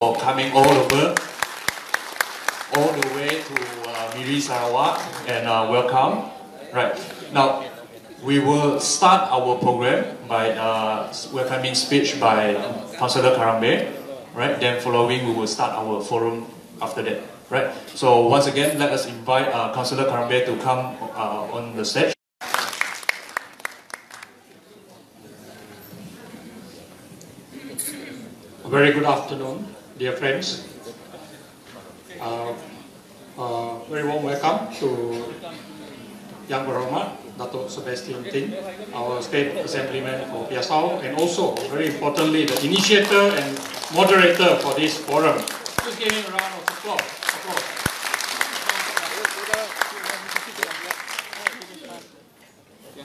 for coming all the way to Miri, Sarawak, and welcome. Right now, we will start our program by welcoming speech by Councillor Karambe. Right, then following we will start our forum after that. Right. So once again, let us invite Councillor Karambe to come on the stage. Very good afternoon, dear friends. Very warm welcome to Yang Berhormat Dato' Sebastian Ting, our State Assemblyman for Piasau, and also, very importantly, the initiator and moderator for this forum. Just give him a round of applause.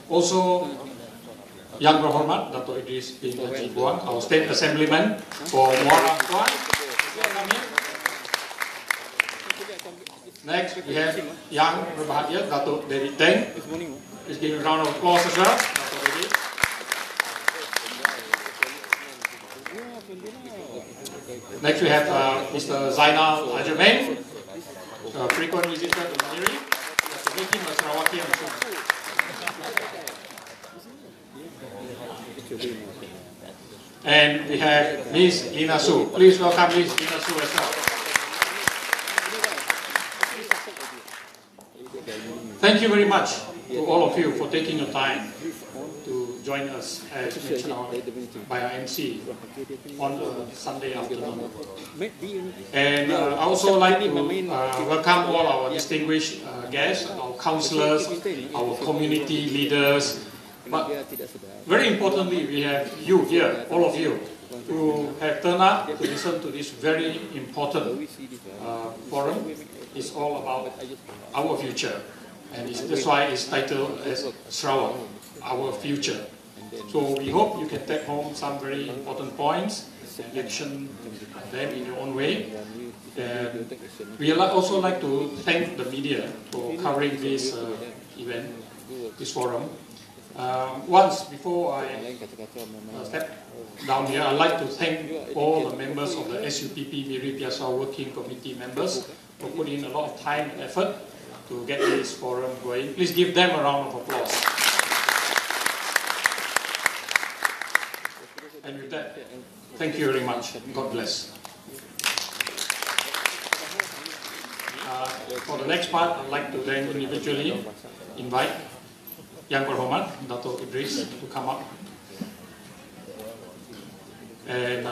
Also, Yang Berhormat Dato' Idris bin Haji Buang, our State Assemblyman for Muara Kuan. Next, we have Yang Berbahagia Dato' David Teng. Please give a round of applause as well. Dato' David. Next, we have Mr. Zainal Ajamin, a frequent visitor to Miri. We have to make him a Sarawakian soon. And we have Ms. Lina Su. Please welcome Ms. Lina Su as well. Thank you very much to all of you for taking your time to join us as mentioned by our MC on a Sunday afternoon. And I also like to welcome all our distinguished guests, our councillors, our community leaders. But very importantly, we have you here, all of you, who have turned up to listen to this very important forum. It's all about our future. And that's why it's titled as Sarawak, Our Future. So we hope you can take home some very important points and action them in your own way. And we also like to thank the media for covering this event, this forum. Once before I step down here, I'd like to thank all the members of the SUPP Miri Piasau Working Committee members for putting in a lot of time and effort to get this forum going. Please give them a round of applause. And with that, thank you very much. God bless. For the next part, I'd like to then individually invite Yang Berhormat Dato' Idris to come up. And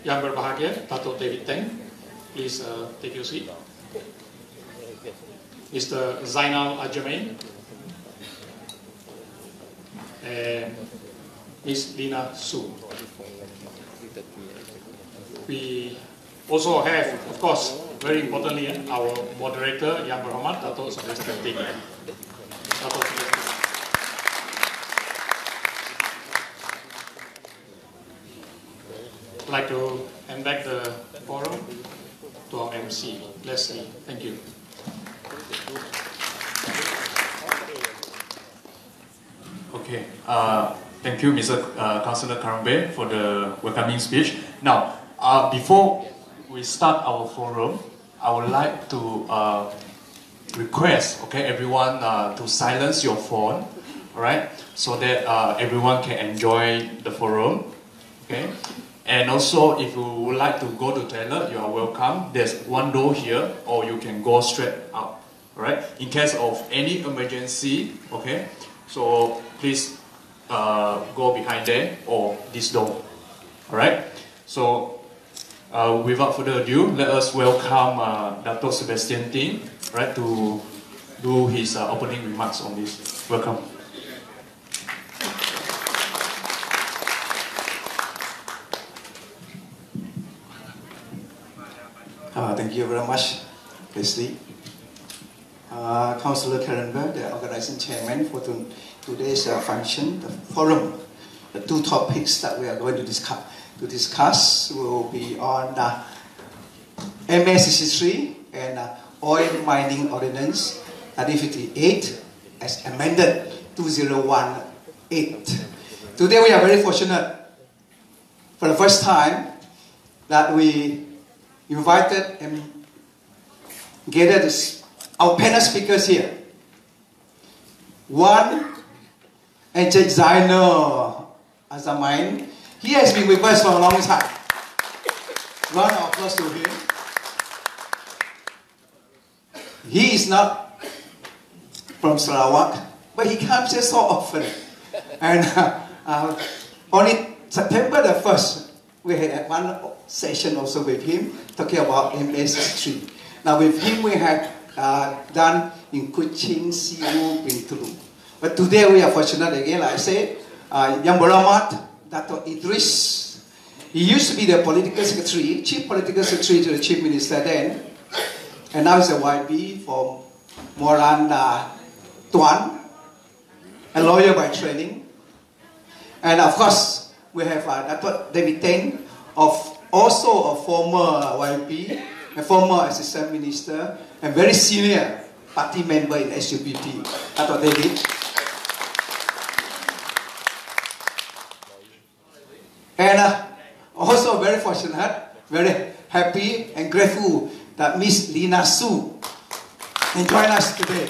Yang Berbahagia Dato' David Teng, please take your seat. Mr. Zainal Ajamin and Ms. Lina Su. We also have, of course, very importantly, our moderator, Yang Berhormat Dato' Sebastian Ting. I'd like to hand back the forum to our MC, Leslie. Thank you. Okay, thank you, Mr. Councillor Karambe, for the welcoming speech. Now, before we start our forum, I would like to request, okay, everyone to silence your phone, all right, so that everyone can enjoy the forum, okay. And also, if you would like to go to toilet, you are welcome. There's one door here, or you can go straight out. Alright? In case of any emergency, okay? So please go behind there or this door. Alright? So without further ado, let us welcome Dato' Sebastian Ting, right, to do his opening remarks on this. Welcome. Thank you very much, Leslie. Councillor Karambe, the organizing chairman for today's function, the forum. The two topics that we are going to discuss will be on MA63 and Oil Mining Ordinance 1958 as amended 2018. Today we are very fortunate for the first time that we invited and gathered our panel speakers here. One, Encik Zainal Azamain. He has been with us for a long time. Round of applause to him. He is not from Sarawak, but he comes here so often. And only September the 1st, we had one session also with him, talking about MS history. Now with him, we have done in Kuching, Siu, Bintulu. But today we are fortunate again, like I said, Yang Beramat, Dato' Idris. He used to be the political secretary, chief political secretary to the chief minister then. And now he's a YB from Moran Tuan, a lawyer by training. And of course, we have Dato' David Teng, also a former YB, a former assistant minister, and very senior party member in SUPP, Dato' David. And also very fortunate, very happy and grateful that Miss Lina Su can join us today.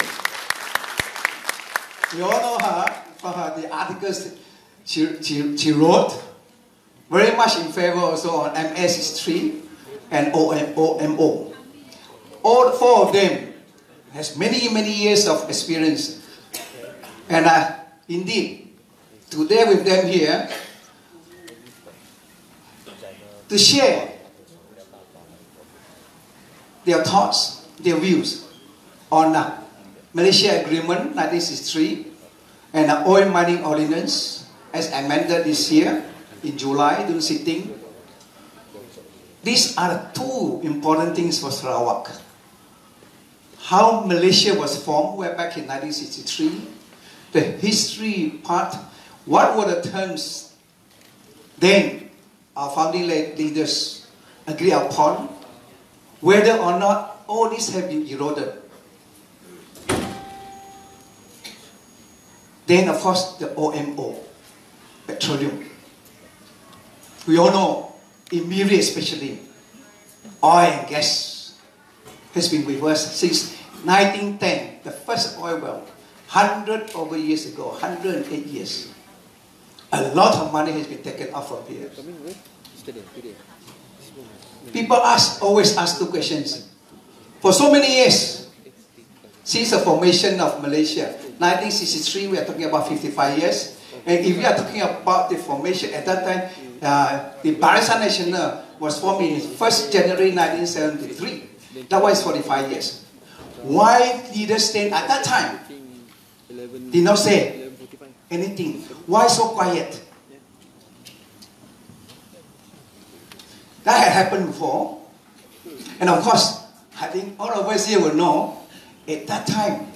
We all know her for the articles she wrote, very much in favor also on MS history and OMO. All four of them has many years of experience. And indeed, today with them here, to share their thoughts, their views on Malaysia Agreement 1963 and the Oil Mining Ordinance as amended this year in July during sitting. These are two important things for Sarawak. How Malaysia was formed way back in 1963, the history part, what were the terms then our founding leaders agree upon, whether or not all these have been eroded. Then, of course, the OMO, petroleum. We all know, in Miri especially, oil and gas has been with us since 1910, the first oil well, 100 over years ago, 108 years. A lot of money has been taken out from here. People always ask two questions. For so many years, since the formation of Malaysia, 1963, we are talking about 55 years. And if we are talking about the formation, at that time, the Barisan Nasional was formed in 1st January 1973. That was 45 years. Why leaders then at that time did not say anything? Why so quiet? That had happened before. And of course, I think all of us here will know, at that time,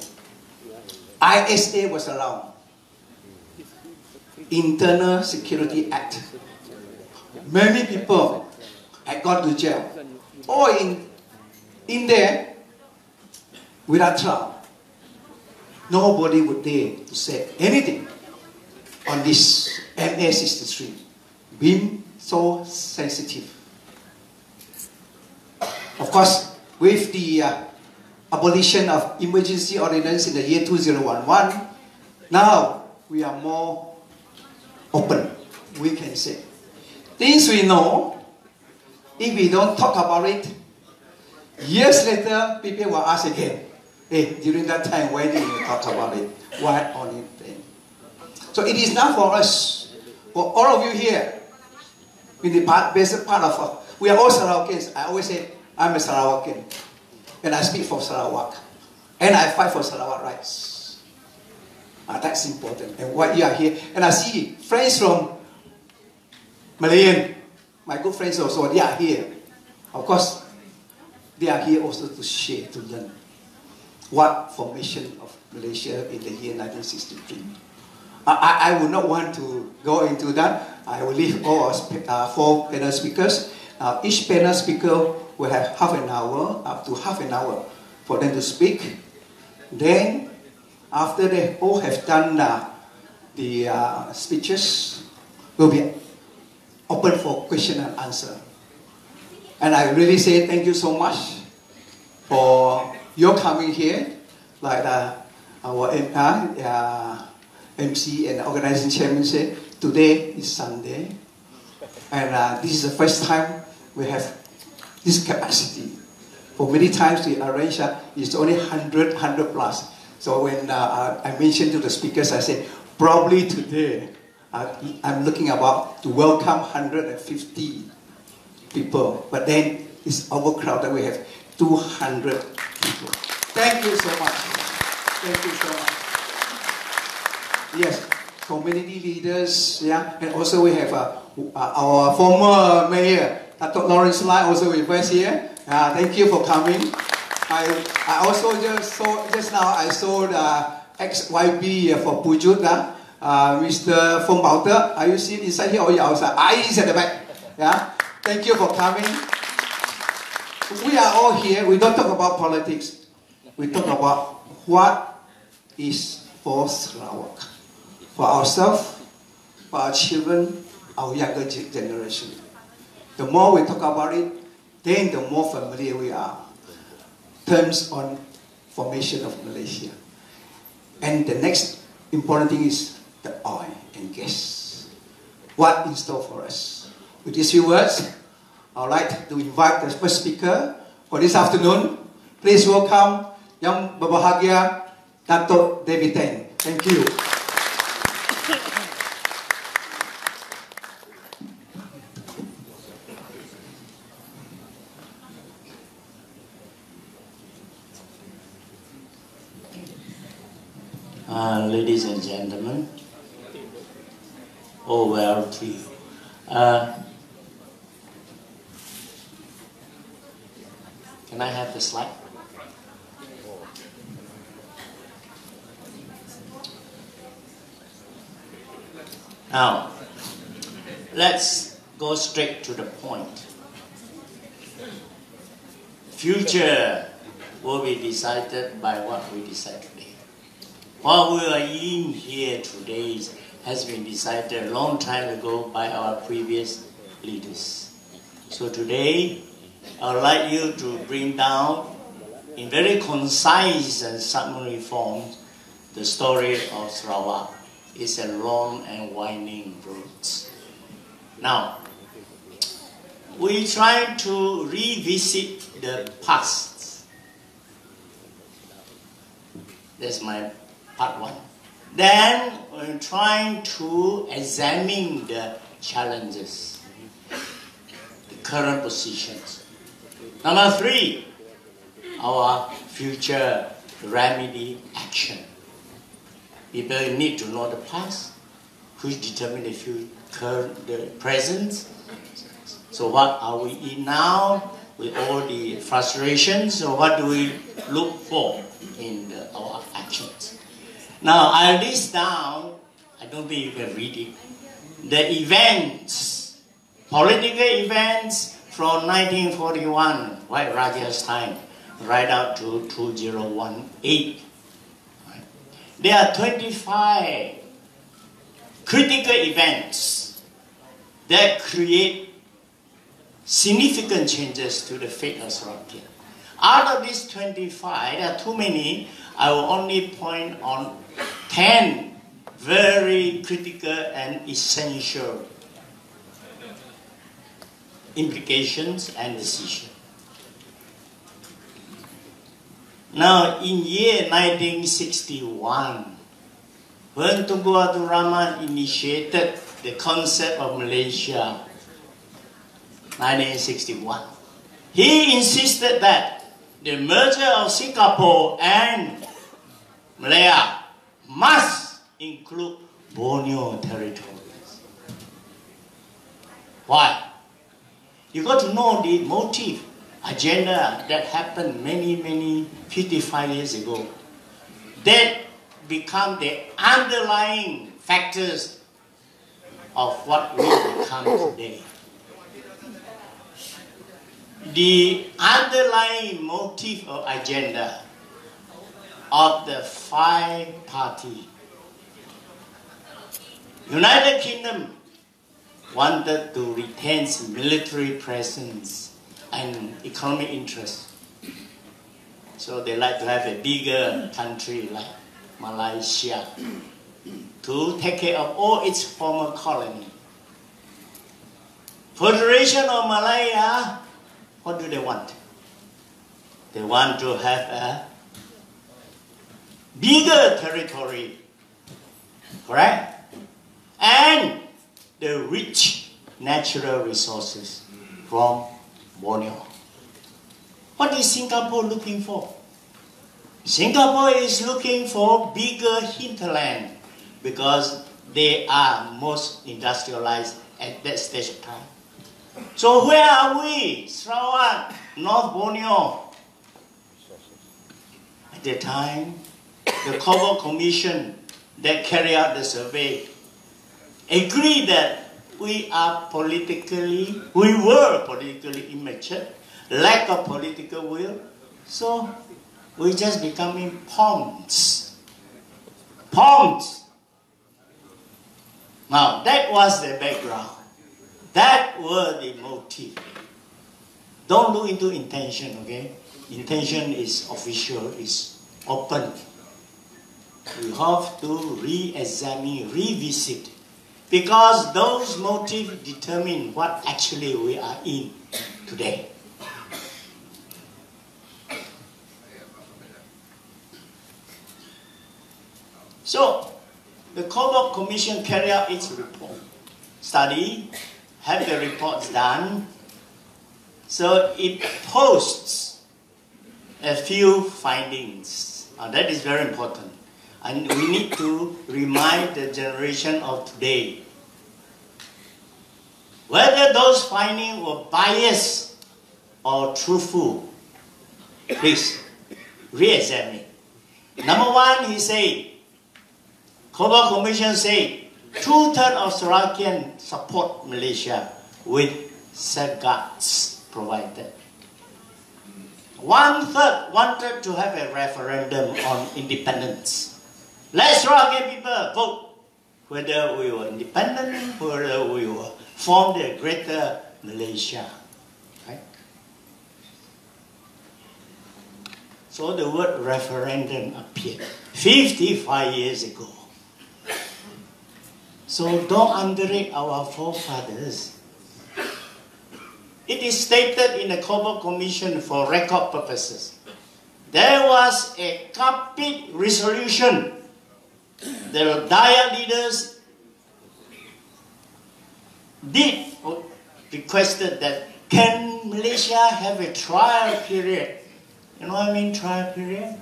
ISA was around. Internal Security Act. Many people had gone to jail. Or in there, without trial. Nobody would dare to say anything on this MS63, being so sensitive. Of course, with the abolition of emergency ordinance in the year 2011, now we are more open, we can say. Things we know, if we don't talk about it, years later, people will ask again, hey, during that time, why didn't you talk about it? What on it then? So it is now for us, for all of you here, in the basic part of, we are all Sarawakians. I always say, I'm a Sarawakian. And I speak for Sarawak. And I fight for Sarawak rights. That's important. And why you are here. And I see friends from Malayan, my good friends also, they are here. Of course, they are here also to share, to learn what formation of Malaysia in the year 1963. I would not want to go into that. I will leave all our four panel speakers. Each panel speaker will have half an hour, up to half an hour for them to speak. Then, after they all have done the speeches, will be open for question and answer. And I really say thank you so much for your coming here. Like our MC and organizing chairman said, today is Sunday. And this is the first time we have this capacity. For many times we arrange, it's only 100 plus. So when I mentioned to the speakers, I said, probably today, I'm looking about to welcome 150 people. But then it's overcrowded. We have 200 people. Thank you so much. Thank you so much. Yes, community leaders, yeah, and also we have our former mayor, Dr. Lawrence Lai, also with us here. Thank you for coming. I also just now I saw the ex-YB for Pujut, Mr. Phong Bauter. Are you sitting inside here or you outside? He's at the back. Yeah, thank you for coming. We are all here. We don't talk about politics. We talk about what is for Sarawak, for ourselves, for our children, our younger generation. The more we talk about it, then the more familiar we are. Terms on formation of Malaysia. And the next important thing is the oil and gas. What in store for us? With these few words, I would like to invite the first speaker for this afternoon. Please welcome Yang Berbahagia Dato' David Teng. Thank you. Ladies and gentlemen, well to you. Can I have the slide? Now, let's go straight to the point. Future will be decided by what we decide today. What we are in here today has been decided a long time ago by our previous leaders. So today, I would like you to bring down, in very concise and summary form, the story of Sarawak. It's a long and winding road. Now, we try to revisit the past. That's my part one. Then we're trying to examine the challenges, the current positions. Number three, our future remedy action. People need to know the past, which determine the future, the present. So what are we in now with all the frustrations? So what do we look for in our actions? Now, I list down, I don't think you can read it, the events, political events from 1941, White Raja's time, right up to 2018. Right? There are 25 critical events that create significant changes to the fate of Sarawak. Out of these 25, there are too many. I will only point on 10 very critical and essential implications and decisions. Now, in year 1961, when Tunku Abdul Rahman initiated the concept of Malaysia, 1961, he insisted that the merger of Singapore and Malaya must include Borneo territories. Why? You got to know the motive, agenda that happened many 55 years ago. That become the underlying factors of what we become today. The underlying motive or agenda of the five-party United Kingdom wanted to retain its military presence and economic interest. So they like to have a bigger country like Malaysia to take care of all its former colony. Federation of Malaya, what do they want? They want to have a bigger territory, correct? And the rich natural resources from Borneo. What is Singapore looking for? Singapore is looking for bigger hinterland because they are most industrialized at that stage of time. So where are we? Sarawak, North Borneo. At the time, the Cobalt Commission that carried out the survey agreed that we were politically immature, lack of political will, so we just becoming pawns. Pawns. Now, that was the background. That were the motive. Don't look into intention, okay? Intention is official, is open. We have to re-examine, revisit, because those motives determine what actually we are in today. So, the Cobalt Commission carried out its report, study, have the reports done. So it posts a few findings. That is very important. And we need to remind the generation of today whether those findings were biased or truthful. Please, re-examine. Number one, he said, Cobalt Commission said, 2/3 of Sarakian support Malaysia with safeguards provided. 1/3 wanted to have a referendum on independence. Let Sarakian people vote whether we were independent, whether we will form the greater Malaysia. Right? So the word referendum appeared 55 years ago. So don't underrate our forefathers. It is stated in the Cobalt Commission for record purposes. There was a Kapit resolution. The Dayak leaders requested that can Malaysia have a trial period? You know what I mean, trial period?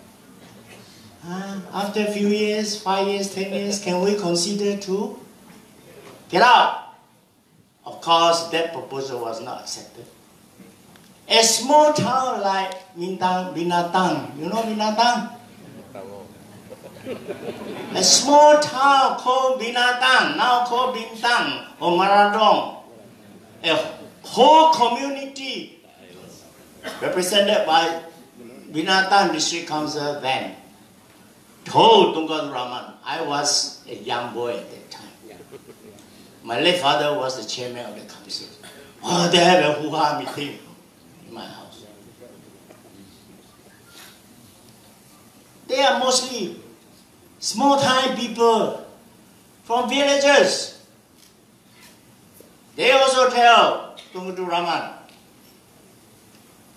After a few years, 5 years, 10 years, can we consider to get out? Of course, that proposal was not accepted. A small town like Binatang, you know Binatang? A small town called Binatang, now called Bintang or Maradong. A whole community represented by Binatang District Council then told Tunku Rahman, I was a young boy at that time. My late father was the chairman of the council. Oh, they have a hoo-ha meeting in my house. They are mostly small-time people from villages. They also tell Tunku Rahman,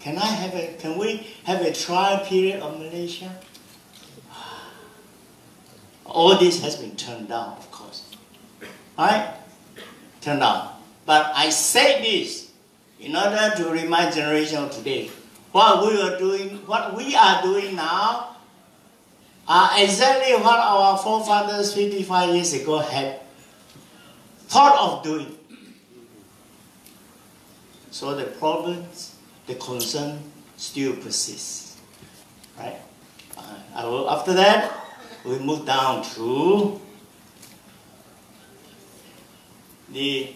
can we have a trial period of Malaysia? All this has been turned down, of course. Alright? Turned down. But I say this in order to remind generation of today, what we are doing now are exactly what our forefathers 55 years ago had thought of doing. So the problems, the concern still persists. Right? After that, we move down to the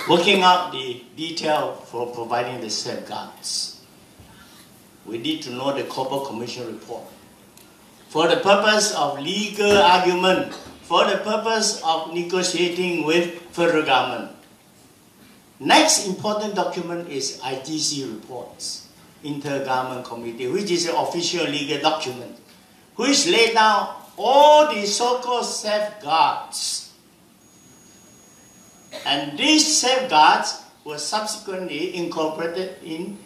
working out the detail for providing the safeguards. We need to know the Cobalt Commission report. For the purpose of legal argument, for the purpose of negotiating with federal government. Next important document is IGC reports, Intergovernment Committee, which is an official legal document, which laid down all the so-called safeguards. And these safeguards were subsequently incorporated in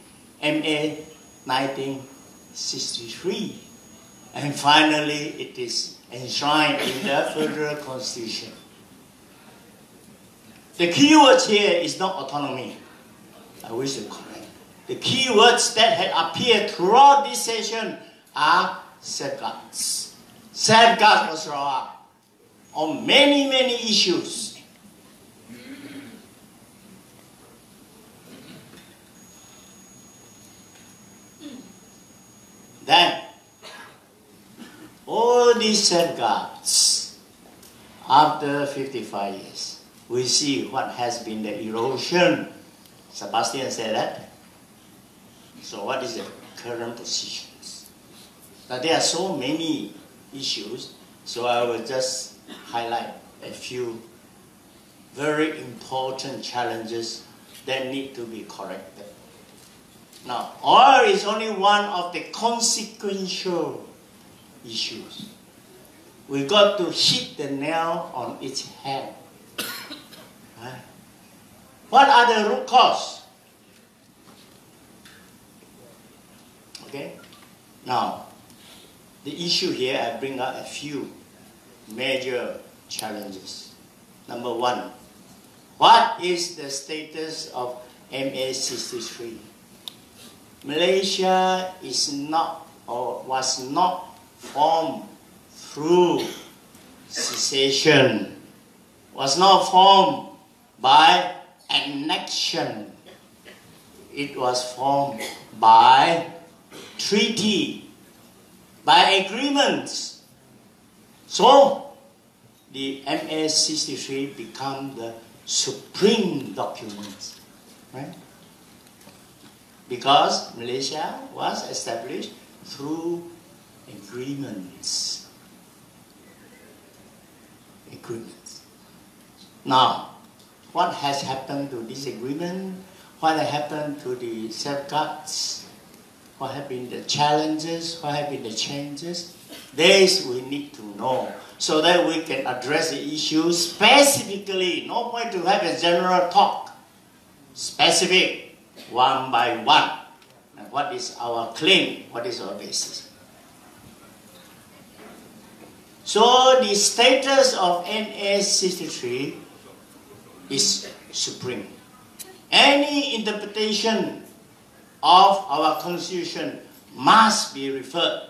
MA 1963. And finally, it is enshrined in the Federal Constitution. The key words here is not autonomy. I wish to correct. The key words that had appeared throughout this session are safeguards. Safeguards was brought up on many, many issues. Then, all these safeguards, after 55 years, we see what has been the erosion. Sebastian said that. So what is the current positions? Now there are so many issues, so I will just highlight a few very important challenges that need to be corrected. Now, oil is only one of the consequential issues. We got to hit the nail on its head. Right? What are the root cause? Okay? Now, the issue here, I bring up a few major challenges. Number one, what is the status of MA 63? Malaysia is not or was not formed through secession, was not formed by annexion. It was formed by treaty, by agreements. So, the MA 63 became the supreme document, right? Because Malaysia was established through agreements. Now, what has happened to this agreement? What has happened to the safeguards? What have been the challenges? What have been the changes? This we need to know so that we can address the issue specifically. No point to have a general talk. Specific, one by one. And what is our claim? What is our basis? So the status of NA 63 is supreme. Any interpretation of our constitution must be referred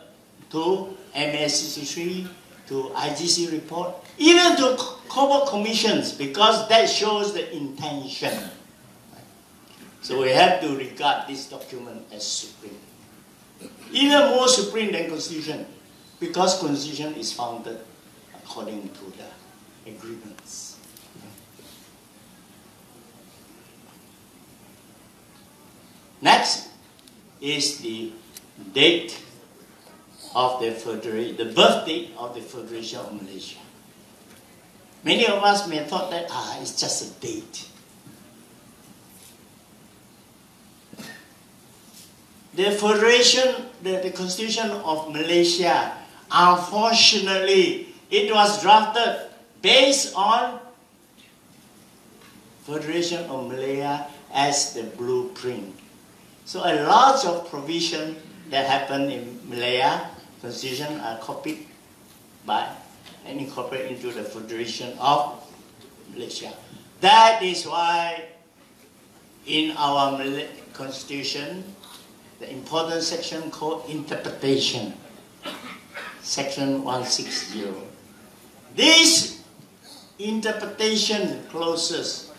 to MA 63, to IGC report, even to corporate commissions, because that shows the intention. So we have to regard this document as supreme. Even more supreme than constitution, because constitution is founded according to the agreements. Next is the date of the federation, the birth date of the Federation of Malaysia. Many of us may have thought that it's just a date. The Federation, the Constitution of Malaysia, unfortunately, it was drafted based on Federation of Malaya as the blueprint. So a lot of provision that happened in Malaya Constitution are copied by and incorporated into the Federation of Malaysia. That is why in our Constitution, the important section called interpretation, section 160. This interpretation clauses,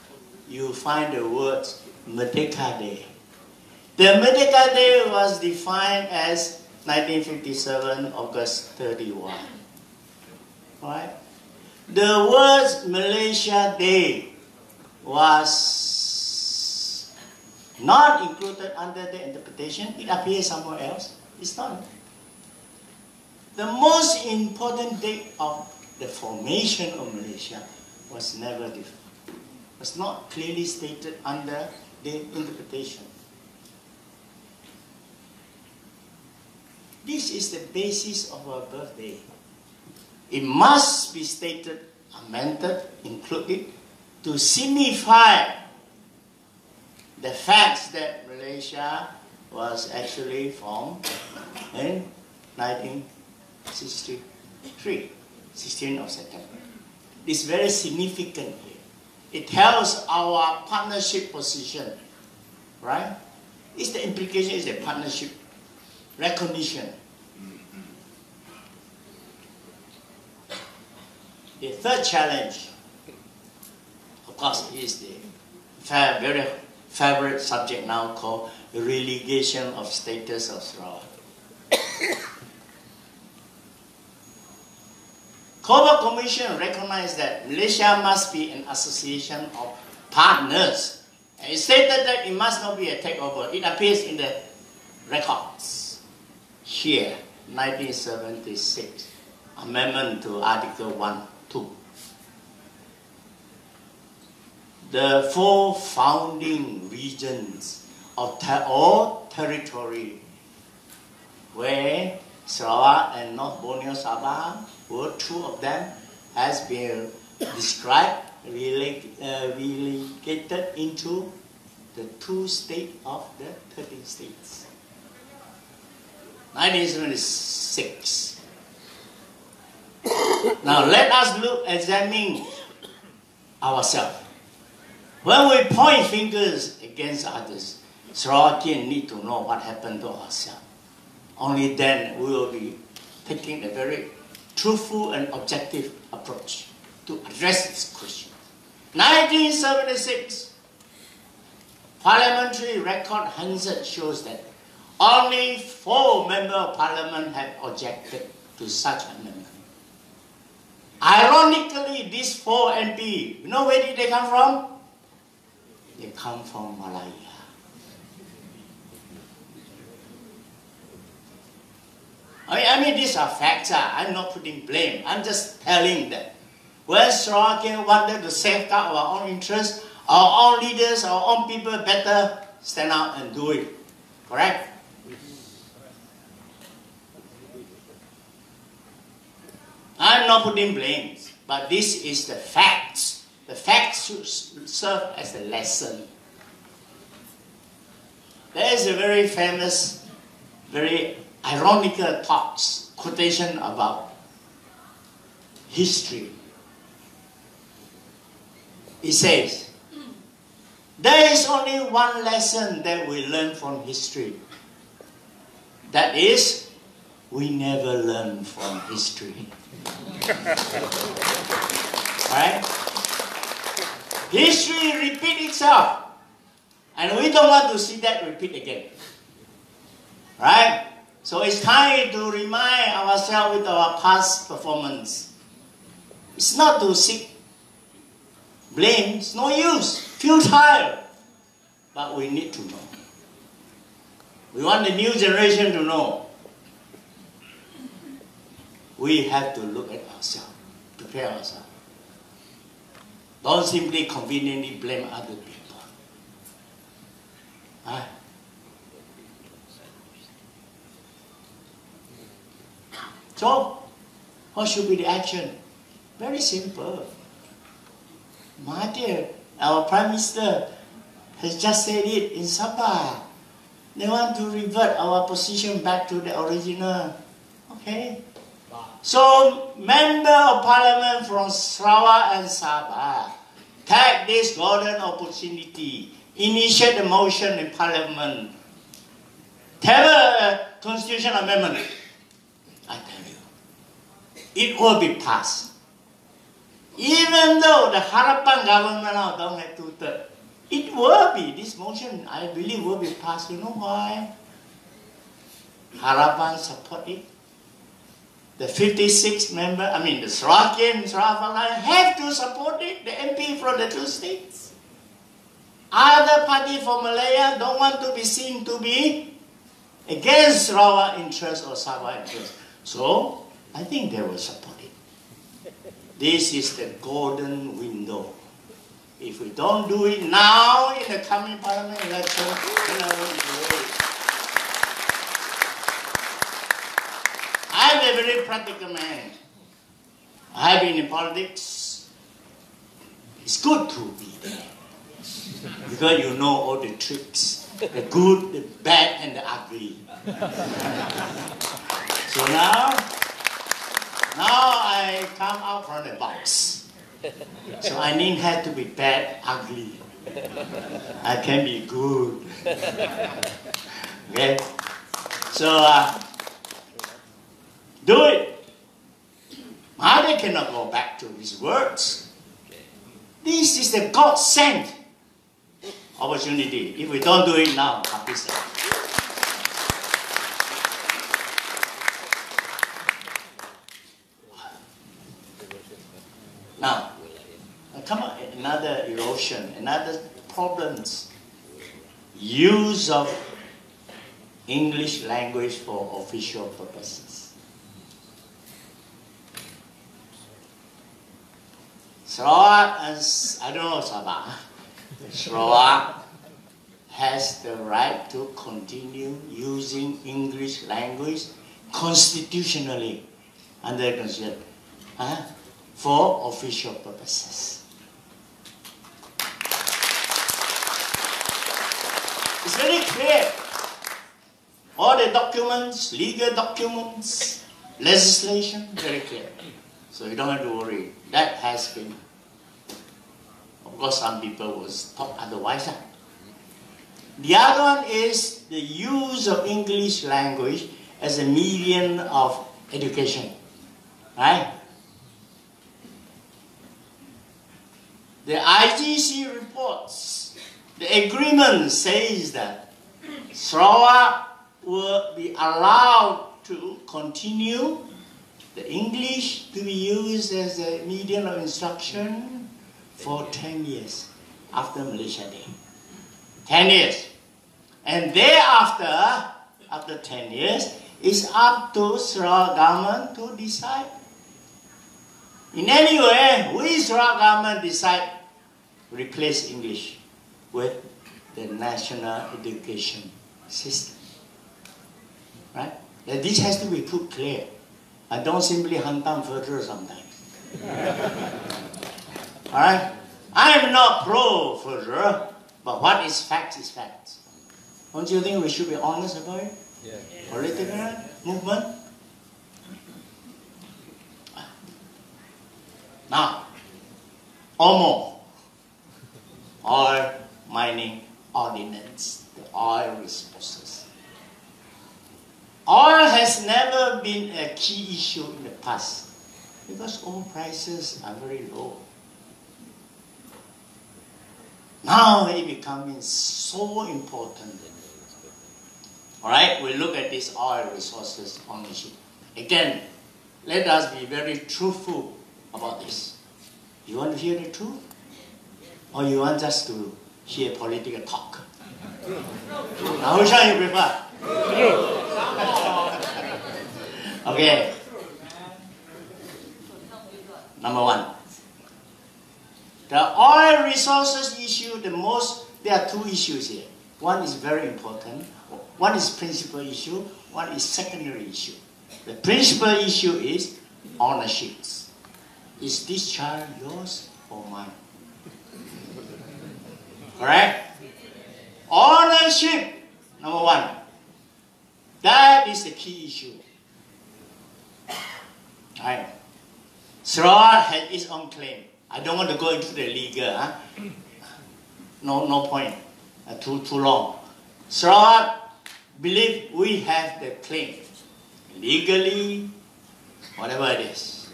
you find the words Merdeka Day. The Merdeka Day was defined as 1957, August 31. Right? The words Malaysia Day was not included under the interpretation. It appears somewhere else. It's not. The most important date of the formation of Malaysia was never was not clearly stated under the interpretation. This is the basis of our birthday. It must be stated, amended, included, to signify the facts that Malaysia was actually formed in 1963, 16th of September. It's very significant here. It tells our partnership position, right? It's the implication is the partnership recognition. The third challenge, of course, is the very favorite subject now called the relegation of status of Sarawak. Coburg Commission recognized that Malaysia must be an association of partners. And it stated that it must not be a takeover. It appears in the records here, 1976, amendment to Article 1(2). The 4 founding regions of territory where Sarawak and North Borneo Sabah were 2 of them has been described, relegated into the 2 states of the 13 states. 1976. Now let us examine ourselves. When we point fingers against others, Sarawakians need to know what happened to ourselves. Only then we will be taking a very truthful and objective approach to address this question. 1976, parliamentary record Hansard shows that only 4 members of parliament have objected to such amendment. Ironically, these 4 MP, you know where did they come from? They come from Malaya. I mean, these are facts. I'm not putting blame. I'm just telling that when Sarawakians wanted to safeguard our own interests, our own leaders, our own people better stand out and do it. Correct? I'm not putting blames, but this is the facts. The facts should serve as a lesson. There is a very famous, very ironical quotation about history. It says, there is only one lesson that we learn from history. That is, we never learn from history. Right? History repeats itself. And we don't want to see that repeat again. Right? So it's time to remind ourselves with our past performance. It's not to seek blame. It's no use. Futile. But we need to know. We want the new generation to know. We have to look at ourselves. Prepare ourselves. Don't simply conveniently blame other people. Right? So, what should be the action? Very simple. Mahathir, our Prime Minister, has just said it in Sabah. They want to revert our position back to the original. Okay? So, Member of Parliament from Sarawak and Sabah, take this golden opportunity, initiate the motion in Parliament, table a constitutional amendment. I tell you, it will be passed. Even though the Harapan government now don't have 2/3, it will be, this motion, I believe, will be passed. You know why? Harapan support it. The 56 member, the Sarawakian, Sarawak have to support it, the MP from the 2 states. Other party from Malaya don't want to be seen to be against Sarawak interests or Sabah interests. So, I think they will support it. This is the golden window If we don't do it now in the coming parliament election, then I won't do it. I'm a very practical man. I've been in politics. It's good to be there. Because you know all the tricks. The good, the bad, and the ugly. So now I come out from the box. So I didn't have to be bad, ugly. I can be good. Okay? So, do it. Mahathir cannot go back to his words. This is the God-sent opportunity. If we don't do it now, now, come on, another erosion, another problems. Use of English language for official purposes. Sarawak, I don't know Sabah, Sarawak has the right to continue using English language constitutionally under the Constitution for official purposes. It's very clear. All the documents, legal documents, legislation, very clear. So you don't have to worry. That has been. Of course, some people will talk otherwise. The other one is the use of English language as a medium of education. Right? The IGC reports, the agreement says that Sarawak will be allowed to continue the English to be used as a medium of instruction for 10 years after Malaysia Day. 10 years. And thereafter, after 10 years, it's up to Sarawak government to decide. In any way, we Sarawak government decide to replace English with the national education system. Right? And this has to be put clear. I don't simply hunt down further sometimes. Alright? I am not pro further, but what is fact is fact. Don't you think we should be honest about it? Yeah. Political movement? Now, oil mining ordinance, the oil resources. Oil has never been a key issue in the past because oil prices are very low. Now it becomes so important. Alright, we look at this oil resources ownership. Again, let us be very truthful about this. You want to hear the truth? Or you want just to hear political talk? Now which one you prefer? Okay. Number one. The oil resources issue, there are two issues here. One is very important. One is principal issue. One is secondary issue. The principal issue is ownership. Is this child yours or mine? Correct? Ownership, number one. That is the key issue. Right. Sarawak has its own claim. I don't want to go into the legal. No point. Too long. Sarawak believe we have the claim. Legally, whatever it is.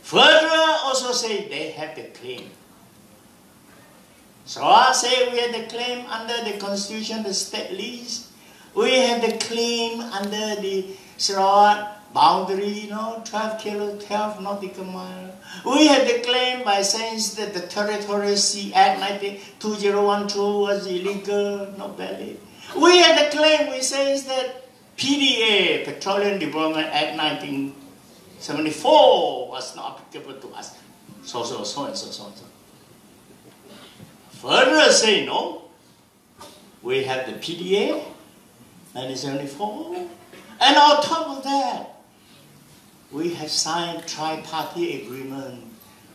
Further also say they have the claim. Sarawak say we have the claim under the constitution, the state lease. We have the claim under the Sarawak boundary, 12 nautical mile. We have the claim by saying that the Territorial Sea Act 2012 was illegal, not valid. We have the claim, we say that PDA, Petroleum Development Act 1974 was not applicable to us. So. Further say no. We have the PDA, 1974, and on top of that, we have signed tri-party agreement,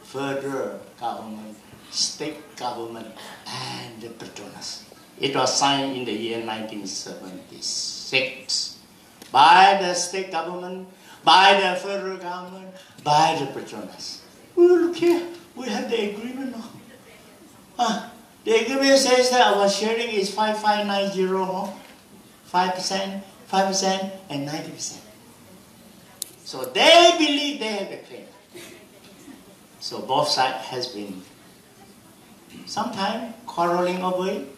federal government, state government, and the Petronas. It was signed in the year 1976 by the state government, by the federal government, by the Petronas. Well, look here, we have the agreement now. The agreement says that our sharing is 5590, 5%, 5%, and 90%. So they believe they have the claim. So both sides has been sometime quarreling over it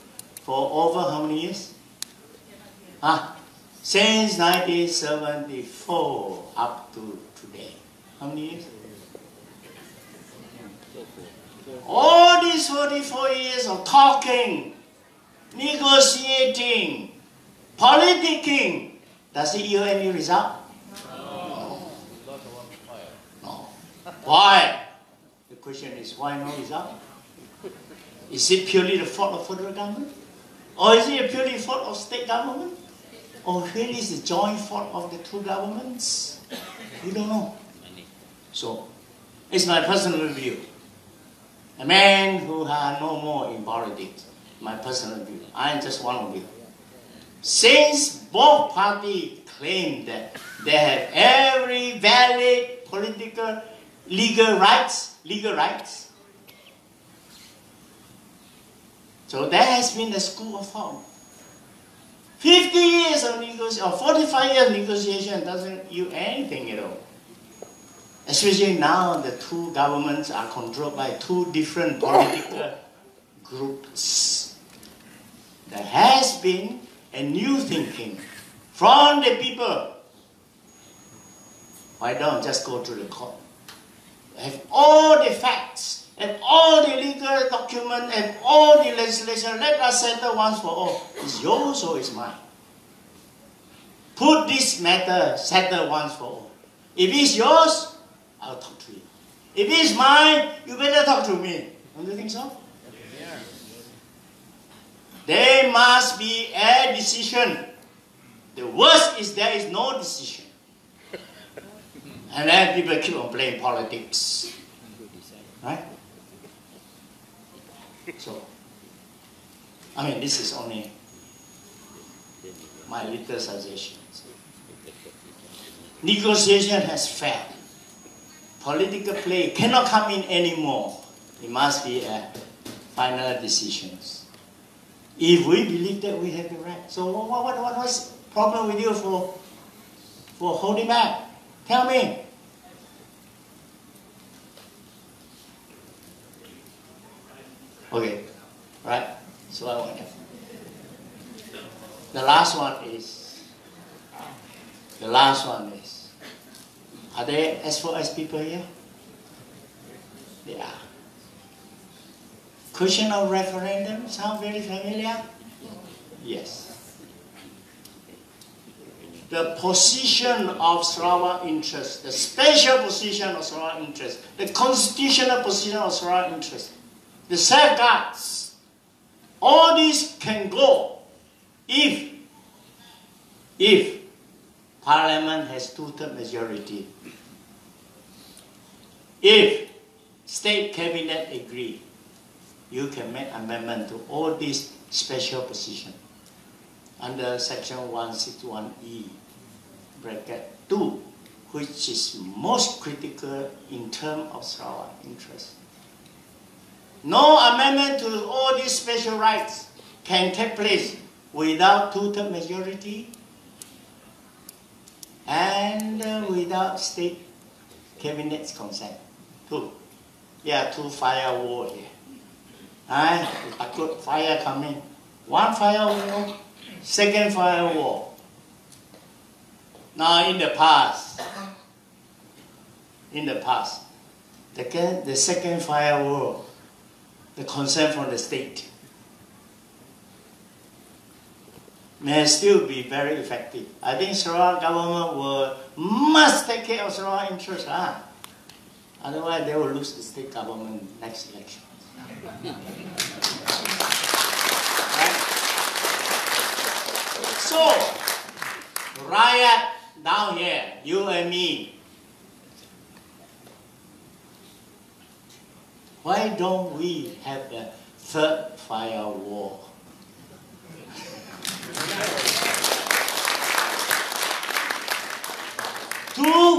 for over how many years? Since 1974 up to today. How many years? All these 44 years of talking, negotiating, politicking, does it yield any result? No. Why? The question is, why no result? Is it purely the fault of federal government? Or is it purely the fault of state government? Or really is the joint fault of the two governments? We don't know. So, it's my personal view. A man who has no more in politics, my personal view. I am just one of you. Since both parties claim that they have every valid political, legal rights, so there has been a school of thought. 50 years of negotiation, or 45 years of negotiation doesn't yield anything at all. Especially now the two governments are controlled by two different political groups. There has been a new thinking from the people. Why don't just go to the court? Have all the facts, and all the legal documents, and all the legislation. Let us settle once for all. It's yours or it's mine. Put this matter, settle once for all. If it's yours, I'll talk to you. If it's mine, you better talk to me. Don't you think so? Yeah. There must be a decision. The worst is there is no decision. And then people keep on playing politics. Right? So, I mean, this is only my little suggestion. Negotiation has failed. Political play cannot come in anymore. It must be a final decisions. If we believe that we have the right. So what was the problem with you for holding back? Tell me. Okay, right? So I want to. The last one is, are there S4S people here? They are. Question of referendum sound very familiar? Yes. The position of Sarawak interest, the special position of Sarawak interest, the constitutional position of Sarawak interest, the safeguards, all these can go if Parliament has two-thirds majority. If State Cabinet agree, you can make amendment to all these special positions under Section 161E, bracket 2, which is most critical in terms of Sarawak interest. No amendment to all these special rights can take place without two-thirds majority and without State Cabinet's consent. Two firewall here. Fire coming. One firewall, second firewall. Now in the past, the second firewall, the consent from the state, may still be very effective. I think Sarawak government must take care of Sarawak interests. Otherwise, they will lose the state government next election. So, riot down here, you and me. Why don't we have a third firewall? To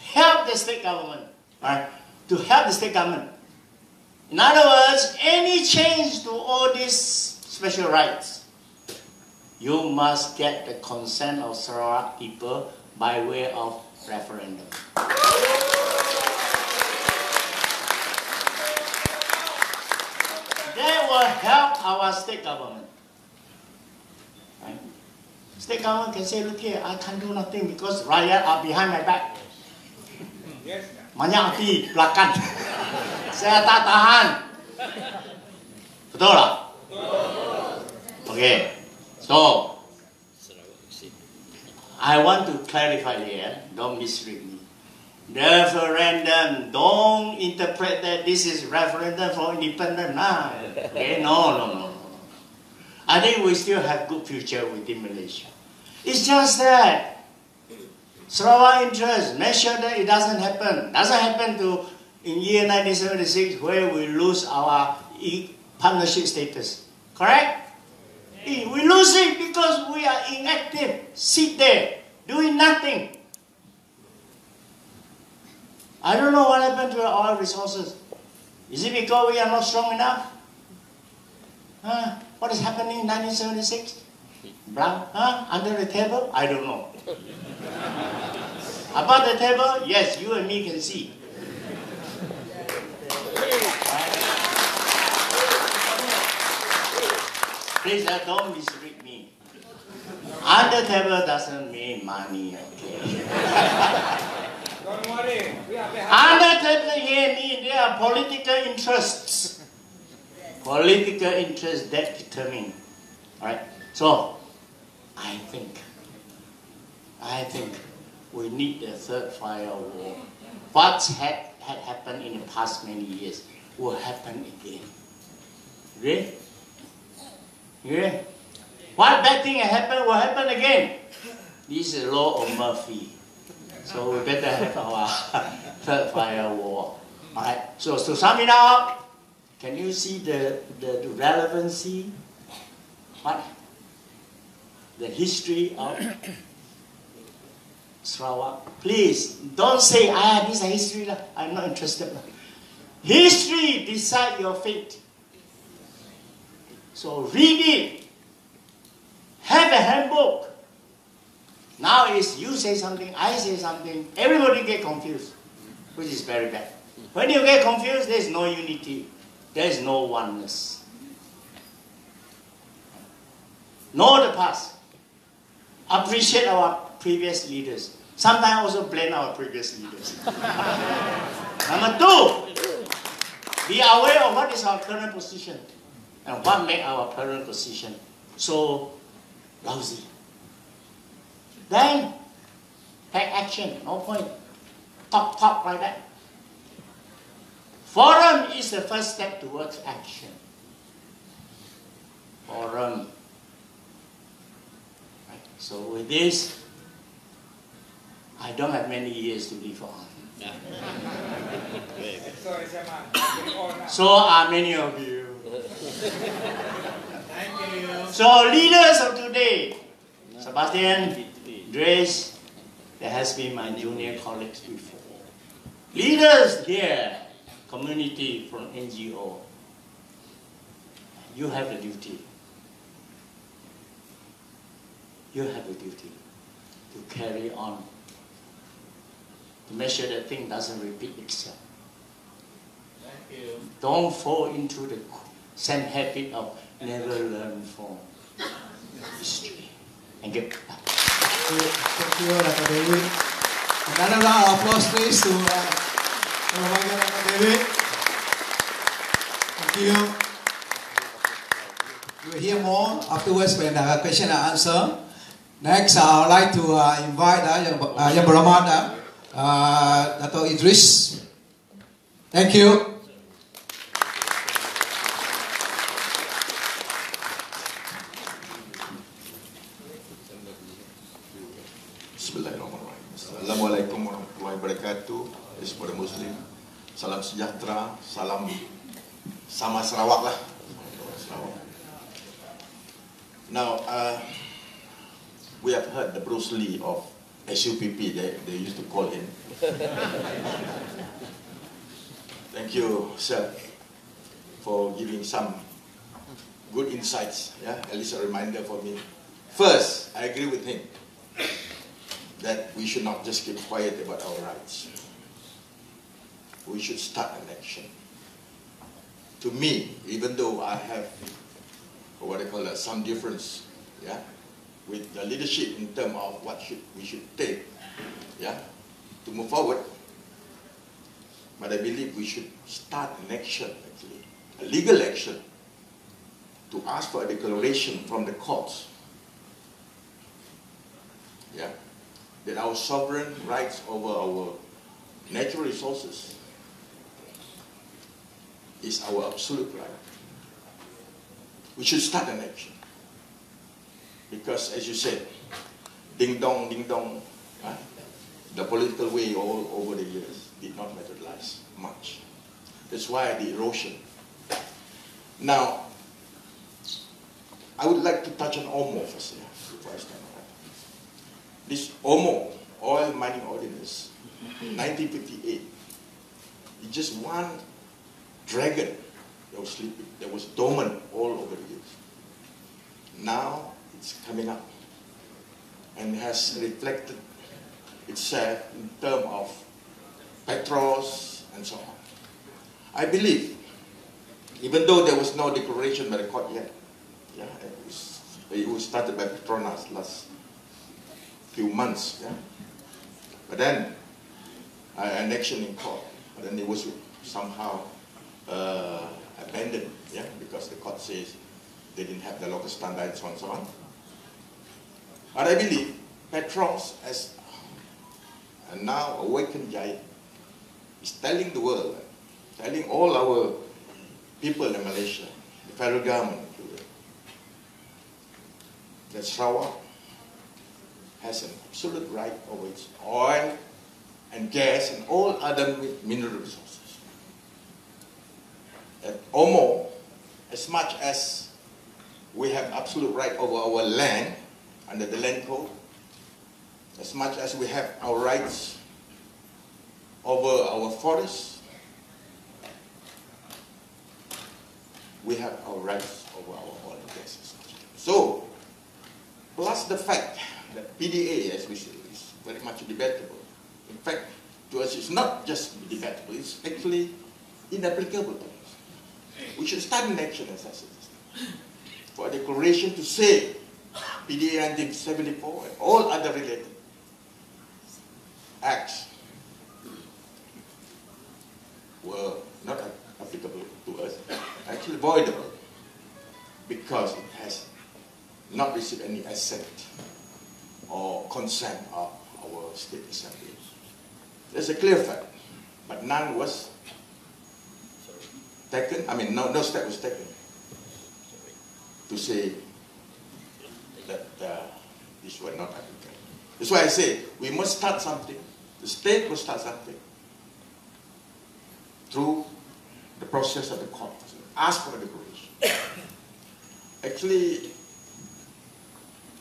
help the state government, right? To help the state government. In other words, any change to all these special rights, you must get the consent of Sarawak people by way of referendum. That will help our state government. Right? State government can say, look here, I can't do nothing because rakyat are behind my back. Banyak di belakang. Saya tak tahan. Betul tak? Okay. So, I want to clarify here, don't misread me. Referendum, don't interpret that this is referendum for independence. Nah. Okay, no. I think we still have good future within Malaysia. It's just that Sarawak interest, make sure that it doesn't happen. Doesn't happen to in year 1976 where we lose our partnership status. Correct? We lose it because we are inactive, sit there, doing nothing. I don't know what happened to our oil resources. Is it because we are not strong enough? What is happening in 1976? Under the table? I don't know. Above the table? Yes, you and me can see. Please don't misread me. Under table doesn't mean money, okay? Don't worry. Under table here means there are political interests. Political interests that determine. Alright? So, I think we need the third firewall. What had happened in the past many years will happen again. Really? Yeah. What bad thing happened will happen again. This is the law of Murphy. So we better have our third firewall. Alright. So to sum it up, can you see the relevancy? What? The history of Sarawak. Please don't say, this is a history. I'm not interested. History decides your fate. So read it. Have a handbook. Now it's you say something, I say something. Everybody get confused, which is very bad. When you get confused, there's no unity. There's no oneness. Know the past. Appreciate our previous leaders. Sometimes also blame our previous leaders. Number two, be aware of what is our current position and what makes our current position so lousy. Then, take action, no point. Talk like that. Forum is the first step towards action. Forum. Right. So with this, I don't have many years to live on. So are many of you. Thank you. So leaders of today, Sebastian, Grace, there has been my junior colleagues before. Leaders here, community from NGO, you have a duty. You have a duty to carry on, to make sure that thing doesn't repeat itself. Thank you. Don't fall into the same habit of never learn from history and get back. Thank you, Dr. David. Another round of applause, please, to Dr. David. Thank you. You will hear more afterwards when the question and answer. Next, I would like to invite Yang Berhormat Dato' Idris. Thank you. Bismillahirrahmanirrahim. Assalamualaikum warahmatullahi wabarakatuh. Kepada Muslim, salam sejahtera, salam sama Sarawak lah. Now, we have heard the Bruce Lee of SUPP, they used to call him. Thank you, sir, for giving some good insights, yeah, at least a reminder for me. First, I agree with him that we should not just keep quiet about our rights. We should start an action. To me, even though I have what I call some difference, yeah, with the leadership in terms of what we should take, yeah, to move forward, but I believe we should start an action, actually, a legal action, to ask for a declaration from the courts, yeah, that our sovereign rights over our natural resources is our absolute right. We should start an action. Because, as you said, ding dong, the political way all over the years did not materialize much. That's why the erosion. Now, I would like to touch on OMO first, yeah, before I start. This OMO, Oil Mining Ordinance, 1958, it's just one dragon that was sleeping, that was dormant all over the years. Now it's coming up and has reflected itself in terms of petros and so on. I believe, even though there was no declaration by the court yet, yeah, it was started by Petronas last few months, yeah, but then an action in court, but then it was somehow abandoned, yeah, because the court says they didn't have the local standards and so on. But I believe Petros, as a now awakened giant, is telling the world, telling all our people in Malaysia, the federal government included, that Sarawak has an absolute right over its oil and gas and all other mineral resources. At OMO, as much as we have absolute right over our land under the land code, as much as we have our rights over our forests, we have our rights over our oil and gas. So, plus the fact that PDA, as we say, is very much debatable. In fact, to us, it's not just debatable, it's actually inapplicable. We should start an action as I said, for a declaration to say PDA 1974 and all other related acts were not applicable to us, actually voidable, because it has not received any assent or consent of our state assembly. There's a clear fact, but none was taken, no step was taken to say that this were not applicable. That's why I say we must start something. The state must start something through the process of the court. Ask for a declaration. Actually,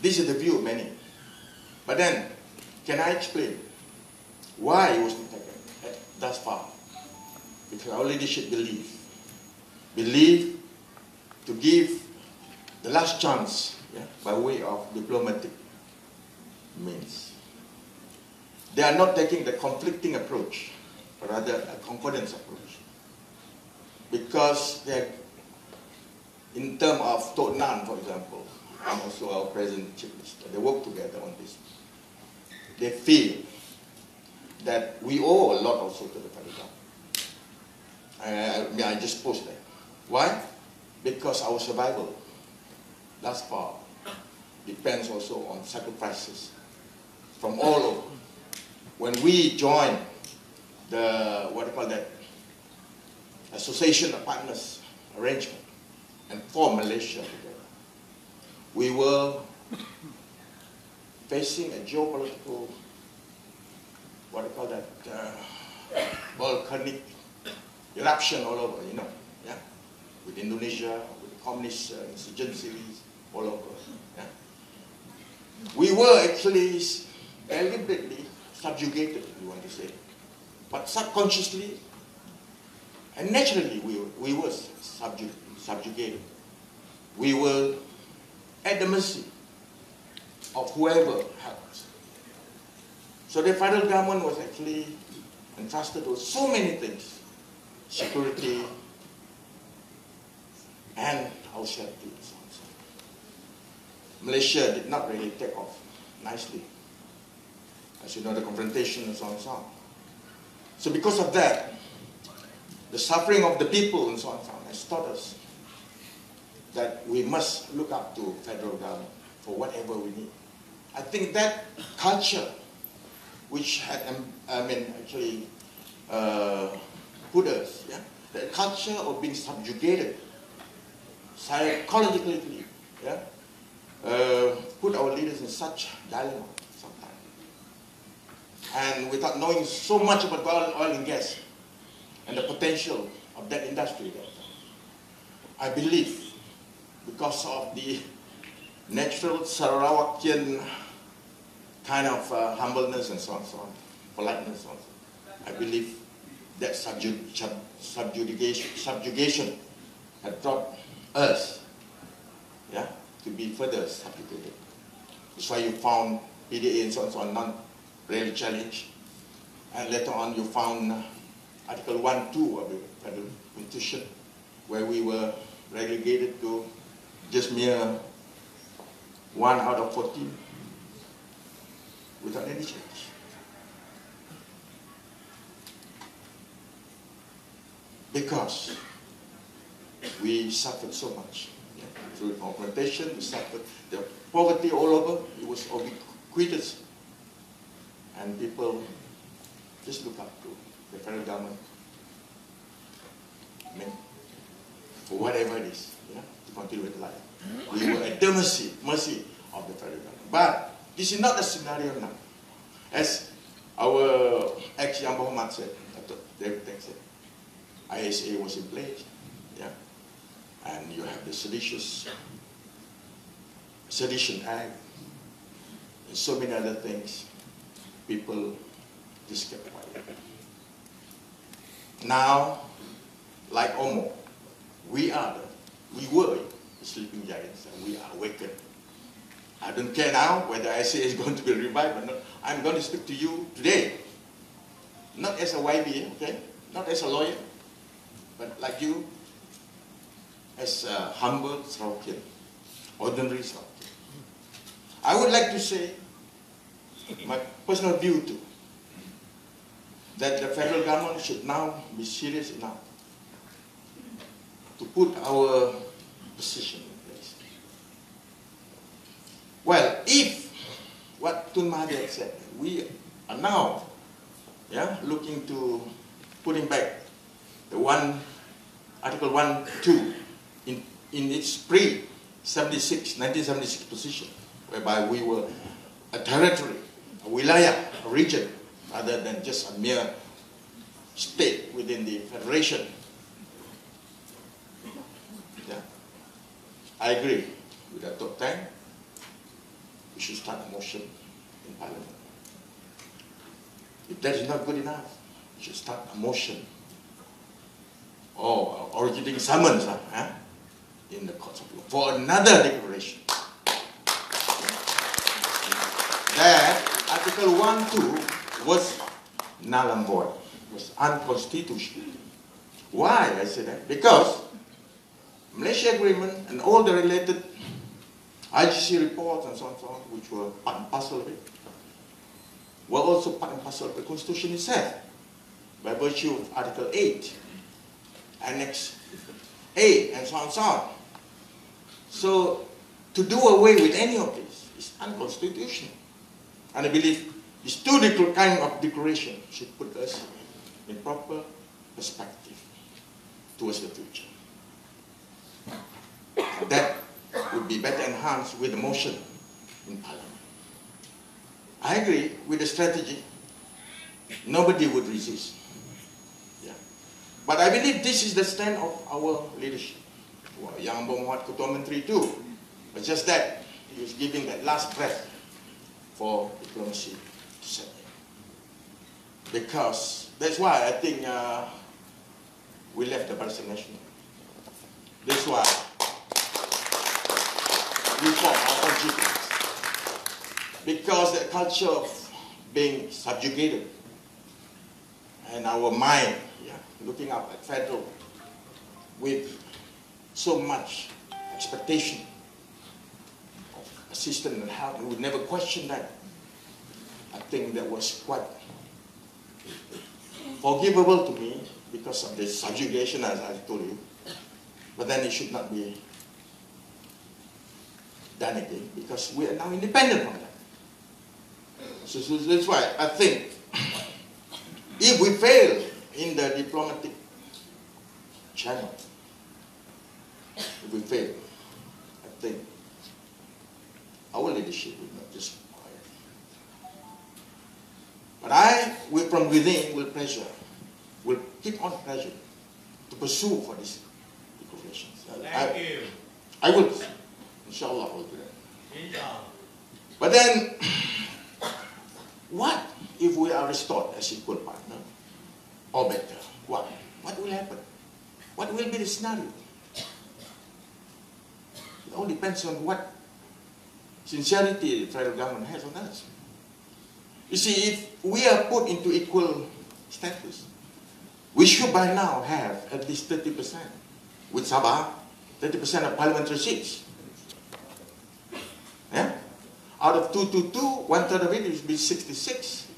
this is the view of many. But then, can I explain why it was not taken thus far? Because our leadership believe to give the last chance, yeah, by way of diplomatic means. They are not taking the conflicting approach, but rather a concordance approach. Because they're, in terms of Tok Nan, for example, and also our present chief minister, they work together on this. They feel that we owe a lot also to the federal government. I just post that. Why? Because our survival thus far depends also on sacrifices from all over. When we joined the, Association of Partners arrangement and formed Malaysia together, we were facing a geopolitical, what do you call that, volcanic eruption all over, you know, yeah, with Indonesia, with the communist insurgencies all over, yeah. We were actually deliberately subjugated, you want to say, but subconsciously and naturally we were subjugated. We were at the mercy of whoever helped us. So the federal government was actually entrusted with so many things, security and our safety. Malaysia did not really take off nicely. As you know, the confrontation and so on and so on. So because of that, the suffering of the people and so on and so on has taught us that we must look up to federal government for whatever we need. I think that culture, which had, actually put us, yeah, the culture of being subjugated psychologically, yeah, put our leaders in such dilemma sometimes. And without knowing so much about oil and gas and the potential of that industry, I believe because of the natural Sarawakian kind of humbleness and so on, politeness, so on. I believe that subjugation had brought us, yeah, to be further subjugated. That's why you found PDA and so on, not really challenged. And later on you found Article 1, 2 of the Federal Constitution, where we were relegated to just mere 1 out of 14 without any change. Because we suffered so much. Yeah. Through the confrontation, we suffered the poverty all over, it was ubiquitous. And people just look up to the federal government, I mean, for whatever it is, yeah, to continue with life. We were at the mercy of the federal government. But this is not the scenario now. As our ex-Yang Muhammad said, Dr. David Teng said, ISA was in place, yeah, and you have the Sedition Act, and so many other things. People just kept quiet. Now, like Omo, we were the sleeping giants, and we are awakened. I don't care now whether ISA is going to be revived or not. I'm going to speak to you today, not as a YB, okay, not as a lawyer, but like you, as a humble Sarawatian, ordinary Sarawatian. I would like to say my personal view too, that the federal government should now be serious enough to put our position in place. Well, if what Tun Mahathir said, we are now, yeah, looking to putting back the Article 1, 2 in its pre-1976 position, whereby we were a territory, a wilayah, a region, rather than just a mere state within the federation. Yeah. I agree with Dr. Teng. We should start a motion in Parliament. If that is not good enough, we should start a motion or originating summons in the courts of law for another declaration. That Article 1, 2 was null and void, was unconstitutional. Why I say that? Because Malaysia Agreement and all the related IGC reports and so on, which were part and parcel of it, were also part and parcel of the Constitution itself, by virtue of Article 8, Annex A, and so on and so on. So, to do away with any of this is unconstitutional. And I believe these two kind of declaration should put us in proper perspective towards the future. That would be better enhanced with a motion in Parliament. I agree with the strategy. Nobody would resist. Yeah. But I believe this is the stand of our leadership. Well, Yang Bomhot Ketua Menteri too. But just that, he was giving that last breath for diplomacy to set in. Because that's why I think we left the Barisan Nasional. That's why we formed our own GPs. Because the culture of being subjugated and our mind, looking up at federal with so much expectation of assistance and help, we would never question that. I think that was quite forgivable to me because of the subjugation, as I told you. But then it should not be done again because we are now independent from that. So that's why I think if we fail in the diplomatic channel, if we fail, I think our leadership will not just quiet. But I, from within, will pressure, will keep on pressure to pursue for these declarations. Thank you. I will, inshallah, I will do that. Inshallah. But then, what if we are restored as equal partner, or better? What will happen? What will be the scenario? It all depends on what sincerity the federal government has on us. You see, if we are put into equal status, we should by now have at least 30% with Sabah, 30% of parliamentary seats. Yeah? Out of 222, one-third of it will be 66,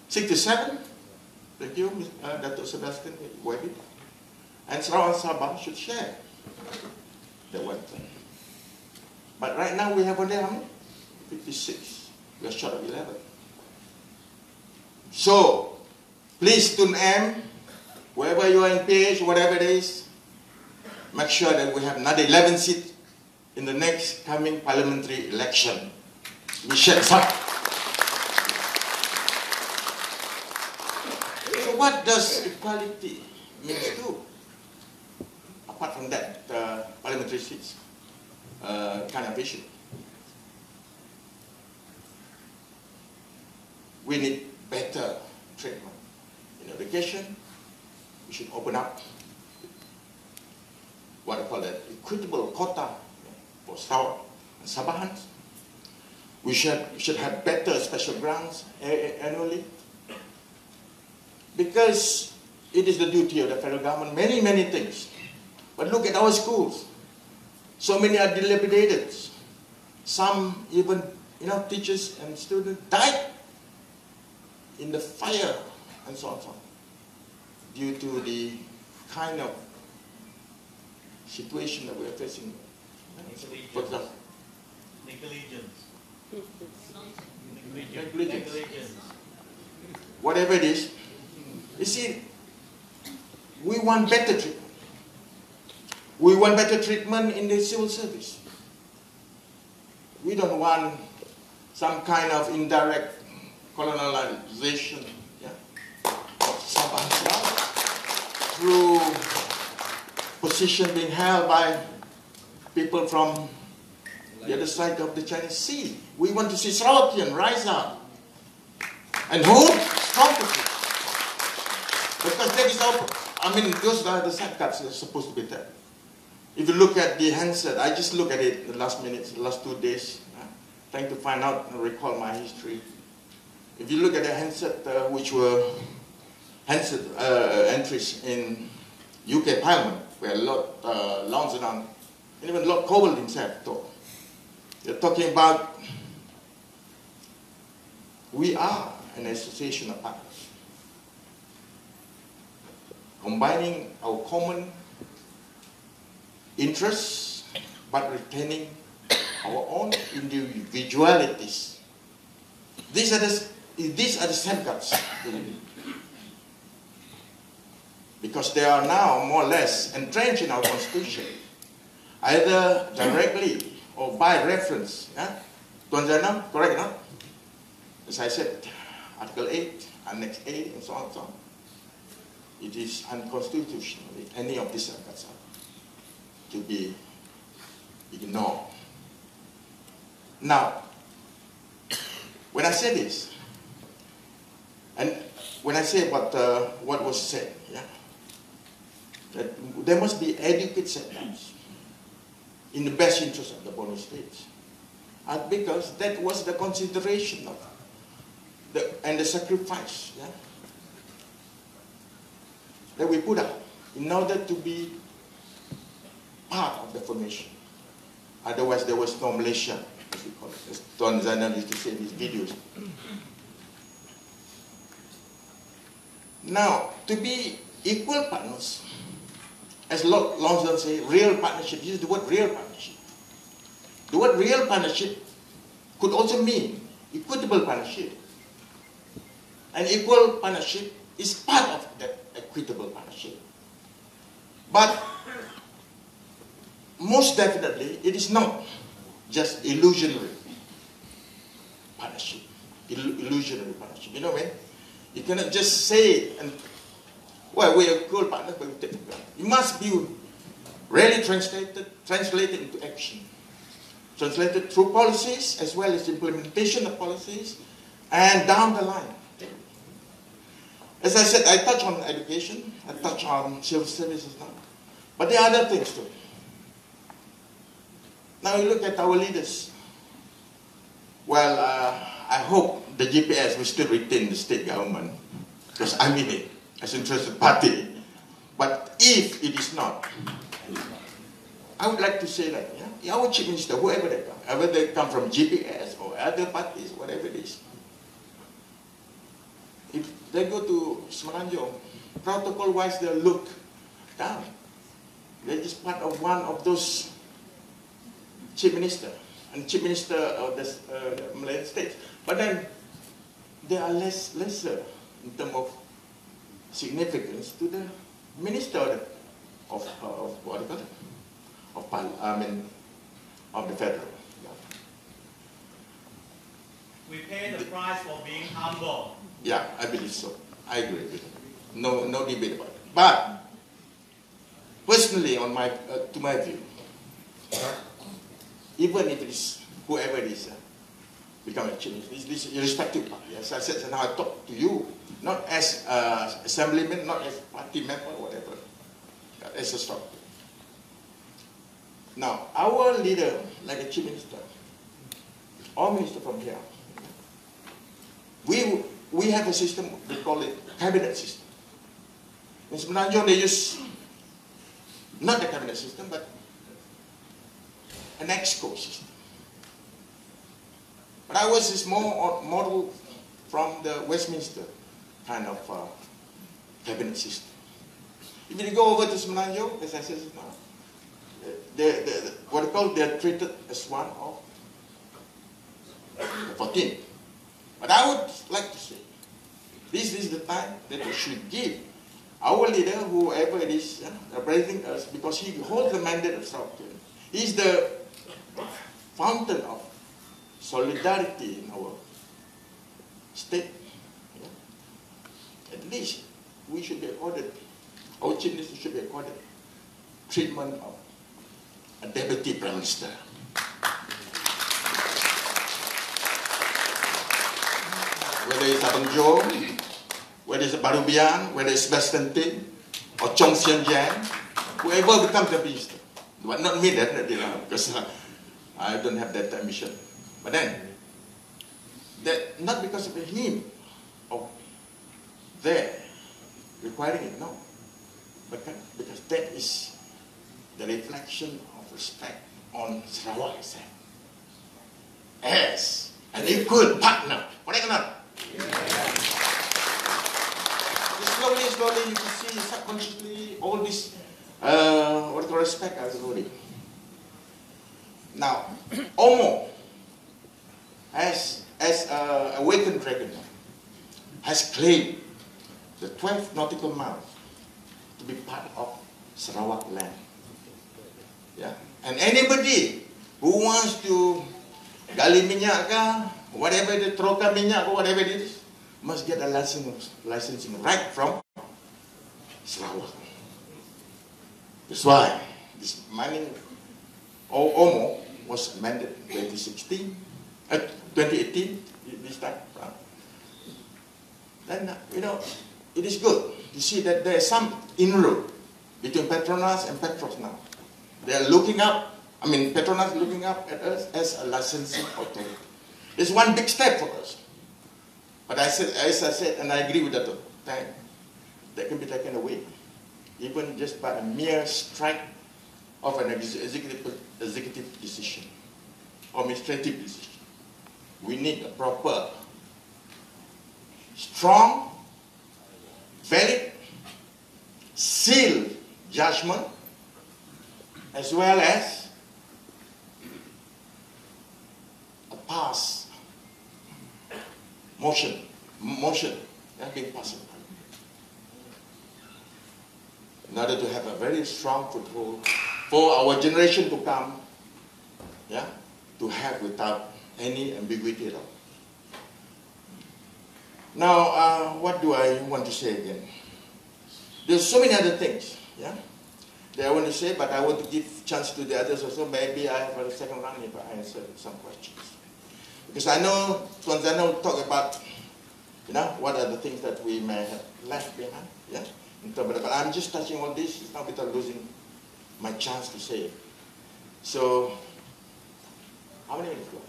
67. Thank you, Dr. Sebastian Wahid. And Sarawak and Sabah should share the one-third. But right now we have only how many? 56. We are short of 11. So, please, Tun M, wherever you are in PH, whatever it is, make sure that we have another 11 seats in the next coming parliamentary election. We share up. So what does equality mean to? Apart from that, parliamentary seats kind of issue. We need better treatment. In education, we should open up what I call that equitable quota for Sarawak and Sabahans. We should have better special grants annually because it is the duty of the federal government, many things. But look at our schools. So many are dilapidated. Some even, teachers and students died in the fire and so on, due to the kind of situation that we are facing. For example, Negligence. Whatever it is, you see, we want better treatment. We want better treatment in the civil service. We don't want some kind of indirect colonialization of Sabah through position being held by people from the other side of the Chinese Sea. We want to see Sarawakian rise up and hold strong position. Because that is those are the sidecars that are supposed to be there. If you look at the handset, I just look at it the last minutes, the last 2 days, trying to find out and recall my history. If you look at the handset, which were handset entries in UK Parliament, where Lord Lonsdale and even Lord Cobble himself talked. They're talking about we are an association of partners, combining our common interests, but retaining our own individualities. These are the safeguards. Because they are now more or less entrenched in our constitution, either directly or by reference. Yeah? Tuan Zainam, correct, no? as I said, Article 8, Annex A, and so on and so on. It is unconstitutional if any of these safeguards are to be ignored. Now, when I say this, and when I say what was said, yeah, that there must be adequate safeguards in the best interest of the border states, because that was the consideration of and the sacrifice, yeah, that we put up in order to be part of the formation. Otherwise, there was no Malaysia, as we call it, as Tuan Zainal used to say in his videos. Now, to be equal partners, as Longson say, real partnership, use the word real partnership. The word real partnership could also mean equitable partnership. An equal partnership is part of that equitable partnership. But most definitely, it is not just illusionary partnership. Illusionary partnership. You know when? You cannot just say, and well, we are equal partners, but we take it. It must be really translated into action. Translated through policies as well as implementation of policies and down the line. As I said, I touch on education, I touch on civil services now. But there are other things too. Now you look at our leaders. Well, I hope the GPS will still retain the state government, because I'm in it as an interested party. But if it is not, I would like to say that, yeah, our chief minister, whoever they come, whether they come from GPS or other parties, whatever it is, if they go to Semenanjung, protocol-wise, they'll look down. They're just part of one of those chief minister and chief minister of the Malayan states. But then they are lesser in terms of significance to the minister of what do you call it? Of the federal. Yeah. We pay the price for being humble. Yeah, I believe so. I agree with it. No debate about it. But personally, on my to my view, even if it is whoever it is, become a change, this irrespective party. As I said, now I talk to you, not as assemblyman, not as party member, whatever, as a structure. Now, our leader, like a chief minister, or minister from here, we have a system, we call it cabinet system. In Semenanjung, they use not the cabinet system, but an exco system. But ours is more model from the Westminster kind of cabinet system. If you go over to Semenanjung, as I said now, what they call, they are treated as one of the 14. But I would like to say, this is the time that we should give our leader, whoever it is, representing us, because he holds the mandate of South Korea. He's the fountain of solidarity in our state. Yeah? At least we should be accorded, our chief minister should be accorded treatment of a deputy prime minister. Whether it's Abang Jo, whether it's Barubian, whether it's Western Tin, or Chong Sian Jan, whoever becomes the minister. But not me, definitely, because I don't have that ambition. But then, that not because of him or there requiring it, no. But because that is the reflection of respect on Sarawak itself as an equal partner. Correct or not? Slowly, you can see subconsciously all this, what do you respect as already. Now, Omo, as awakened dragon, has claimed the 12 nautical miles to be part of Sarawak land. Yeah? And anybody who wants to gali minyak ke, whatever the troca minyak or whatever it is, must get a licensing right from Sarawak. That's why this mining OMO was amended in 2018, this time. Then, you know, it is good to see that there is some inroad between Petronas and Petros now. They are looking up, Petronas looking up at us as a licensing authority. It's one big step for us. But as I said, and I agree with that, that can be taken away, even just by a mere strike of an executive decision, or administrative decision. We need a proper, strong, valid, sealed judgment, as well as a pass motion being passed in order to have a very strong foothold for our generation to come, to have without any ambiguity at all. Now, what do I want to say again? There's so many other things, that I want to say, but I want to give chance to the others also. Maybe I have a second round if I answer some questions. Because I know Tuan Zana will talk about, what are the things that we may have left behind, But I'm just touching on this, it's not without losing my chance to say it. So, how many minutes do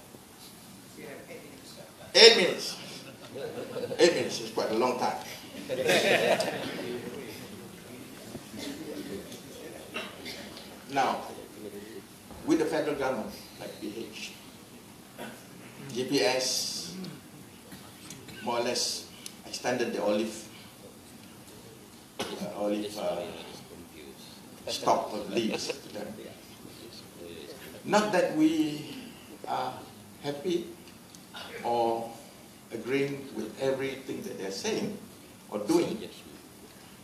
I have? 8 minutes. 8 minutes is quite a long time. Now, with the federal government, like PH, GPS more or less extended the olive stock of leaves to them. Not that we are happy or agreeing with everything that they're saying or doing,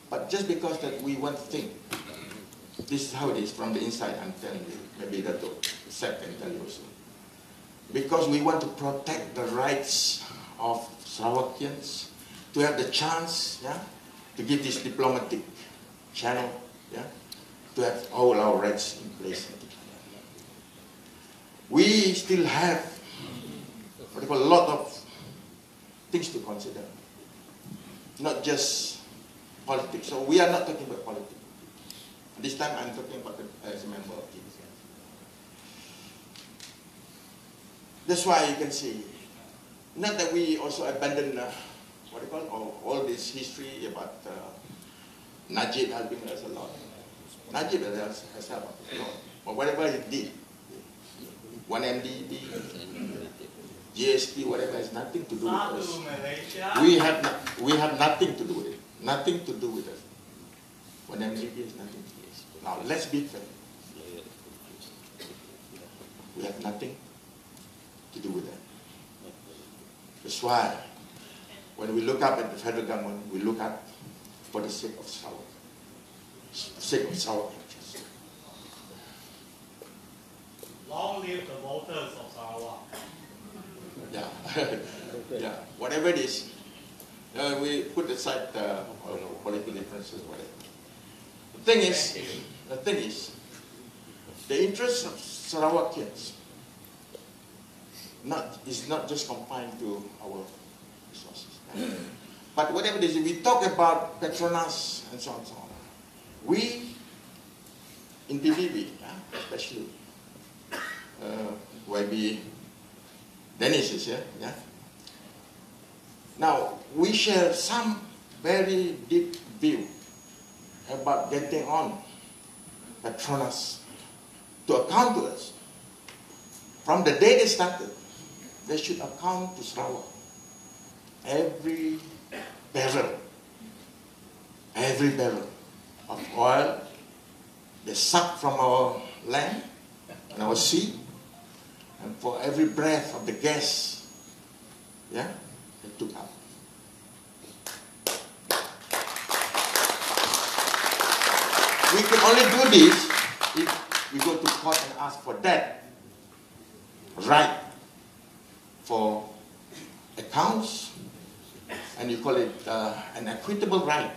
but just because that we want to think. This is how it is from the inside, I'm telling you. Maybe that Seth can tell you also. Because we want to protect the rights of Sarawakians to have the chance, to give this diplomatic channel, to have all our rights in place. We still have a lot of things to consider, not just politics. So we are not talking about politics. This time I'm talking about it as a member of TDC. That's why you can see, not that we also abandon all this history about Najib helping us a lot. Najib has helped us a lot. But whatever he did, 1MDB, GST, whatever, has nothing to do with us. We have nothing to do with it. Nothing to do with us. 1MDB has nothing to do with us. Now let's be fair. We have nothing to do with that. That's why when we look up at the federal government, we look up for the sake of Sarawak. Sake of Sarawak interests. Long live the voters of Sarawak. Yeah. Whatever it is, we put aside political differences, whatever. The thing is, the interests of Sarawakians is not just confined to our resources. But whatever it is, we talk about Petronas and so on and so on. We, in PBB, especially, YB Dennis is here, Now, we share some very deep view about getting on Petronas to account to us. From the day they started, they should account to Sarawak. Every barrel of oil they suck from our land and our sea, and for every breath of the gas, they took out. We can only do this if we go to court and ask for that right for accounts, and you call it an equitable right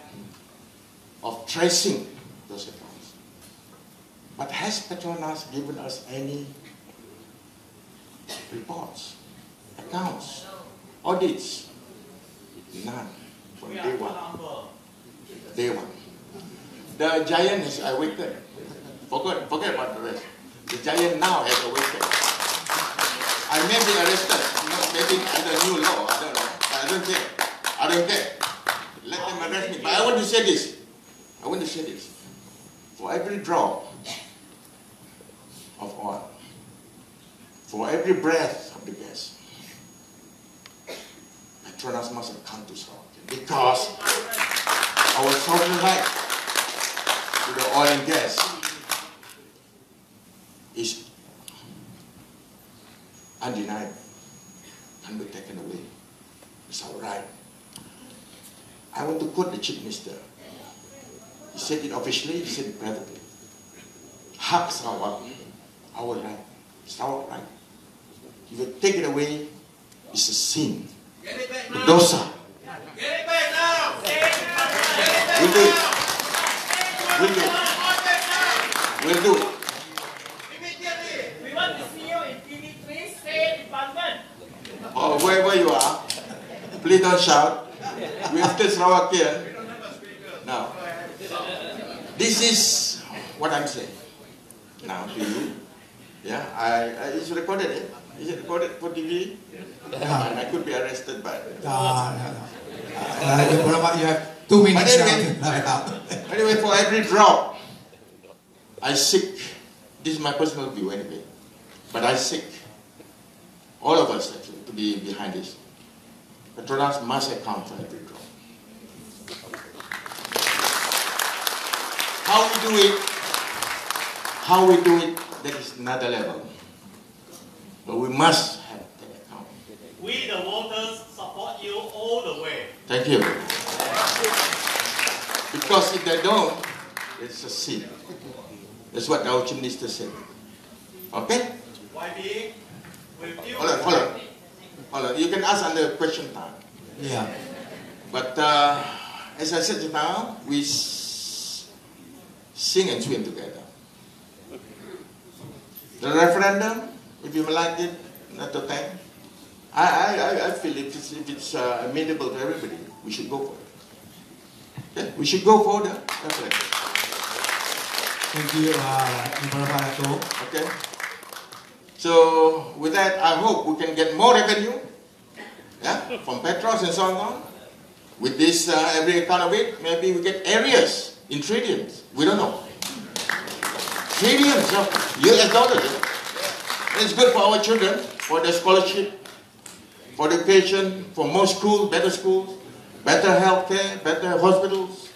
of tracing those accounts. But has Petronas given us any reports, accounts, audits? None. From day one. Day one. The giant has awakened. Forget about the rest. The giant now has awakened. I may be arrested, maybe under new law, I don't know. But I don't care. I don't care. Let them arrest me. But I want to say this. For every drop of oil, for every breath of the gas, Petronas must account to Sarawak. Because our sovereign right to the oil and gas is undeniable, can't be taken away. It's our right. I want to quote the Chief Minister. He said it officially, he said it privately. Hak Sarawak, our right. It's our right. If you take it away, it's a sin. A dosa. Get it back now! We'll do it. We'll do it. We'll do it. Immediately! We want to see you in TV3 State Department. Oh, wherever you are, please don't shout. We are still Slovakian. Now, this is what I'm saying. Now, to you. Yeah, it's recorded. Is it recorded for TV? Yeah. I could be arrested by it. You have 2 minutes Anyway, for every drop, I seek, this is my personal view anyway, but I seek all of us actually to be behind this. Petronas must account for every drop. How we do it, that is another level. But we must have that account. We the voters support you all the way. Thank you. Because if they don't, it's a sin. That's what our Chief Minister said. Okay? YB, will you... Hold on. You can ask under question time. Yeah. But as I said just now, we sing and swim together. The referendum, if you like it, not to thank. I feel if it's amenable to everybody, we should go for it. Okay? We should go for the referendum. Thank you, Ibrahim. Okay. So with that, I hope we can get more revenue, yeah, from Petros and so on. With this, every account of it, maybe we get areas in trillions. We don't know. Trillions of US dollars. It's good for our children, for their scholarship, for education, for more schools, better healthcare, better hospitals,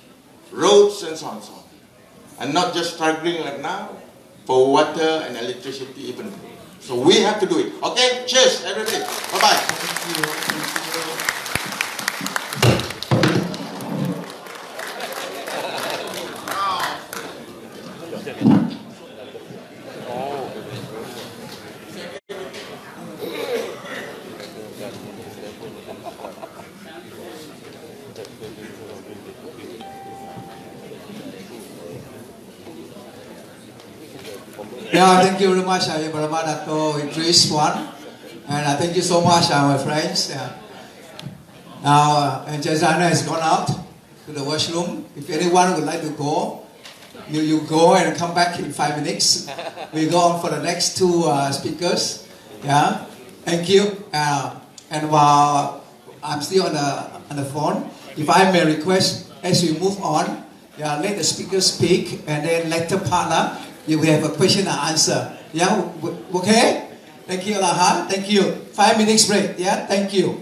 roads, and so on and so on. And not just struggling like now for water and electricity even. So we have to do it. Okay? Cheers, everybody. Bye-bye. Yeah, thank you very much, Dato Idris Wan. And thank you so much, my friends. Now, Jazana has gone out to the washroom. If anyone would like to go, you go and come back in 5 minutes. We go on for the next two speakers. Yeah, thank you. And while I'm still on the phone, if I may request, as we move on, let the speakers speak, and then later partner, you will have a question and answer. Yeah, okay? Thank you, Lahan. Thank you. 5 minutes break. Yeah, thank you.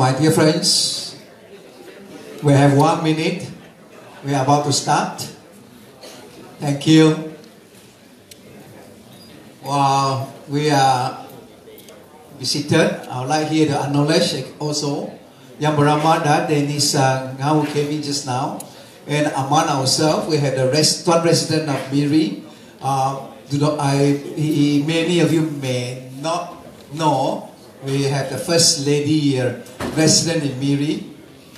My dear friends, we have 1 minute. We are about to start. Thank you. While we are visited, I would like here to acknowledge also Yang Baramada, Dennis Ngau who came in just now. And among ourselves, we have the third resident of Miri. Many of you may not know, we have the first lady here, resident in Miri.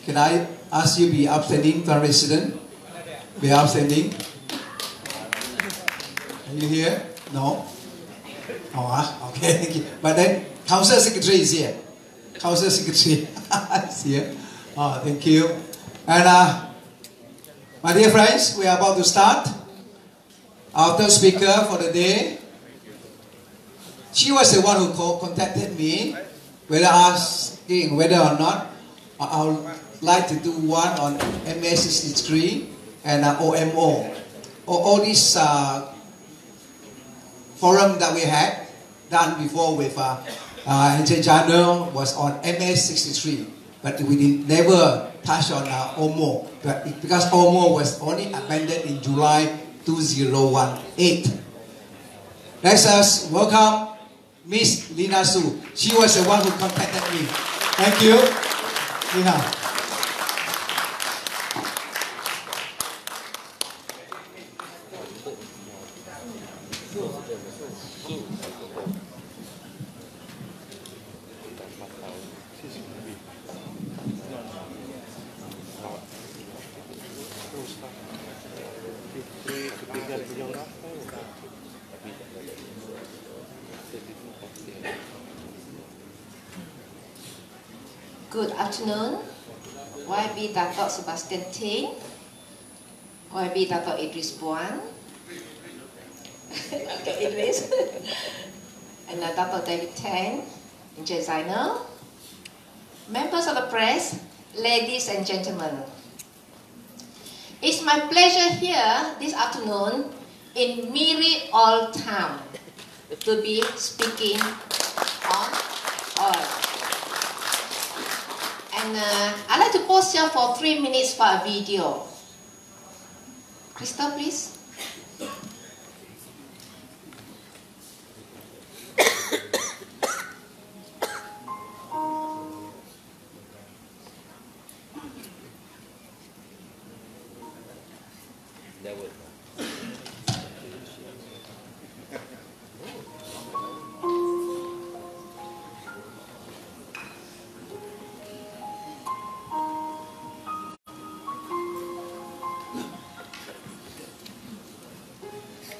Can I ask you to be upstanding, third resident? Be upstanding. Are you here? No? Oh, okay, thank you. But then, Council Secretary is here. Council Secretary is here. Oh, thank you. And my dear friends, we are about to start. Our third speaker for the day. She was the one who contacted me, asking whether or not I would like to do one on MS63 and OMO. All these forum that we had done before with Jano was on MS63, but we never touch on OMO, because OMO was only abandoned in July 2018. Let us welcome Miss Lina Su. She was the one who contacted me. Thank you. Nina. Good afternoon. YB Dato' Sebastian Ting, YB Dato' Idris Buan, okay, Idris, and Dato' David Tang, designer, members of the press, ladies and gentlemen. It's my pleasure here this afternoon in Miri Old Town to be speaking on oil. And I'd like to pause here for 3 minutes for a video. Crystal, please.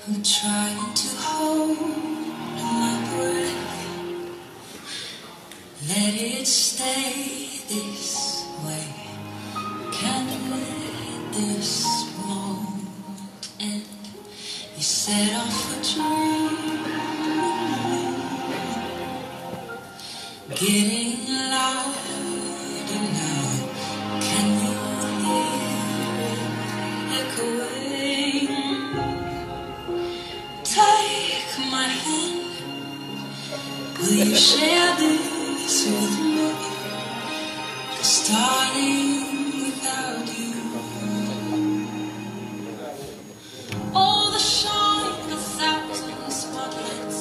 I'm trying to hold my breath, let it stay this way. Can't let this moment end. You set off a dream, getting louder now. Can you hear it echoing? Take my hand, will you share this with me? 'Cause darling, without you, all the shine of 1,000 spotlights,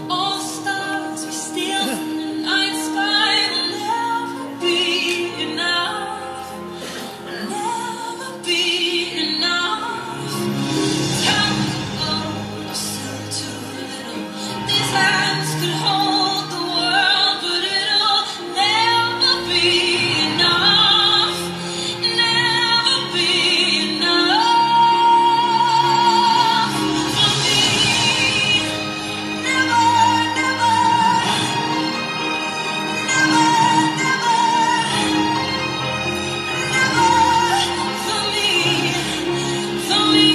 all the stars we steal from the night sky will never be enough, never be enough. Hands could hold the world, but it'll never be enough, never be enough for me. Never, never, never, never, never for me, for me.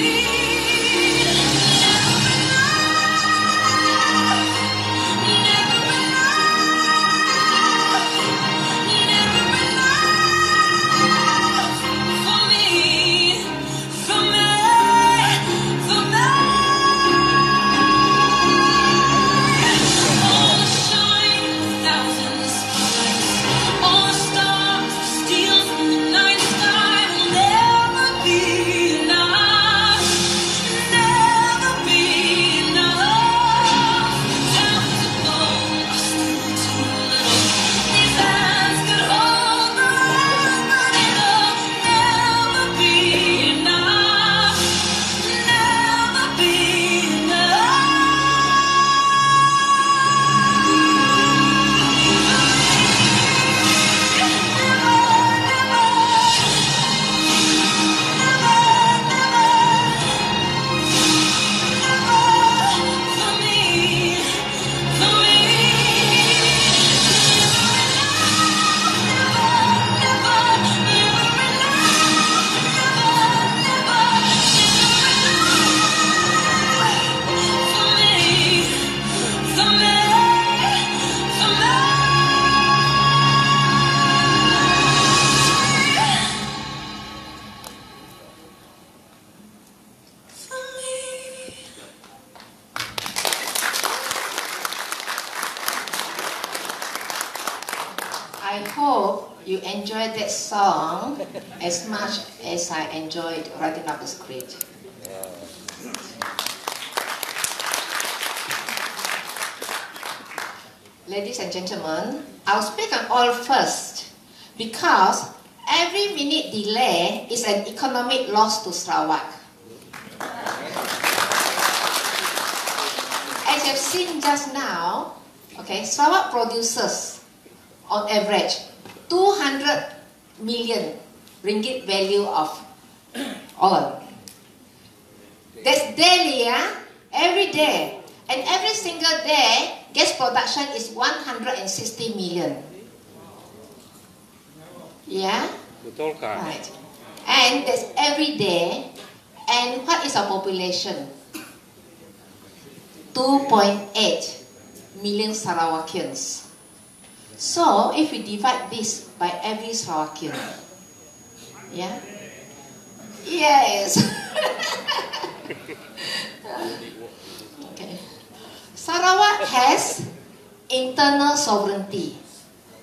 I hope you enjoyed that song as much as I enjoyed writing up the script. ladies and gentlemen, I'll speak on oil first because every minute delay is an economic loss to Sarawak. As you've seen just now, okay, Sarawak produces on average 200 million ringgit value of oil. That's daily, yeah? Every day. And every single day, gas production is 160 million. Yeah? Right. And that's every day. And what is our population? 2.8 million Sarawakians. So, if we divide this by every Sarawakian, yeah? Yes! Okay. Sarawak has internal sovereignty,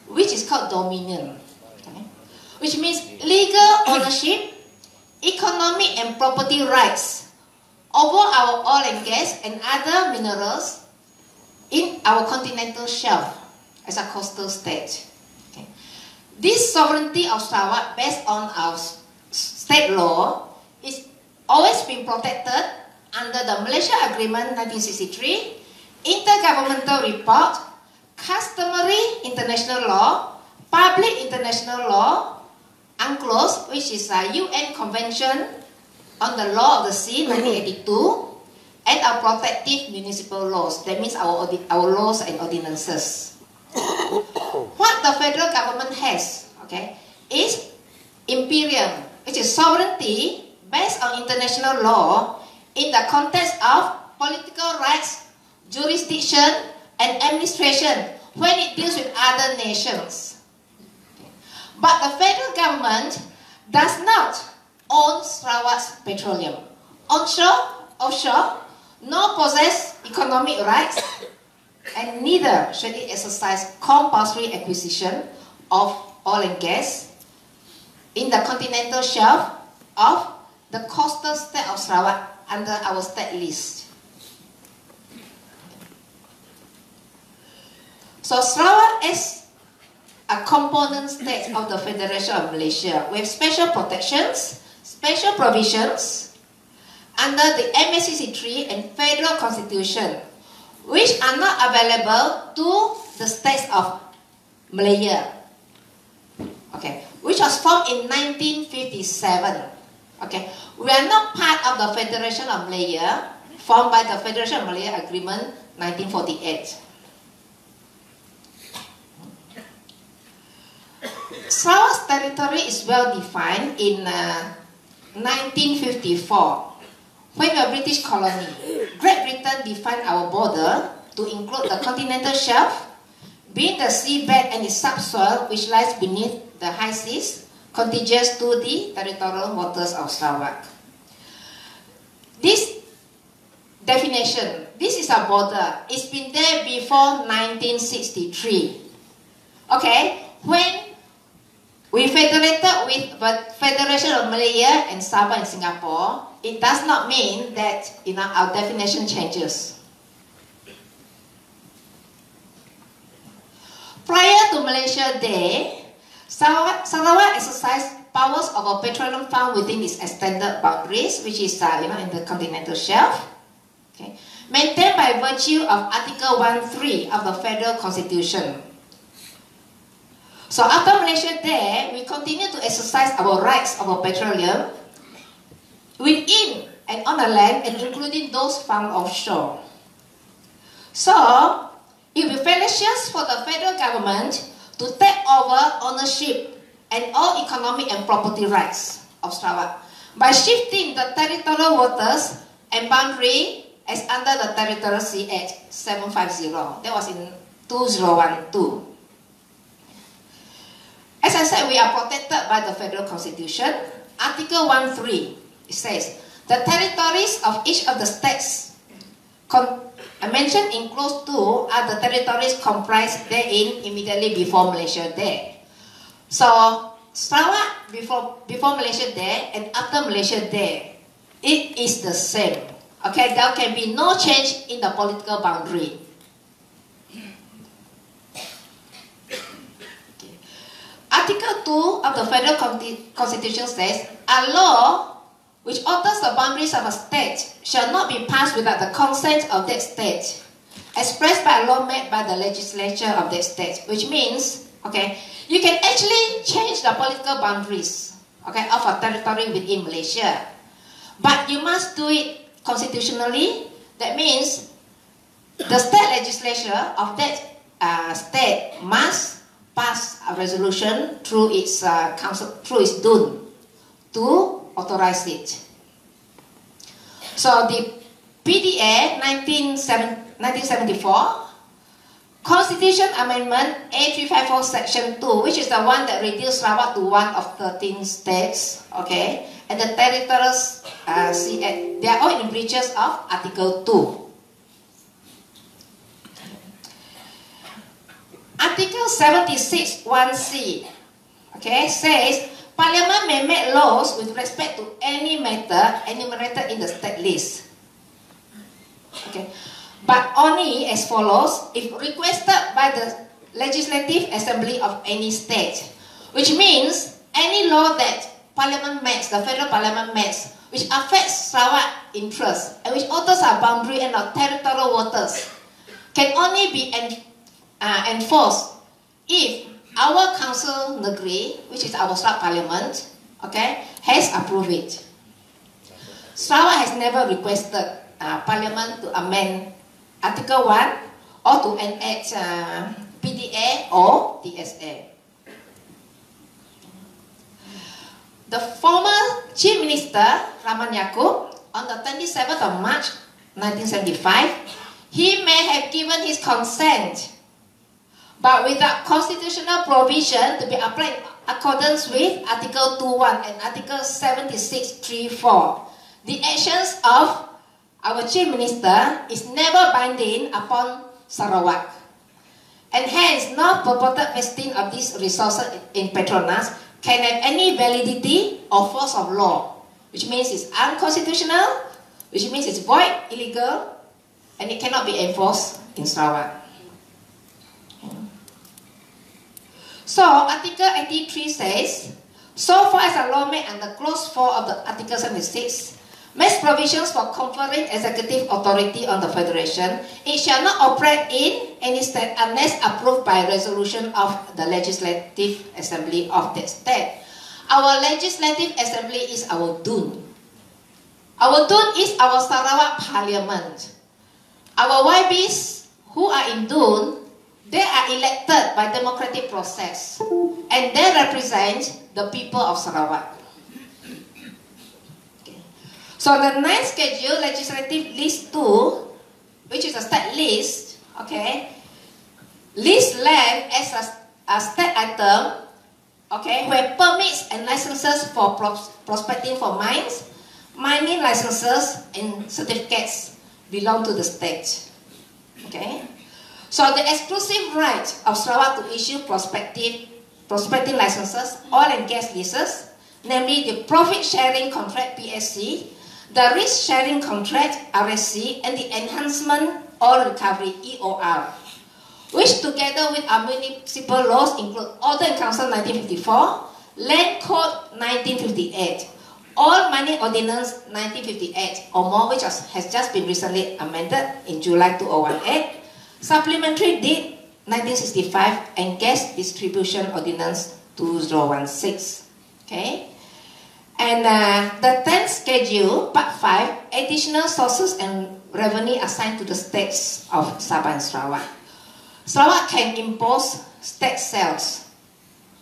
which is called dominion, okay? Which means legal ownership, economic and property rights over our oil and gas and other minerals in our continental shelf as a coastal state. Okay. This sovereignty of Sarawak, based on our state law, is always been protected under the Malaysia Agreement 1963, Intergovernmental Report, Customary International Law, Public International Law, UNCLOS, which is a UN Convention on the Law of the Sea 1982, and our protective municipal laws. That means our laws and ordinances. What the federal government has, okay, is imperium, which is sovereignty based on international law in the context of political rights, jurisdiction, and administration when it deals with other nations. But the federal government does not own Sarawak's petroleum, onshore, offshore, nor possess economic rights, and neither should it exercise compulsory acquisition of oil and gas in the continental shelf of the coastal state of Sarawak under our state list. So Sarawak is a component state of the Federation of Malaysia with special protections, special provisions under the MSCC3 and Federal Constitution, which are not available to the states of Malaya, okay, which was formed in 1957. Okay, we are not part of the Federation of Malaya, formed by the Federation of Malaya Agreement 1948. Sarawak's territory is well defined in 1954. When we were a British colony, Great Britain defined our border to include the continental shelf, being the seabed and the subsoil which lies beneath the high seas, contiguous to the territorial waters of Sarawak. This definition, this is our border, it's been there before 1963. Okay, when we federated with the Federation of Malaya and Sabah and Singapore, it does not mean that our definition changes. Prior to Malaysia Day, Sarawak exercised powers of a petroleum found within its extended boundaries, which is in the continental shelf, okay, maintained by virtue of Article 1.3 of the Federal Constitution. So after Malaysia Day, we continue to exercise our rights of petroleum within and on the land, and including those found offshore. So it will be fallacious for the federal government to take over ownership and all economic and property rights of Sarawak by shifting the territorial waters and boundary as under the Territorial Sea Act 750. That was in 2012. As I said, we are protected by the Federal Constitution. Article 1.3, it says, the territories of each of the states mentioned in clause 2 are the territories comprised therein immediately before Malaysia Day. So, Sarawak before Malaysia Day and after Malaysia Day, it is the same. Okay, there can be no change in the political boundary. 2 of the Federal Constitution says, a law which alters the boundaries of a state shall not be passed without the consent of that state, expressed by a law made by the legislature of that state, which means, okay, you can actually change the political boundaries, okay, of a territory within Malaysia. But you must do it constitutionally. That means the state legislature of that state must pass a resolution through its council, through its DUN, to authorize it. So the PDA 1974 Constitution Amendment A354 Section 2, which is the one that reduced Sarawak to one of 13 states, okay, and the territories, they are all in breaches of Article 2. Article 76 1C, okay, says Parliament may make laws with respect to any matter enumerated in the state list. Okay, but only as follows if requested by the Legislative Assembly of any state, which means any law that Parliament makes, the Federal Parliament makes, which affects Sarawak interests and which alters our boundary and our territorial waters, can only be enforced if our council negeri, which is our Sarawak Parliament, okay, has approved it. Sarawak has never requested Parliament to amend Article 1 or to enact PDA or TSA. The former Chief Minister Rahman Yaakob, on the 27th of March 1975, he may have given his consent, but without constitutional provision to be applied in accordance with Article 2.1 and Article 76.3.4. The actions of our Chief Minister is never binding upon Sarawak, and hence no purported vesting of these resources in Petronas can have any validity or force of law, which means it's unconstitutional, which means it's void, illegal, and it cannot be enforced in Sarawak. So Article 83 says, so far as a law made under Clause 4 of the Article 76 makes provisions for conferring executive authority on the Federation, it shall not operate in any state unless approved by resolution of the Legislative Assembly of that state. Our Legislative Assembly is our DUN. Our DUN is our Sarawak Parliament. Our YBs who are in DUN, they are elected by democratic process and they represent the people of Sarawak. So the ninth schedule, Legislative List 2, which is a state list, okay, lists land as a state item, okay, where permits and licenses for prospecting for mines, mining licenses and certificates belong to the state, okay. So the exclusive right of Sarawak to issue prospecting licenses, oil and gas leases, namely the profit sharing contract PSC, the risk sharing contract RSC, and the enhancement oil recovery EOR, which together with our municipal laws include Order in Council 1954, Land Code 1958, Oil Mining Ordinance 1958 or more, which has just been recently amended in July 2018, Supplementary Deed 1965, and Gas Distribution Ordinance 2016. Okay? And the 10th schedule, Part 5, additional sources and revenue assigned to the states of Sabah and Sarawak. Sarawak can impose state sales.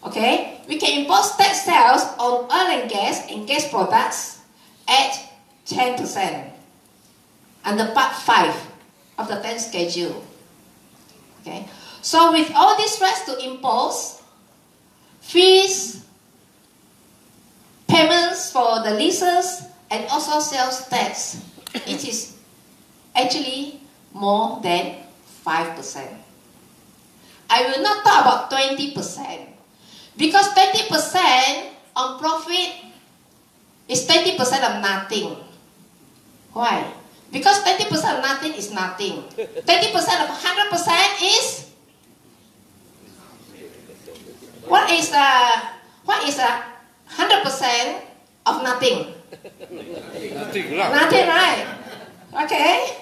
Okay? We can impose state sales on oil and gas products at 10% under Part 5 of the 10th schedule. Okay? So with all these rights to impose fees, payments for the leases, and also sales tax, it is actually more than 5%. I will not talk about 20%, because 20% on profit is 20% of nothing. Why? Because 20% of nothing is nothing. 20% of 100% is... Sarawak is 100% of nothing. Nothing, right? Okay.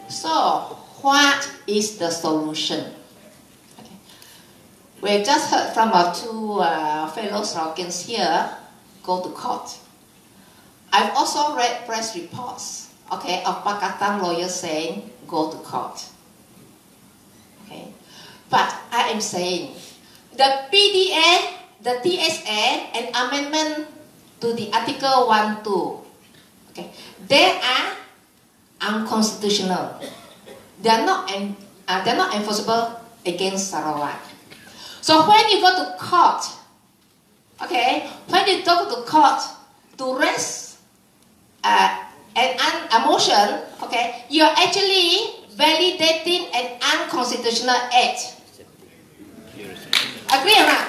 So, what is the solution? Okay. We just heard from our two fellow Sarawakians here, go to court. I've also read press reports, okay, of Pakatan lawyers saying, go to court. Okay. But I am saying, the PDA, the TSA, and amendment to the Article 1.2, okay, they are unconstitutional. They are not enforceable against Sarawak. So when you go to court, okay, when you go to court to raise a motion, okay, you are actually validating an unconstitutional act. Agree or not?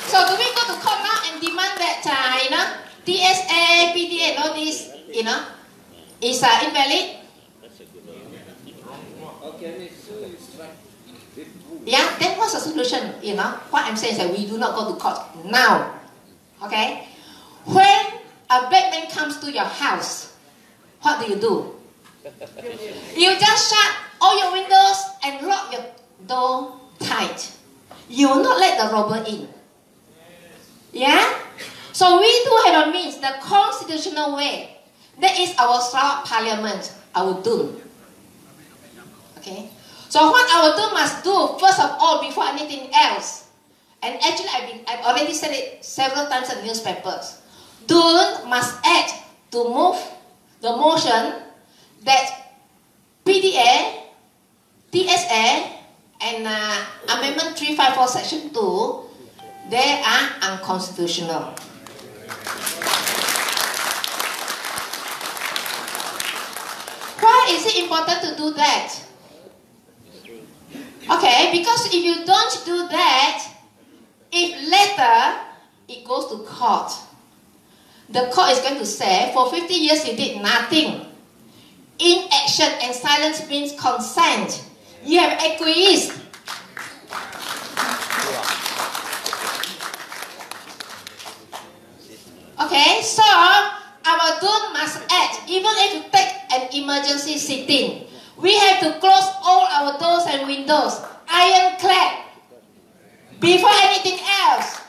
So do we go to court now and demand that, TSA, PDA, and all this, is invalid? Yeah, then what's the solution? What I'm saying is that we do not go to court now. Okay? When a bad man comes to your house, what do? You just shut all your windows and lock your door tight. You will not let the robber in. Yeah? So we do have a means, the constitutional way. That is our Sarawak Parliament, our doom. Okay? So what our doom must do, first of all, before anything else, and actually I've already said it several times in newspapers, Dun must act to move the motion that PDA, TSA, and Amendment 354 Section 2, they are unconstitutional. Why is it important to do that? Okay, because if you don't do that, if later it goes to court, the court is going to say, for 50 years you did nothing. Inaction and silence means consent. You have acquiesced. Okay, so our DUN must act. Even if you take an emergency sitting, we have to close all our doors and windows, ironclad, before anything else.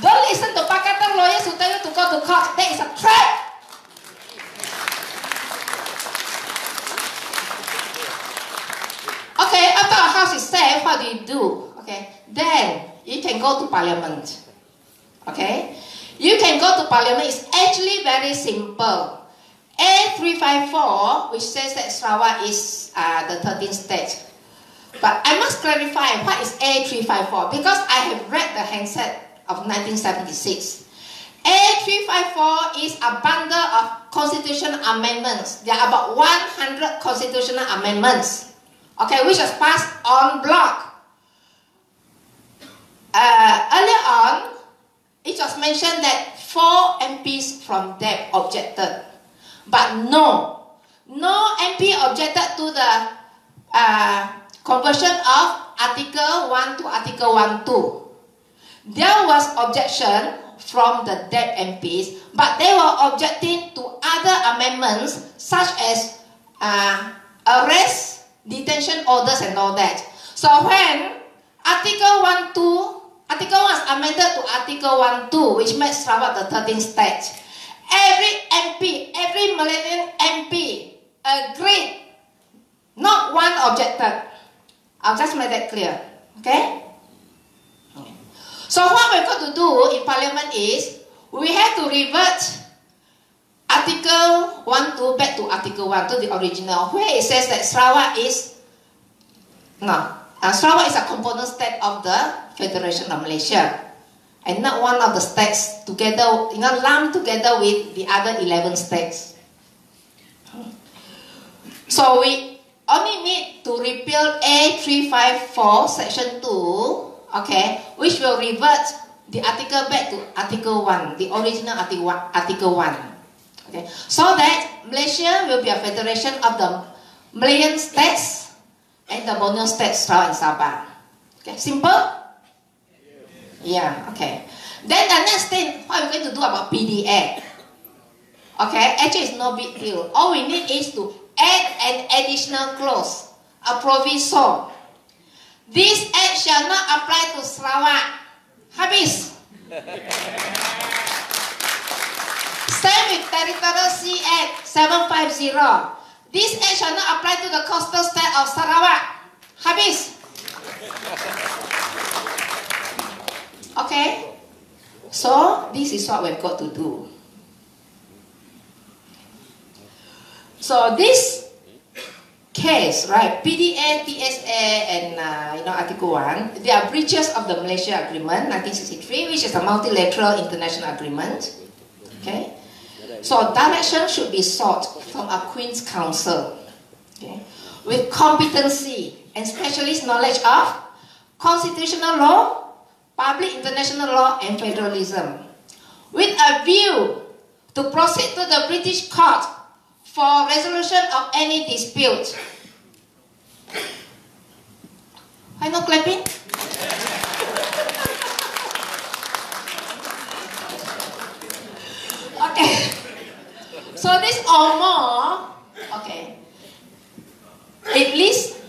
Don't listen to Pakatan lawyers who tell you to go to court. That is a trap. Okay, after our house is safe, what do you do? Okay, then you can go to Parliament. Okay, you can go to Parliament. It's actually very simple. A354, which says that Sarawak is the 13th state. But I must clarify what is A354 because I have read the handset of 1976. A354 is a bundle of constitutional amendments. There are about 100 constitutional amendments, okay, which was passed en bloc. Earlier on, it was mentioned that 4 MPs from DEP objected. But no MP objected to the conversion of Article 1 to Article 1.2. There was objection from the DEP MPs, but they were objecting to other amendments such as arrest, detention orders and all that. So when Article 1 was amended to Article 1.2, which made Sarawak the 13th state, every MP, every Malaysian MP agreed, not one objected. I'll just make that clear, okay? So what we're going to do in Parliament is, we have to revert Article 1.2 back to Article 1, to the original, where it says that Sarawak is a component state of the Federation of Malaysia, and not one of the states together, lumped together with the other 11 states. So we only need to repeal A354 Section 2, okay, which will revert the article back to Article 1, the original Article 1. Okay, so that Malaysia will be a federation of the Malayan states and the Borneo states, Sarawak and Sabah. Okay, simple? Yeah, okay. Then the next thing, what are we going to do about PDA? Okay, actually it's no big deal. All we need is to add an additional clause, a proviso. This act shall not apply to Sarawak. Habis. Same with Territorial Sea Act 750. This act shall not apply to the coastal state of Sarawak. Habis. Okay? So, this is what we've got to do. So, this case, right, PDA, TSA, and Article 1, they are breaches of the Malaysia Agreement, 1963, which is a multilateral international agreement. Okay? So, direction should be sought from a Queen's Council, okay, with competency and specialist knowledge of constitutional law, public international law, and federalism, with a view to proceed to the British court for resolution of any dispute. Why not clapping? Okay. So this or more, okay, it lists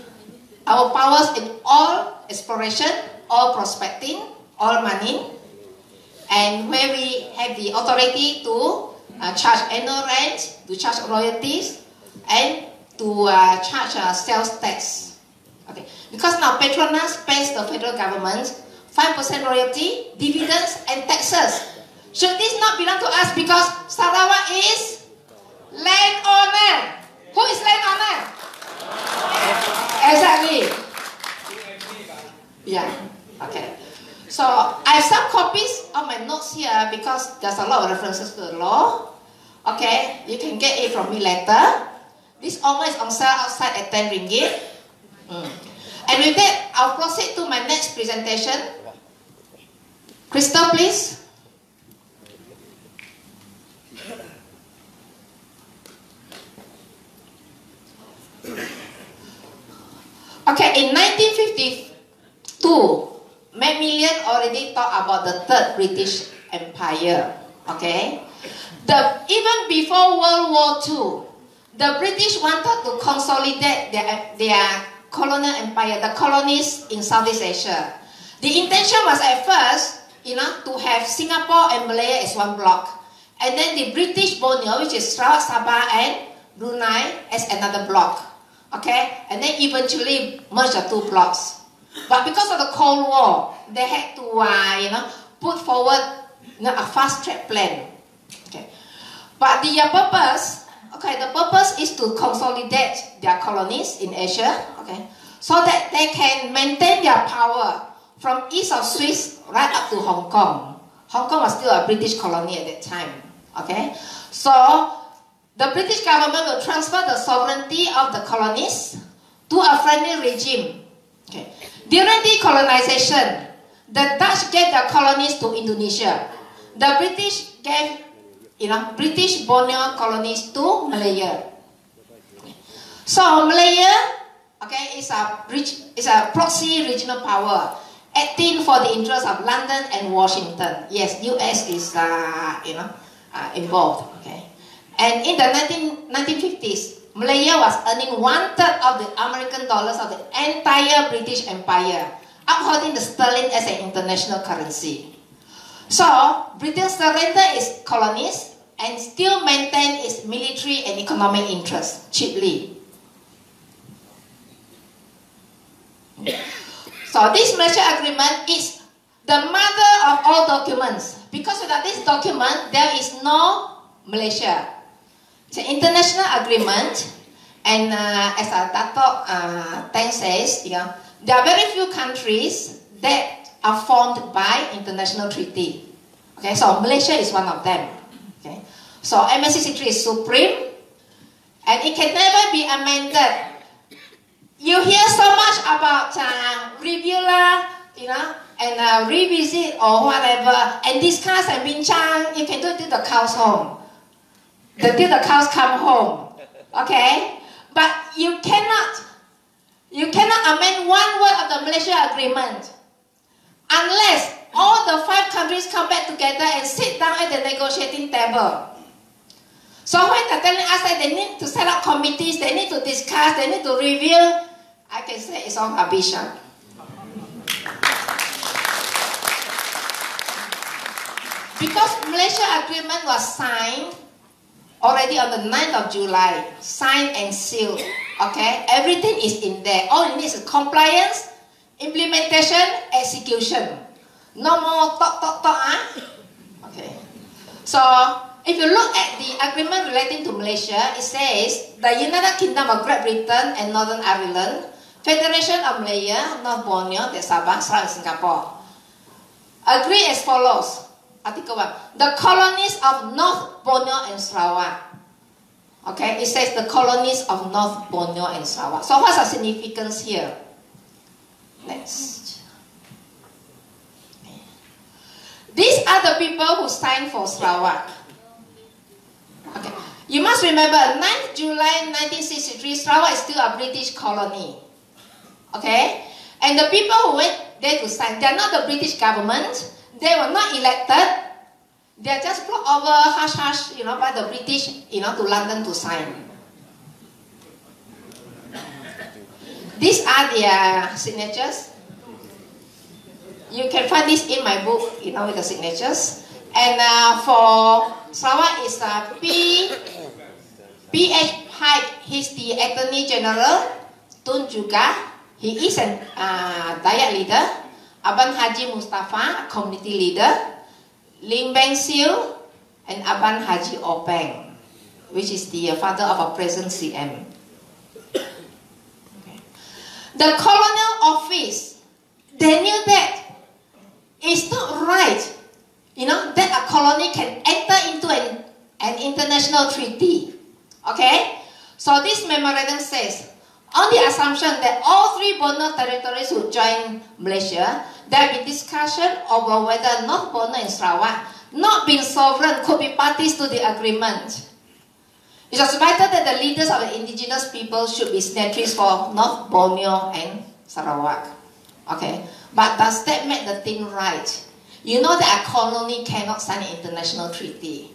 our powers in all exploration, all prospecting, all mining, and where we have the authority to charge annual rent, to charge royalties, and to charge sales tax. Okay, because now Petronas pays the federal government 5% royalty, dividends, and taxes. Should this not belong to us because Sarawak is landowner? Who is landowner? Exactly. Yeah. Okay. So I have some copies of my notes here because there's a lot of references to the law. Okay, you can get it from me later. This almost is on sale outside at 10 ringgit. And with that, I'll proceed to my next presentation. Crystal, please. Okay, in 1952, Macmillan already talked about the Third British Empire. Okay, even before World War II, the British wanted to consolidate their colonial empire, the colonies in Southeast Asia. The intention was at first, to have Singapore and Malaya as one block, and then the British Borneo, which is Sarawak, Sabah, and Brunei, as another block. Okay, and then eventually merge the two blocks. But because of the Cold War, they had to, put forward a fast-track plan. Okay, but the purpose, the purpose is to consolidate their colonies in Asia. Okay, so that they can maintain their power from east of Swiss right up to Hong Kong. Hong Kong was still a British colony at that time. Okay, so the British government will transfer the sovereignty of the colonies to a friendly regime. Okay. During decolonization, the Dutch gave their colonies to Indonesia. The British gave, British Borneo colonies to Malaya. So Malaya, is a proxy regional power, acting for the interests of London and Washington. Yes, US is involved. Okay. And in the 1950s, Malaya was earning 1/3 of the American dollars of the entire British Empire, upholding the sterling as an international currency. So, Britain surrendered its colonies and still maintained its military and economic interests cheaply. So, this Malaysia Agreement is the mother of all documents, because without this document, there is no Malaysia. It's an international agreement, and as Dato' Tang says, there are very few countries that are formed by international treaty. Okay, so Malaysia is one of them. Okay, so MS63 is supreme, and it can never be amended. You hear so much about review, and revisit or whatever, and discuss and bincang. You can do it till the cows home. Until the cows come home, okay? But you cannot amend one word of the the Malaysia agreement unless all the 5 countries come back together and sit down at the negotiating table. So when they're telling us that they need to set up committees, they need to discuss, they need to review, I can say it's all rubbish. Because Malaysia agreement was signed already on the 9th of July, signed and sealed. Okay, everything is in there. All it needs is compliance, implementation, execution. No more talk. Okay. So if you look at the agreement relating to Malaysia, it says the United Kingdom of Great Britain and Northern Ireland, Federation of Malaya, North Borneo, Sabah, Sarawak, and Singapore, agree as follows. Article 1. The colonies of North Borneo and Sarawak. Okay, it says the colonies of North Borneo and Sarawak. So what's the significance here? Next. These are the people who signed for Sarawak. Okay. You must remember, 9th July 1963, Sarawak is still a British colony. Okay? And the people who went there to sign, they are not the British government. They were not elected. They are just brought over hush-hush, by the British, to London to sign. These are their signatures. You can find this in my book, with the signatures. And for Sarawak is P.H. Pike. He's the Attorney General. Tun juga, he is an Dayak leader. Aban Haji Mustafa, community leader. Lim Beng Siu, and Aban Haji Openg, which is the father of our present CM. Okay. The colonial office, they knew that it's not right, that a colony can enter into an international treaty. Okay? So this memorandum says, on the assumption that all 3 Borneo territories would join Malaysia, there will be discussion over whether North Borneo and Sarawak, not being sovereign, could be parties to the agreement. It was vital that the leaders of the indigenous people should be signatories for North Borneo and Sarawak. Okay? But does that make the thing right? You know that a colony cannot sign an international treaty.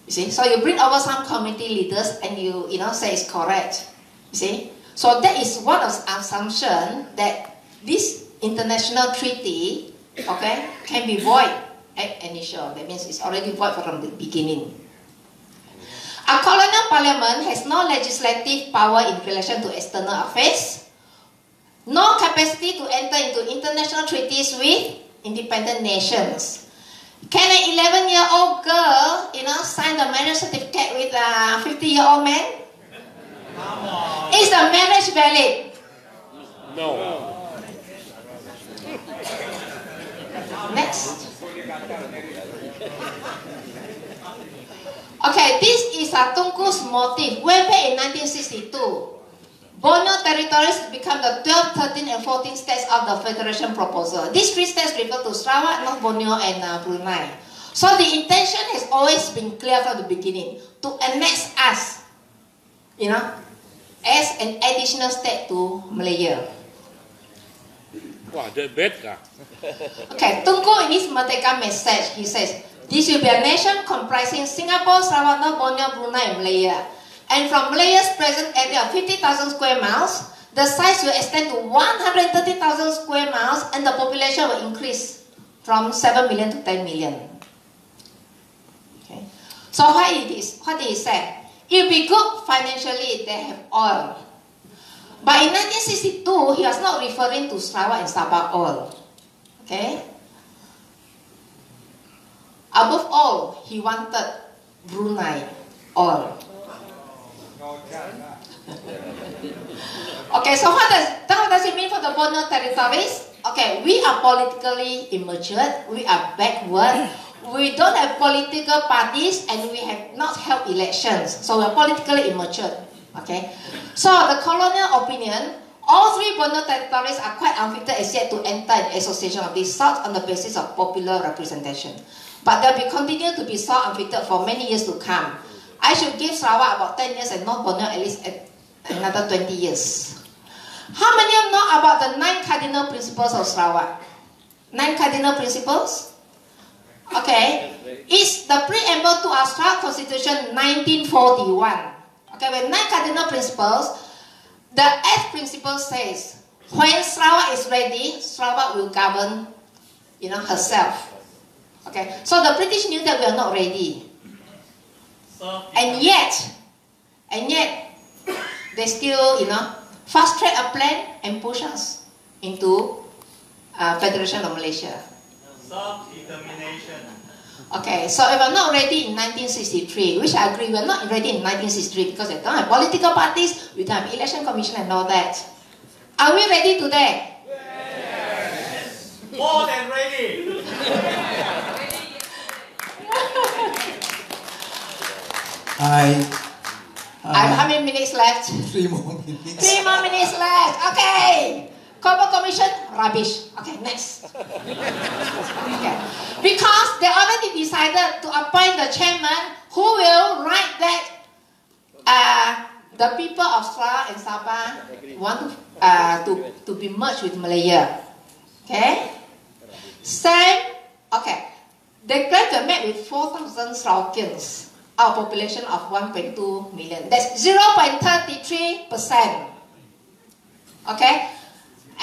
You see? So you bring over some community leaders and you say it's correct. You see? So that is one of the assumptions that this international treaty, okay, can be void at initial. That means it's already void from the beginning. A colonial parliament has no legislative power in relation to external affairs, no capacity to enter into international treaties with independent nations. Can an 11-year-old girl, sign the marriage certificate with a 50-year-old man? Is the marriage valid? No. Next. Okay, this is Tunku's motive. Way back in 1962. Borneo territories become the 12th, 13th, and 14th states of the Federation proposal. These 3 states refer to Sarawak, North Borneo, and Brunei. So the intention has always been clear from the beginning to annex us, as an additional state to Malaya. Wow, the better. Okay, Tunku in his Merdeka message, he says, this will be a nation comprising Singapore, Sarawak, North Borneo, Brunei, and Malaya. And from Malaya's present area of 50,000 square miles, the size will extend to 130,000 square miles and the population will increase from 7 million to 10 million. Okay. So what did he say? It will be good financially, they have oil. But in 1962, he was not referring to Sarawak and Sabah oil. Okay? Above all, he wanted Brunei oil. Okay, so how does it mean for the Borneo territories? Okay, we are politically immature, we are backward, we don't have political parties, and we have not held elections. So we are politically immature. Okay, so the colonial opinion, all 3 Borneo territories are quite unfitted as yet to enter an association of this sort on the basis of popular representation. But they will continue to be so unfitted for many years to come. I should give Sarawak about 10 years and North Borneo at least another 20 years. How many of you know about the 9 cardinal principles of Sarawak? 9 cardinal principles? Okay. It's the preamble to our Sarawak Constitution 1941. Okay, with 9 cardinal principles, the 8th principle says, when Sarawak is ready, Sarawak will govern, herself. Okay, so the British knew that we are not ready. And yet, they still, fast track a plan and push us into Federation of Malaysia. Self-determination. Okay, so if we're not ready in 1963, which I agree, we're not ready in 1963 because we don't have political parties, we don't have election commission and all that. Are we ready today? Yes. More than ready. How many minutes left? 3 more minutes. 3 more minutes left. Okay. Corporate Commission, rubbish. Okay, next. Okay. Because they already decided to appoint the chairman who will write that the people of Sarawak and Sabah want to be merged with Malaya. Okay? Same. Okay. They plan to meet with 4,000 Sarawakians, our population of 1.2 million. That's 0.33%. Okay?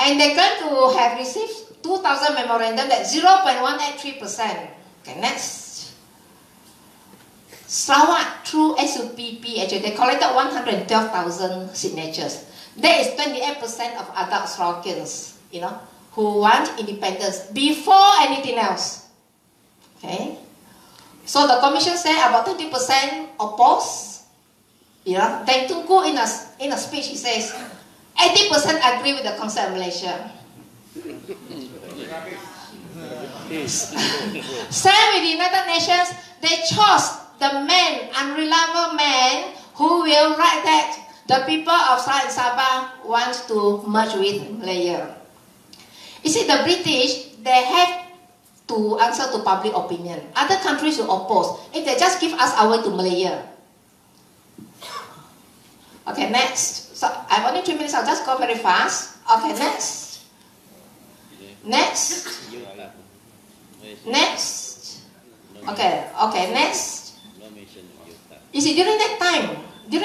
And they're going to have received 2,000 memorandum, that's 0.183%. Okay, next. Sarawak, through SUPP, actually, they collected 112,000 signatures. That is 28% of adult Sarawakians, who want independence before anything else. Okay? So the commission said about 20% oppose. Then Tunku in a speech, he says, 80% agree with the concept of Malaysia. Same with the United Nations, they chose the man, unreliable man, who will write that the people of Sarawak and Sabah want to merge with Malaya. You see, the British, they have to answer to public opinion. Other countries will oppose. If they just give us our way to Malaya. Okay, next. So I have only 3 minutes, I'll just go very fast. Okay, next. Next. Next. Okay, next. You see, during that time, there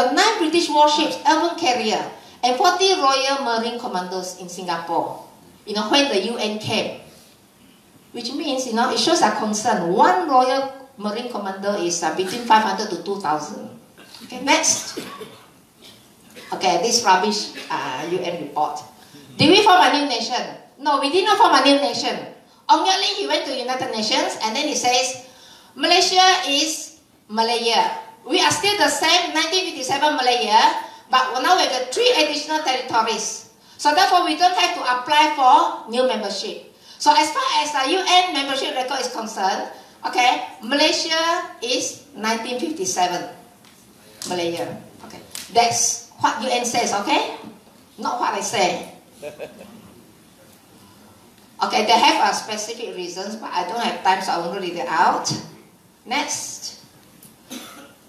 were 9 British warships, 11 carrier, and 40 Royal Marine Commandos in Singapore, when the UN came. Which means, it shows a concern. One Royal Marine Commando is between 500 to 2,000. Okay, next. Okay, this rubbish UN report. Did we form a new nation? No, we did not form a new nation. Ong Yat Ling, he went to United Nations and then he says, Malaysia is Malaya. We are still the same 1957 Malaya, but now we have 3 additional territories. So therefore, we don't have to apply for new membership. So as far as the UN membership record is concerned, okay, Malaysia is 1957. Malaya. Okay, that's what UN says, okay? Not what I say. Okay, they have specific reasons, but I don't have time, so I won't read it out. Next.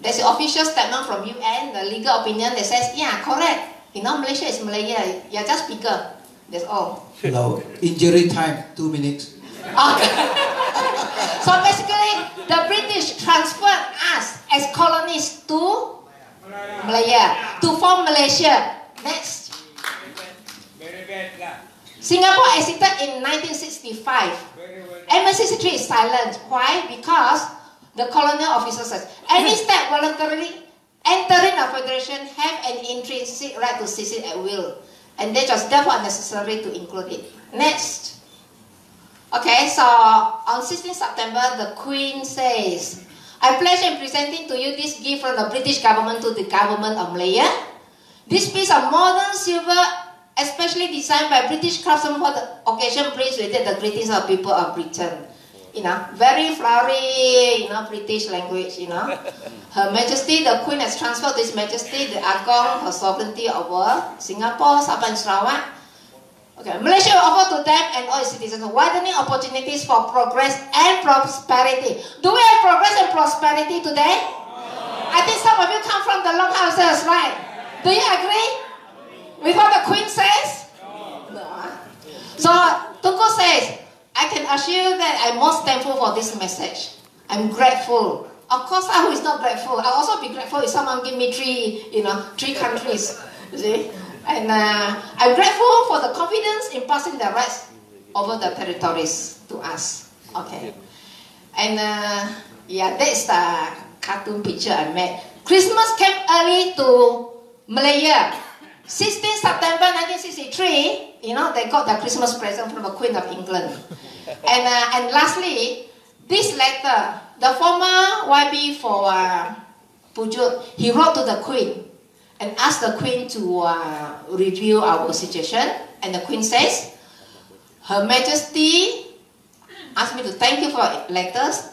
There's the official statement from UN, the legal opinion that says, yeah, correct. Malaysia is Malaya. You're just bigger. That's all. Hello. Injury time, 2 minutes. Okay. So basically, the British transferred us as colonies to Malaya, to form Malaysia. Next. Singapore exited in 1965. MS63 is silent. Why? Because the colonial officer says, any state voluntarily entering a federation have an intrinsic right to secede at will. And that was therefore necessary to include it. Next. Okay, so on 16 September, the Queen says, I pledge in presenting to you this gift from the British government to the government of Malaya. This piece of modern silver, especially designed by British craftsmen for the occasion, brings with it the greetings of people of Britain. Very flowery, British language, Her Majesty, the Queen, has transferred to His Majesty, the Agong, her sovereignty over Singapore, Sabah and Sarawak. Okay, Malaysia will offer to them and all its citizens widening opportunities for progress and prosperity. Do we have progress and prosperity today? I think some of you come from the longhouses, right? Do you agree with what the assure you that I'm most thankful for this message. I'm grateful. Of course, who is not grateful? I'll also be grateful if someone give me three countries. You see, and I'm grateful for the confidence in passing the rights over the territories to us. Okay, and yeah, that's the cartoon picture I made. Christmas came early to Malaya. 16 September 1963, they got the Christmas present from the Queen of England. And lastly, this letter, the former YB for Pujut, he wrote to the Queen and asked the Queen to review our situation. And the Queen says, Her Majesty asked me to thank you for letters,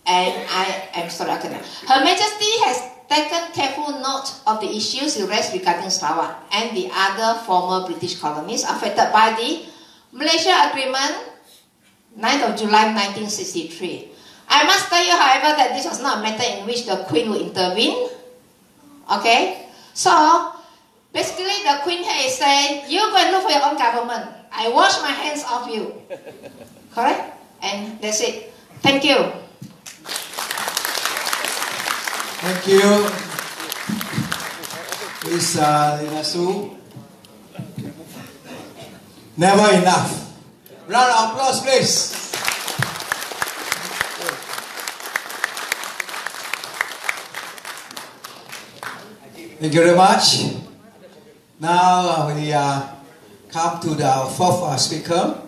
and I am sorry, I cannot. Her Majesty has taken careful note of the issues you raised regarding Sarawak and the other former British colonies affected by the Malaysia Agreement, 9th of July 1963. I must tell you, however, that this was not a matter in which the Queen would intervene. Okay? So, basically the Queen here is saying, you go and look for your own government. I wash my hands off you. Correct? And that's it. Thank you. Thank you, Miss Lina Su. Never enough. Round of applause, please. Thank you very much. Now we come to the fourth speaker.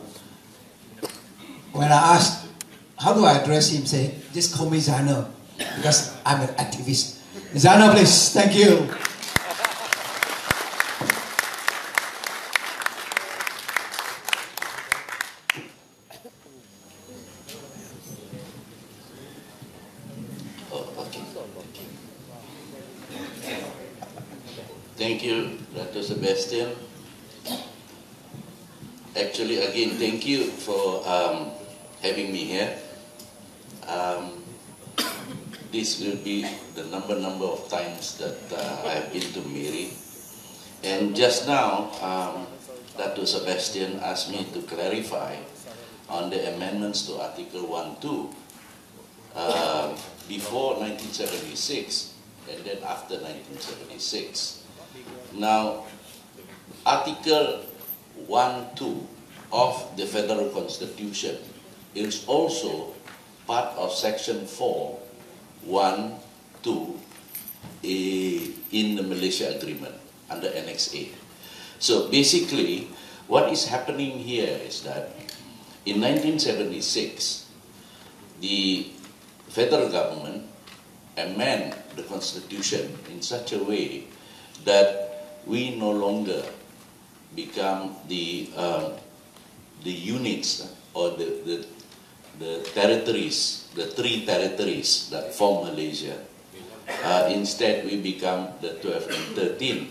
When I asked, how do I address him, say, just call me Zana, because I'm an activist. Zana, please. Thank you. Thank you, Dr. Sebastian. Actually, again, thank you for having me here. This will be the number of times that I have been to Miri. And just now, Dr. Sebastian asked me to clarify on the amendments to Article 1.2 before 1976 and then after 1976. Now, Article 1.2 of the Federal Constitution is also part of Section 4.1.2 in the Malaysia Agreement under Annex A. So basically, what is happening here is that in 1976, the federal government amended the Constitution in such a way that we no longer become the units or the territories, the 3 territories that form Malaysia. Instead, we become the 12 and 13.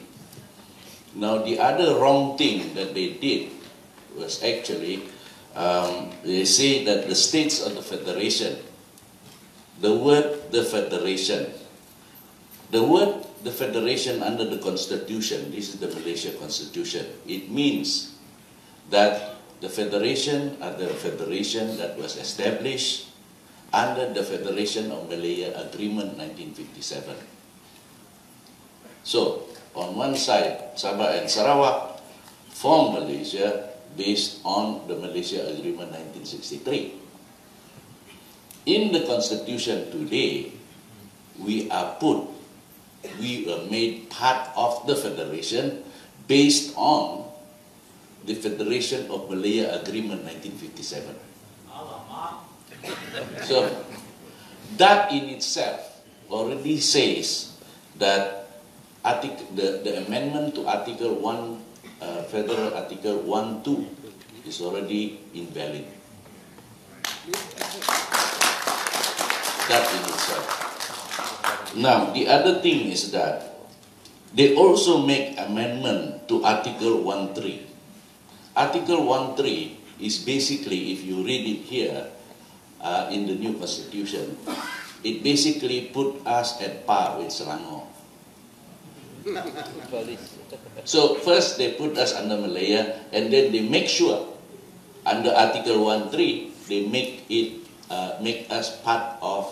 Now, the other wrong thing that they did was actually, they say that the states of the federation, the word the federation under the Constitution, this is the Malaysia Constitution, it means that the federation are the federation that was established under the Federation of Malaya Agreement 1957. So, on one side, Sabah and Sarawak form Malaysia based on the Malaysia Agreement 1963. In the Constitution today, we are made part of the Federation based on the Federation of Malaya Agreement 1957. So, that in itself already says that the amendment to Article 1, Federal Article 1.2 is already invalid. That in itself. Now, the other thing is that they also make amendment to Article 1.3. Article 1.3 is basically, if you read it here in the new Constitution, it basically put us at par with Selangor. So first they put us under Malaya, and then they make sure under Article 1.3 they make us part of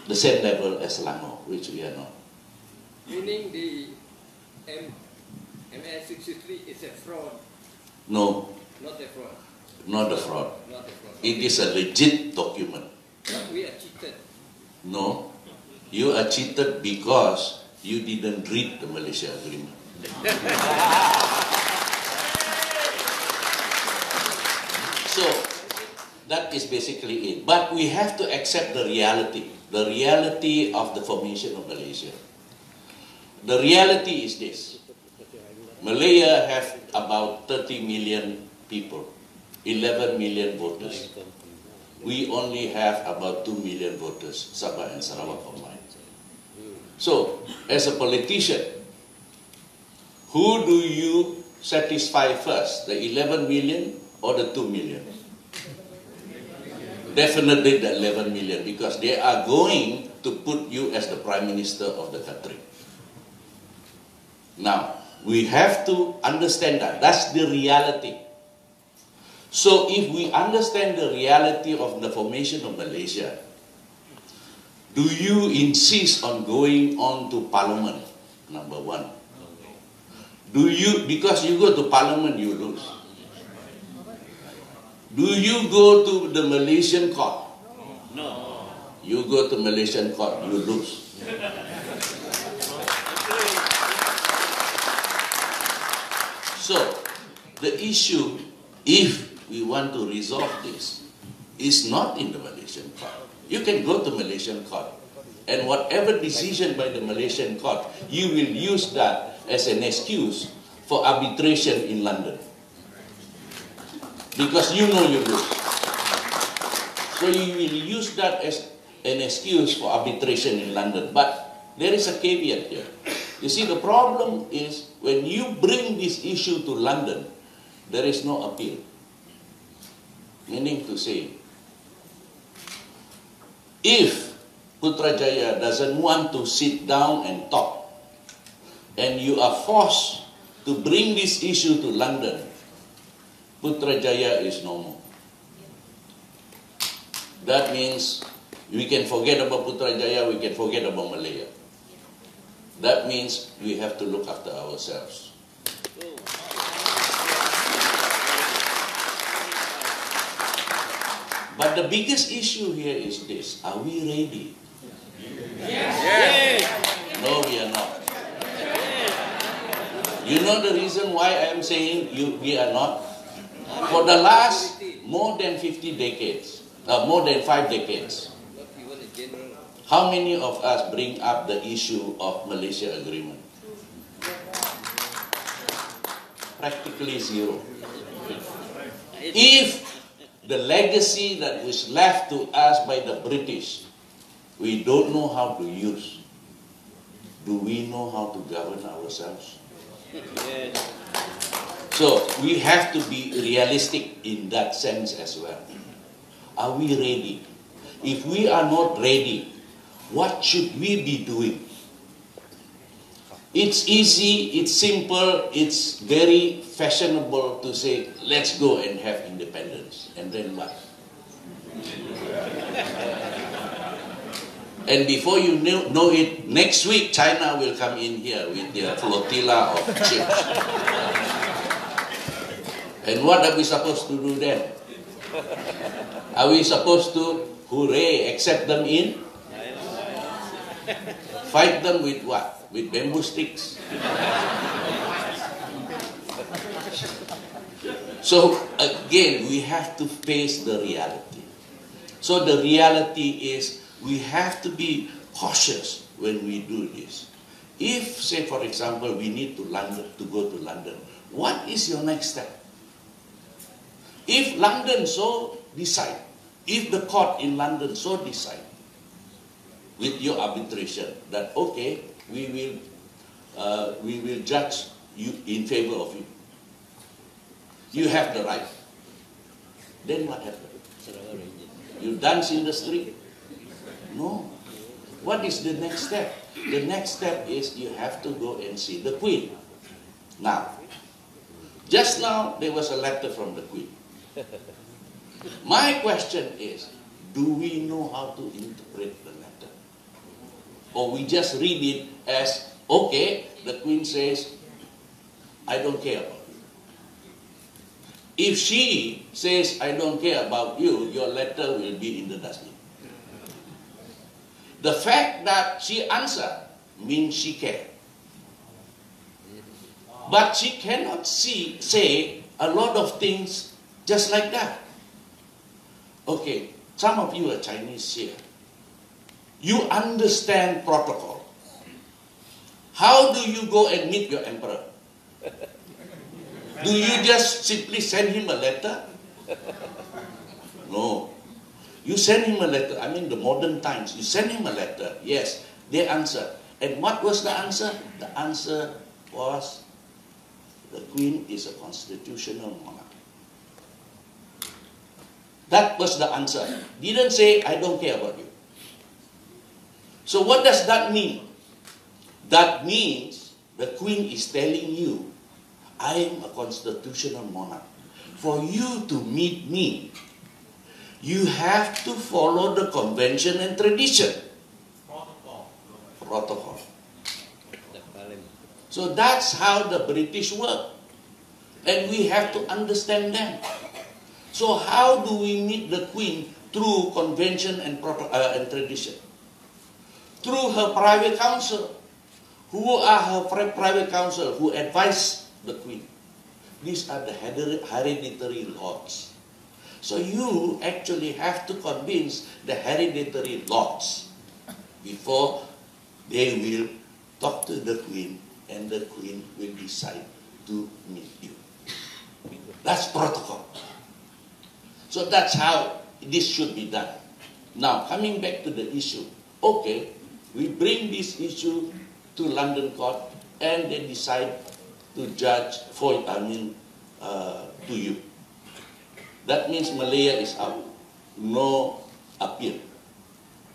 the same level as Selangor, which we are not. Meaning the MS63 is a fraud. No, Not a fraud. not a fraud. Not a fraud. It is a legit document. But we are cheated. No, you are cheated because you didn't read the Malaysia Agreement. So, that is basically it. But we have to accept the reality of the formation of Malaysia. The reality is this. Malaya have about 30 million people, 11 million voters. We only have about 2 million voters, Sabah and Sarawak combined. So, as a politician, who do you satisfy first, the 11 million or the 2 million? Definitely the 11 million, because they are going to put you as the Prime Minister of the country. Now, we have to understand that. That's the reality. So if we understand the reality of the formation of Malaysia, do you insist on going on to Parliament? Number one. Do you, because you go to Parliament, you lose. Do you go to the Malaysian court? No. You go to Malaysian court, you lose. So, the issue, if we want to resolve this, is not in the Malaysian court. You can go to Malaysian court, and whatever decision by the Malaysian court, you will use that as an excuse for arbitration in London. Because you know you lose. So you will use that as an excuse for arbitration in London. But there is a caveat here. You see, the problem is when you bring this issue to London, there is no appeal. Meaning to say, if Putrajaya doesn't want to sit down and talk, and you are forced to bring this issue to London, Putrajaya is no more. That means we can forget about Putrajaya, we can forget about Malaya. That means we have to look after ourselves. But the biggest issue here is this: are we ready? Yes. No, we are not. You know the reason why I am saying we are not? For the last more than 50 decades, more than 5 decades, how many of us bring up the issue of Malaysia Agreement? Practically zero. If the legacy that was left to us by the British, we don't know how to use, do we know how to govern ourselves? So we have to be realistic in that sense as well. Are we ready? If we are not ready, what should we be doing? It's easy, it's simple, it's very fashionable to say, let's go and have independence. And then what? And before you know it, next week China will come in here with their flotilla of ships. And what are we supposed to do then? Are we supposed to, hooray, accept them in? Fight them with what? With bamboo sticks? So again, we have to face the reality. So the reality is we have to be cautious when we do this. If, say for example, we need to go to London, what is your next step? If London so decide, if the court in London so decide, with your arbitration, that okay, we will judge you in favor of you. You have the right. Then what happens? You dance in the street? No. What is the next step? The next step is you have to go and see the Queen. Now, just now there was a letter from the Queen. My question is, do we know how to interpret the letter? Or we just read it as, okay, the Queen says, I don't care about you. If she says, I don't care about you, your letter will be in the dustbin. The fact that she answered means she cared. But she cannot say a lot of things just like that. Okay, some of you are Chinese here. You understand protocol. How do you go and meet your emperor? Do you just simply send him a letter? No. You send him a letter. I mean the modern times. You send him a letter. Yes, they answer. And what was the answer? The answer was, the Queen is a constitutional monarch. That was the answer. Didn't say, I don't care about you. So what does that mean? That means the Queen is telling you, I am a constitutional monarch. For you to meet me, you have to follow the convention and tradition. Protocol. So that's how the British work. And we have to understand them. So how do we meet the Queen? Through convention and tradition. Through her private council. Who are her private council who advise the Queen? These are the hereditary lords. So you actually have to convince the hereditary lords before they will talk to the Queen, and the Queen will decide to meet you. That's protocol. So that's how this should be done. Now, coming back to the issue. Okay, we bring this issue to London court and they decide to judge to you. That means Malaya is out. No appeal.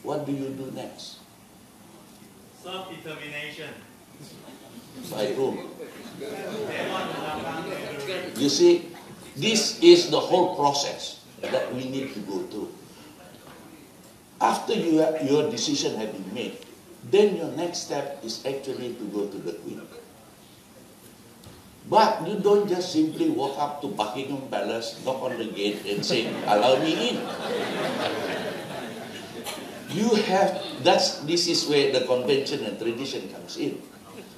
What do you do next? Self-determination. By whom? You see, this is the whole process that we need to go through. After your decision has been made, then your next step is actually to go to the Queen. But you don't just simply walk up to Buckingham Palace, knock on the gate and say, allow me in. This is where the convention and tradition comes in.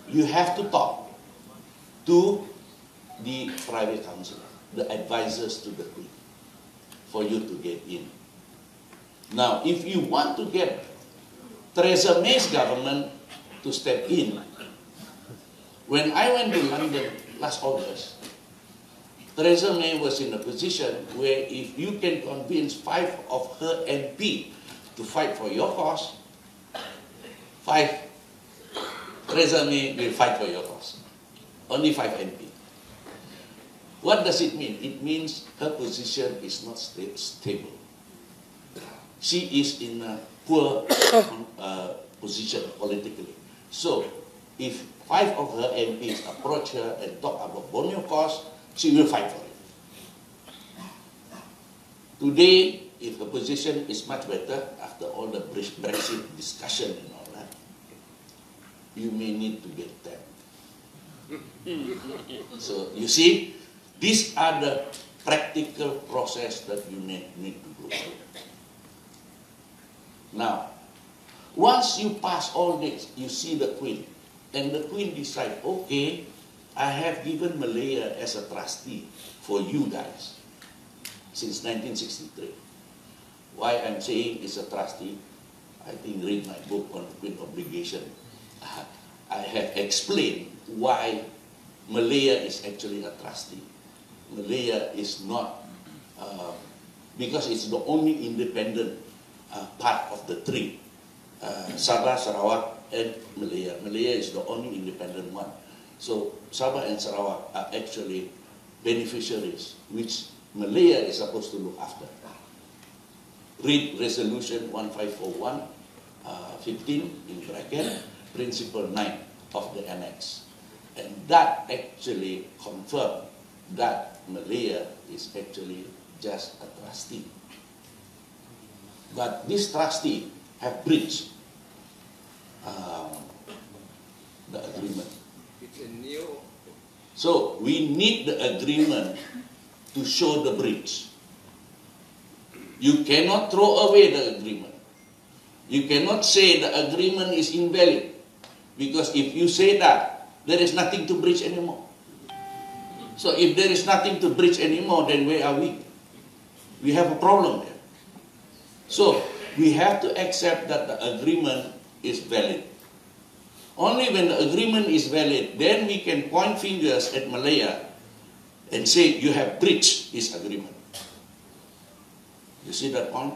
You have to talk to the private council, the advisors to the Queen, for you to get in. Now, if you want to get Theresa May's government to step in, when I went to London last August, Theresa May was in a position where if you can convince 5 of her MP to fight for your cause, 5, Theresa May will fight for your cause. Only 5 MP. What does it mean? It means her position is not stable. She is in a poor position politically. So, if 5 of her MPs approach her and talk about Borneo cause, she will fight for it. Today, if the position is much better after all the Brexit discussion and all that, you may need to get that. So, you see, these are the practical process that you need to go through. Now, once you pass all this, you see the Queen, and the Queen decides, okay, I have given Malaya as a trustee for you guys since 1963. Why I'm saying it's a trustee, I think read my book on Queen Obligation. I have explained why Malaya is actually a trustee. Malaya is not, because it's the only independent part of the three. Sabah, Sarawak, and Malaya. Malaya is the only independent one. So Sabah and Sarawak are actually beneficiaries, which Malaya is supposed to look after. Read Resolution 1541, 15 in bracket, Principle 9 of the Annex. And that actually confirmed that Malaya is actually just a trustee. But this trustee have breached the agreement. It's a new. So we need the agreement to show the breach. You cannot throw away the agreement. You cannot say the agreement is invalid, because if you say that, there is nothing to breach anymore. So if there is nothing to breach anymore, then where are we? We have a problem there. So we have to accept that the agreement is valid. Only when the agreement is valid, then we can point fingers at Malaya and say, you have breached this agreement. You see that point?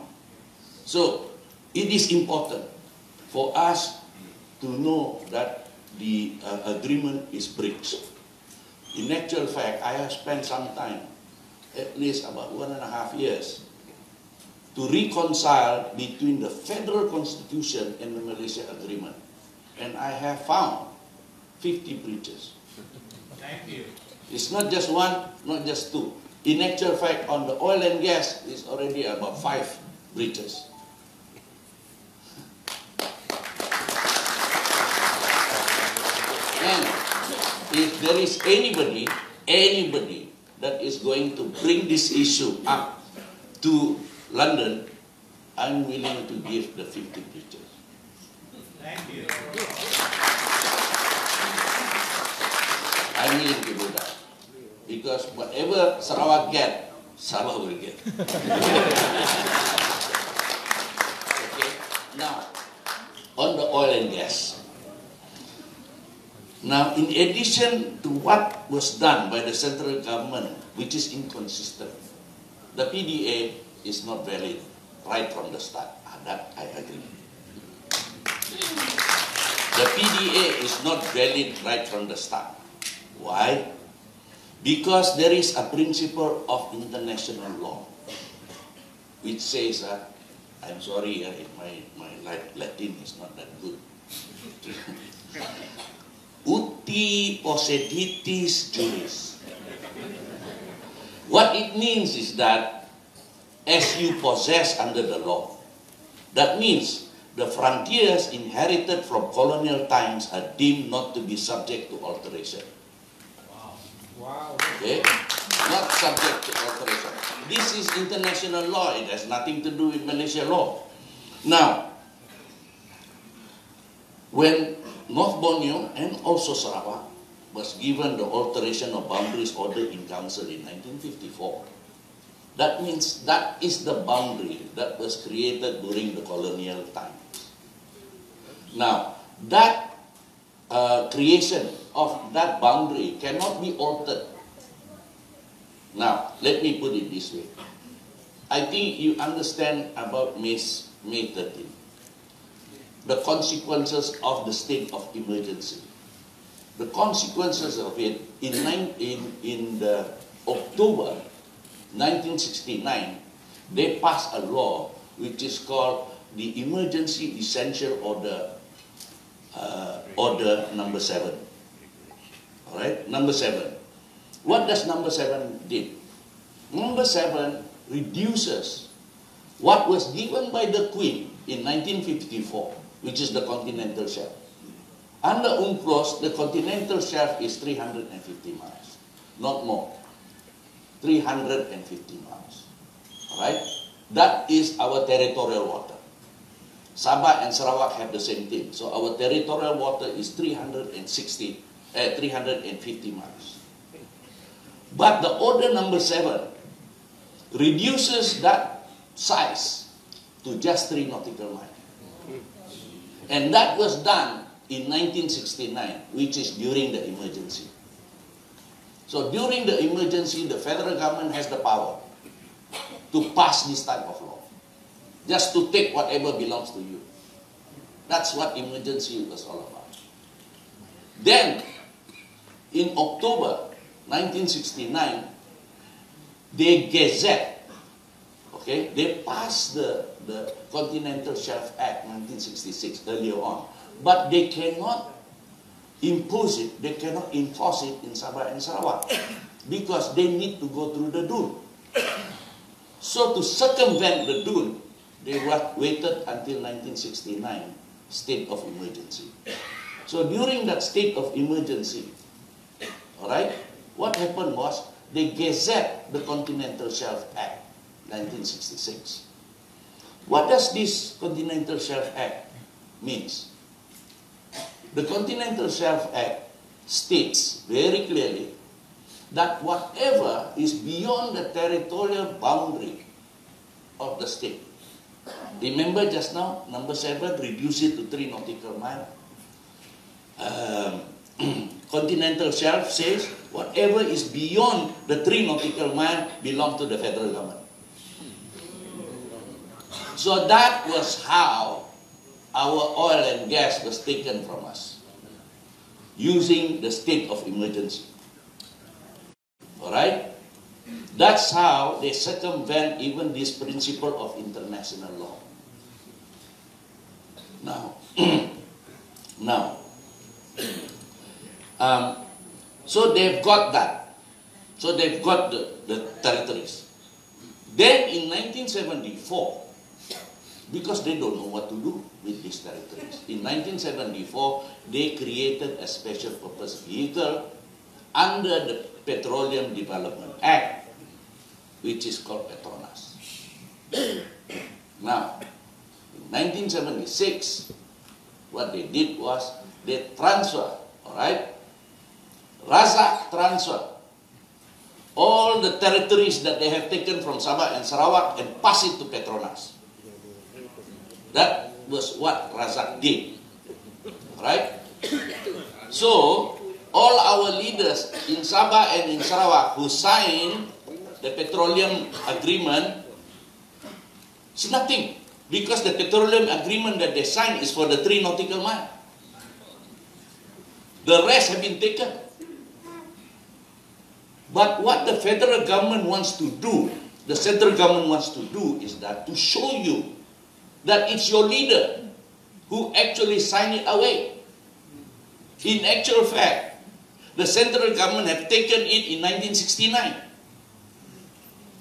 So it is important for us to know that the agreement is breached. In actual fact, I have spent some time, at least about 1.5 years, to reconcile between the federal constitution and the Malaysia agreement. And I have found 50 breaches. Thank you. It's not just one, not just two. In actual fact, on the oil and gas, it's already about 5 breaches. And if there is anybody that is going to bring this issue up to London, I'm willing to give the 50 breaches. Thank you. I'm willing to do that. Because whatever Sarawak get, Sabah will get. Okay. Now, on the oil and gas. Now, in addition to what was done by the central government, which is inconsistent, the PDA is not valid right from the start. That I agree. The PDA is not valid right from the start. Why? Because there is a principle of international law which says, I'm sorry, my Latin is not that good. Uti posseditis juris. What it means is that as you possess under the law, that means the frontiers inherited from colonial times are deemed not to be subject to alteration. Wow. Okay? Not subject to alteration. This is international law. It has nothing to do with Malaysia law. Now, when North Borneo and also Sarawak was given the alteration of boundaries order in council in 1954, that means that is the boundary that was created during the colonial times. Now, that creation of that boundary cannot be altered. Now, let me put it this way. I think you understand about May 13. The consequences of the state of emergency. The consequences of it in the October 1969, they passed a law which is called the Emergency Essential Order, Order number 7. All right, number 7. What does number 7 do? Number 7 reduces what was given by the Queen in 1954, which is the continental shelf. Under UNCLOS, the continental shelf is 350 miles, not more. 350 miles. All right? That is our territorial water. Sabah and Sarawak have the same thing. So our territorial water is 350 miles. But the order number 7 reduces that size to just 3 nautical miles. And that was done in 1969, which is during the emergency. So during the emergency, the federal government has the power to pass this type of law. Just to take whatever belongs to you. That's what emergency was all about. Then, in October 1969, they gazette, okay, they passed the Continental Shelf Act 1966 earlier on. But they cannot impose it, they cannot enforce it in Sabah and Sarawak because they need to go through the DUL. So to circumvent the dune, they waited until 1969, state of emergency. So during that state of emergency, all right, what happened was they gazetted the Continental Shelf Act, 1966. What does this Continental Shelf Act means? The Continental Shelf Act states very clearly that whatever is beyond the territorial boundary of the state. Remember just now, number 7, reduce it to 3 nautical miles. Continental Shelf says whatever is beyond the 3 nautical miles belongs to the federal government. So that was how our oil and gas was taken from us, using the state of emergency. Alright? That's how they circumvent even this principle of international law. Now, so they've got that. So they've got the territories. Then in 1974, because they don't know what to do with these territories, in 1974, they created a special purpose vehicle under the Petroleum Development Act, which is called Petronas. Now, in 1976, what they did was they transfer, all right, Razak transfer all the territories that they have taken from Sabah and Sarawak and pass it to Petronas. That was what Razak did, right? So, all our leaders in Sabah and in Sarawak who signed the petroleum agreement, it's nothing. Because the petroleum agreement that they signed is for the 3 nautical miles. The rest have been taken. But what the federal government wants to do, the central government wants to do is that to show you that it's your leader who actually signed it away. In actual fact, the central government have taken it in 1969.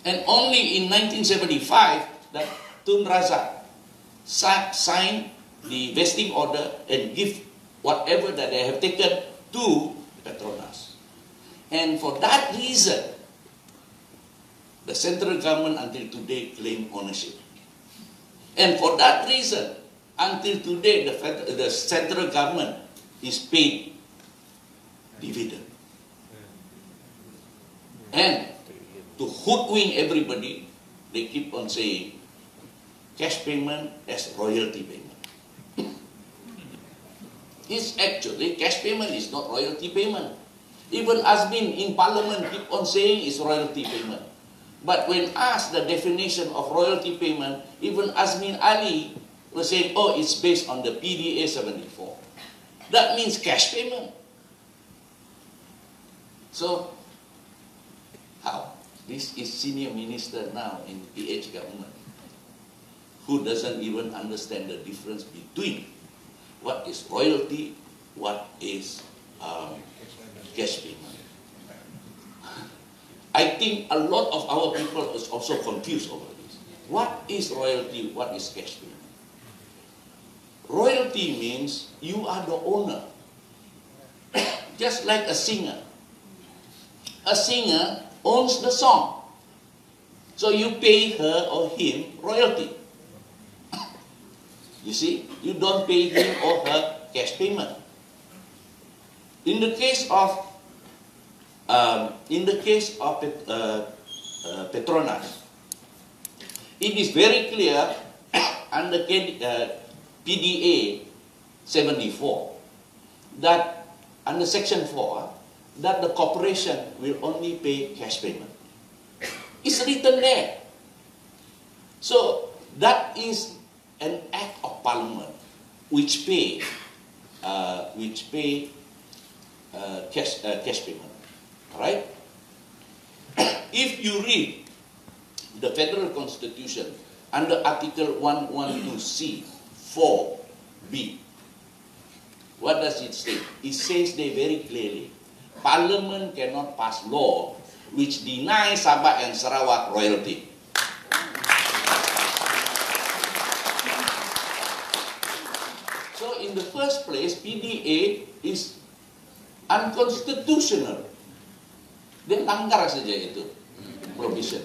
And only in 1975 that Tun Razak sign the vesting order and give whatever that they have taken to Petronas. And for that reason, the central government until today claim ownership. And for that reason, until today, the central government is paid dividend. And to hoodwink everybody, they keep on saying cash payment as royalty payment. It's actually, cash payment is not royalty payment. Even Azmin in parliament keep on saying it's royalty payment. But when asked the definition of royalty payment, even Azmin Ali was saying, oh, it's based on the PDA 74. That means cash payment. So, how? This is senior minister now in PH government who doesn't even understand the difference between what is royalty, what is cash payment. I think a lot of our people is also confused over this. What is royalty? What is cash payment? Royalty means you are the owner. Just like a singer. A singer owns the song. So you pay her or him royalty. You see, you don't pay him or her cash payment. In the case of Petronas, it is very clear under PDA 74 that under Section 4 that the corporation will only pay cash payment. It's written there. So that is an act of parliament which pay cash payment. Right? If you read the Federal Constitution under Article 112C 4B, what does it say? It says there very clearly, Parliament cannot pass law which deny Sabah and Sarawak royalty. in the first place, PDA is unconstitutional. Dia langgar saja itu provision.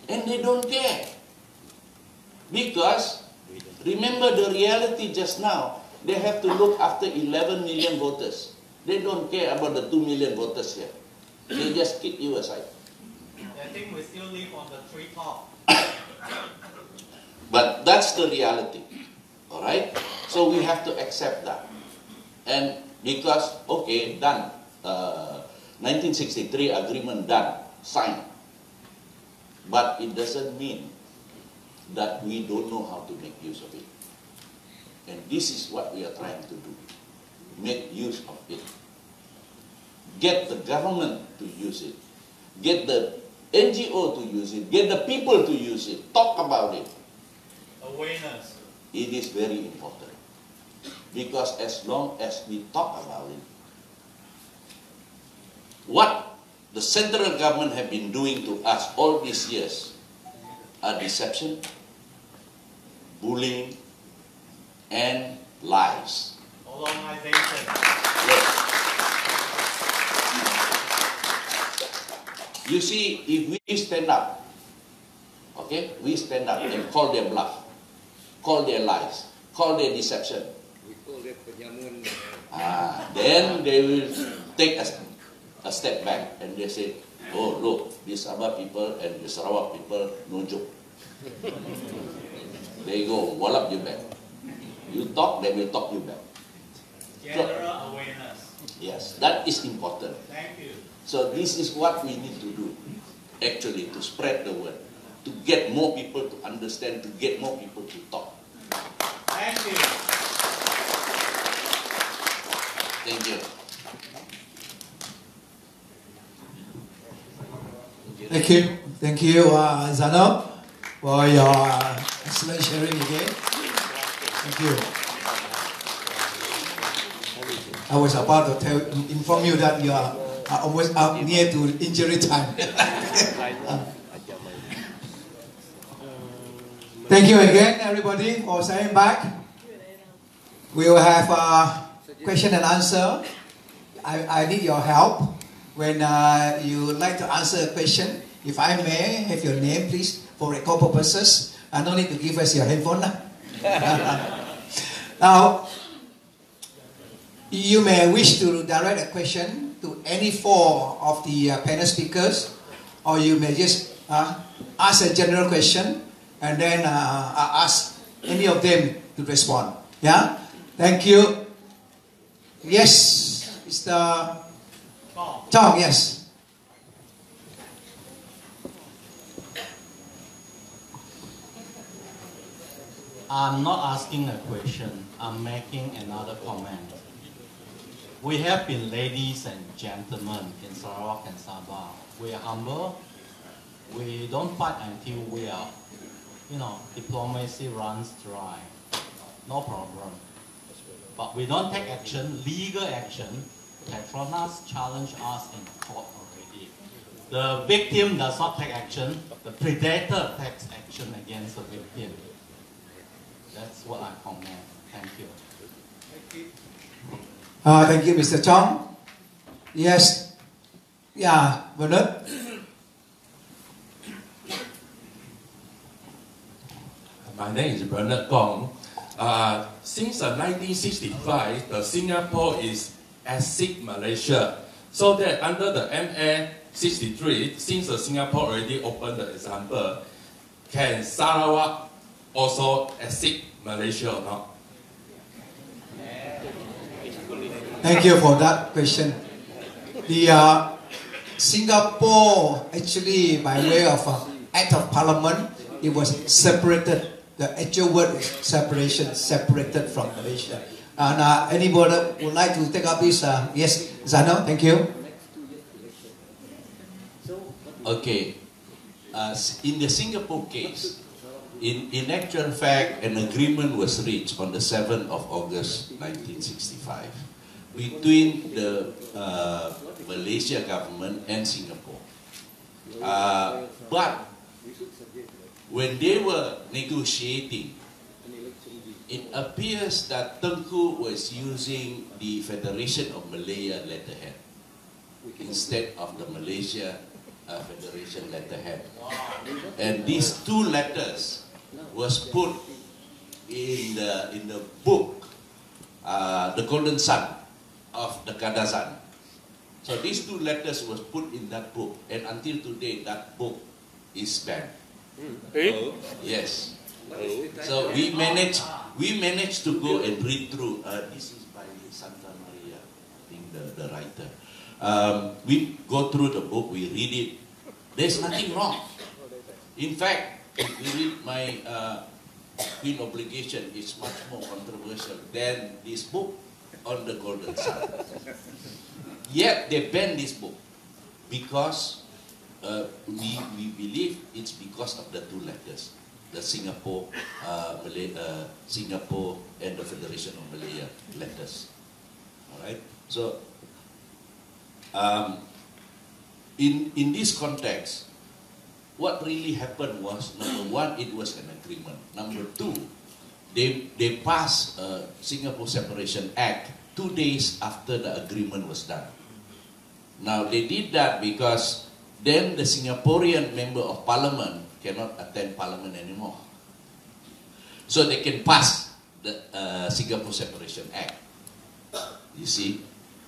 And they don't care. Because, remember the reality just now, they have to look after 11 million voters. They don't care about the 2 million voters here. They just keep you aside. I think we still live on the treetop. But that's the reality. Alright? So we have to accept that. And because, okay, done. 1963 agreement done, signed. But it doesn't mean that we don't know how to make use of it. And this is what we are trying to do. Make use of it. Get the government to use it. Get the NGO to use it. Get the people to use it. Talk about it. Awareness. It is very important. Because as long as we talk about it, what the central government have been doing to us all these years are deception, bullying, and lies. Colonization. Yes. You see, if we stand up, okay, we stand up and call their bluff, call their lies, call their deception, We call that penyamun. then they will take a step back and they say, oh look, these Sabah people and the Sarawak people, no joke. They go, wallop you back. You talk, they will talk you back. General awareness. Yes, that is important. Thank you. So this is what we need to do, actually, to spread the word, to get more people to understand, to get more people to talk. Thank you. Thank you. Thank you, Zano, for your excellent sharing again. Thank you. I was about to inform you that you are almost up near to injury time. Thank you again, everybody, for signing back. We will have a question and answer. I need your help. When you would like to answer a question, if I may have your name, please, for record purposes. I don't need to give us your handphone. Now, you may wish to direct a question to any four of the panel speakers, or you may just ask a general question, and then ask any of them to respond. Yeah? Thank you. Yes, Mr. Chong, yes. I'm not asking a question, I'm making another comment. We have been ladies and gentlemen in Sarawak and Sabah. We are humble. We don't fight until we are, diplomacy runs dry. No problem. But we don't take action, legal action. Petronas challenged us in court already. The victim does not take action, the predator takes action against the victim. That's what I comment. Thank you. Thank you, Mr. Chong. Yes. Yeah, Bernard. My name is Bernard Gong. Since 1965, Singapore is ASEC Malaysia. So that under the MA 63, since Singapore already opened the example, can Sarawak also ASEC Malaysia or not? Thank you for that question. The Singapore, actually, by way of Act of Parliament, it was separated. The actual word is separation, separated from Malaysia. And anybody would like to take up this? Yes, Zano, thank you. Okay. In the Singapore case, in actual fact, an agreement was reached on the 7th of August 1965 between the Malaysia government and Singapore. But when they were negotiating it appears that Tengku was using the Federation of Malaya letterhead instead of the Malaysia Federation letterhead. And these two letters was put in the book, The Golden Sun of the Kadazan. So these two letters was put in that book, and until today that book is banned. Yes. So we managed to go and read through. This is by Santa Maria, I think the writer. We go through the book, we read it. There's nothing wrong. In fact, if we read my Queen Obligation, it's much more controversial than this book on the Golden Sun. Yet they banned this book because we believe it's because of the two letters, the Singapore, Singapore and the Federation of Malaya letters. All right. So in this context, what really happened was, number one, it was an agreement. Number two, they passed a Singapore Separation Act 2 days after the agreement was done. Now they did that because then the Singaporean member of parliament cannot attend parliament anymore. So they can pass the Singapore Separation Act. You see?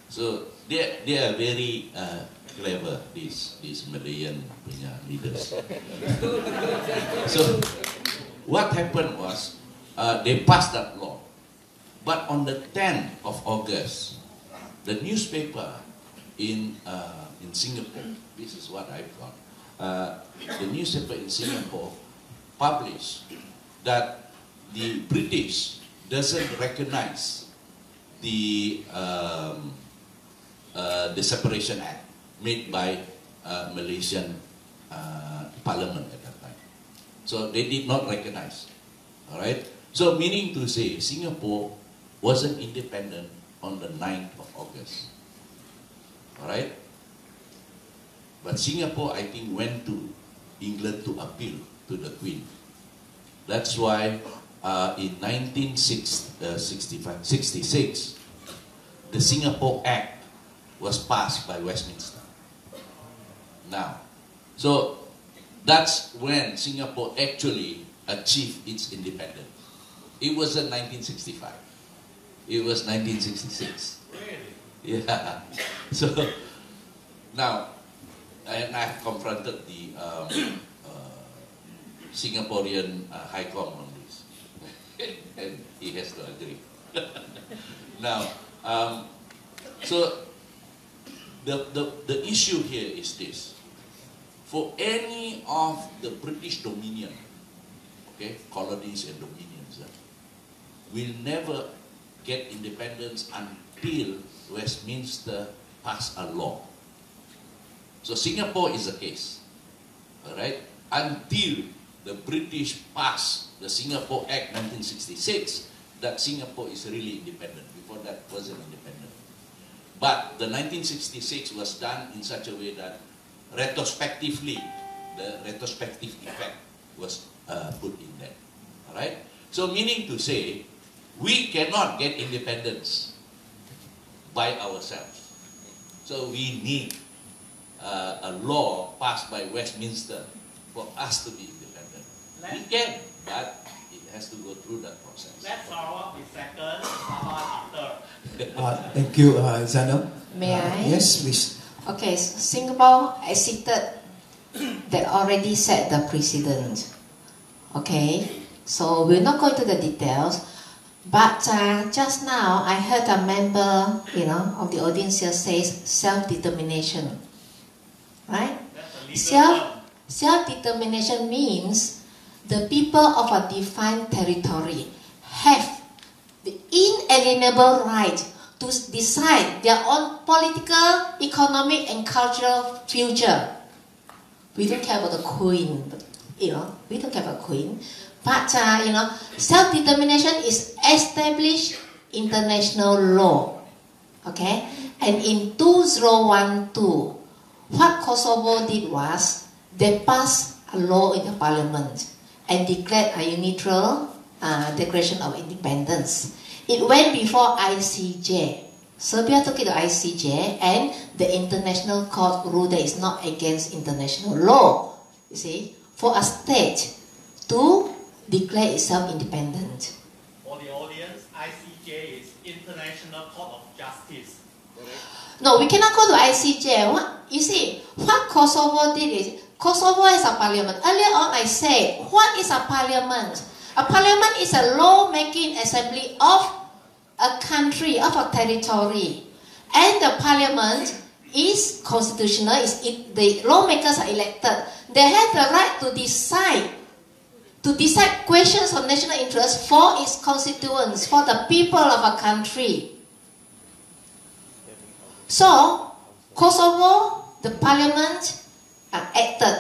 So they are very clever, these Malayan leaders. So what happened was, they passed that law. But on the 10th of August, the newspaper in Singapore, this is what I've got, the newspaper in Singapore published that the British doesn't recognize the Separation Act made by Malaysian Parliament at that time. So they did not recognize. All right. So meaning to say, Singapore wasn't independent on the 9th of August. All right. But Singapore, I think, went to England to appeal to the Queen. That's why in 1966, the Singapore Act was passed by Westminster. Now, so that's when Singapore actually achieved its independence. It wasn't 1965. It was 1966. Yeah. So now, and I've confronted the Singaporean High Comm on this, and he has to agree. Now, so the issue here is this: for any of the British dominion, okay, colonies and dominions, will never get independence until Westminster pass a law. So Singapore is the case, all right? Until the British pass the Singapore Act 1966, that Singapore is really independent. Before that, wasn't independent. But the 1966 was done in such a way that retrospectively, the retrospective effect was put in there, all right? So meaning to say, we cannot get independence by ourselves. So we need a law passed by Westminster for us to be independent. We can, but it has to go through that process. Let's Sarawak be second, Sabah after. Thank you, Zainab. May I? Yes, please. Okay, Singapore acceded that already set the precedent. Okay, so we'll not go into the details, but just now I heard a member, of the audience here says self-determination, right? Self-determination means the people of a defined territory have the inalienable right to decide their own political, economic, and cultural future. We don't care about the Queen, we don't care about Queen. But, self-determination is established international law. Okay? And in 2012, what Kosovo did was, they passed a law in the parliament and declared a neutral Declaration of Independence. It went before ICJ. Serbia took it to ICJ, and the International Court ruled that it's not against international law, you see, for a state to declare itself independent. For the audience, ICJ is International Court of Justice. No, we cannot go to ICJ. You see, what Kosovo did is, Kosovo is a parliament. Earlier on I said, what is a parliament? A parliament is a law-making assembly of a country, of a territory. And the parliament is constitutional, the lawmakers are elected. They have the right to decide questions of national interest for its constituents, for the people of a country. So, Kosovo, the parliament acted.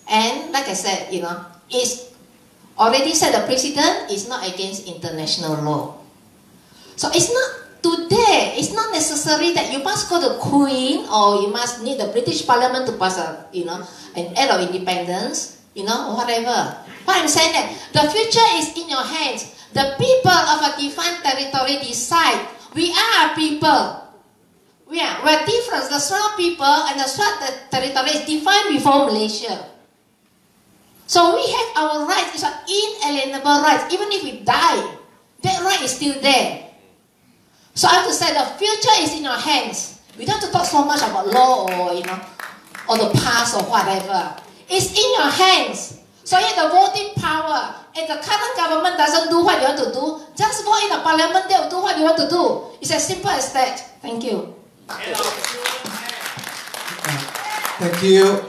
And like I said, it's already said the president is not against international law. So it's not today, it's not necessary that you must go to Queen or you must need the British Parliament to pass an act of independence, or whatever. But I'm saying that the future is in your hands. The people of a defined territory decide. We are a people. We're different. The Sarawak people and the Sarawak territory is defined before Malaysia. So we have our rights. It's an inalienable right. Even if we die, that right is still there. So I have to say the future is in your hands. We don't have to talk so much about law or the past or whatever. It's in your hands. So you have the voting power. If the current government doesn't do what you want to do, just vote in the parliament, they will do what you want to do. It's as simple as that. Thank you. Thank you.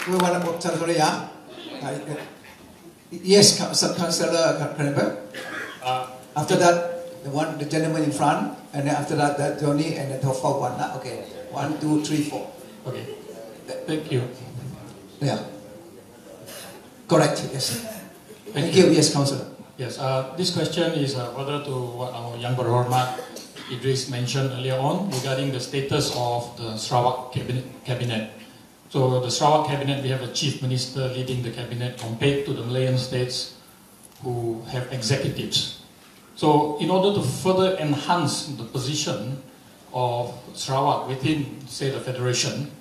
We want to sorry, yes, Councillor Krenberg. After that, the gentleman in front, and then after that, Johnny, and then top one. Okay, 1, 2, 3, 4. Okay. Thank you. Yeah. Correct. Yes. Thank you. Yes, Councillor. Yes. This question is further to what our young Berhormat Idris mentioned earlier on regarding the status of the Sarawak cabinet. So the Sarawak cabinet, we have a chief minister leading the cabinet compared to the Malayan states who have executives. So in order to further enhance the position of Sarawak within, say, the federation,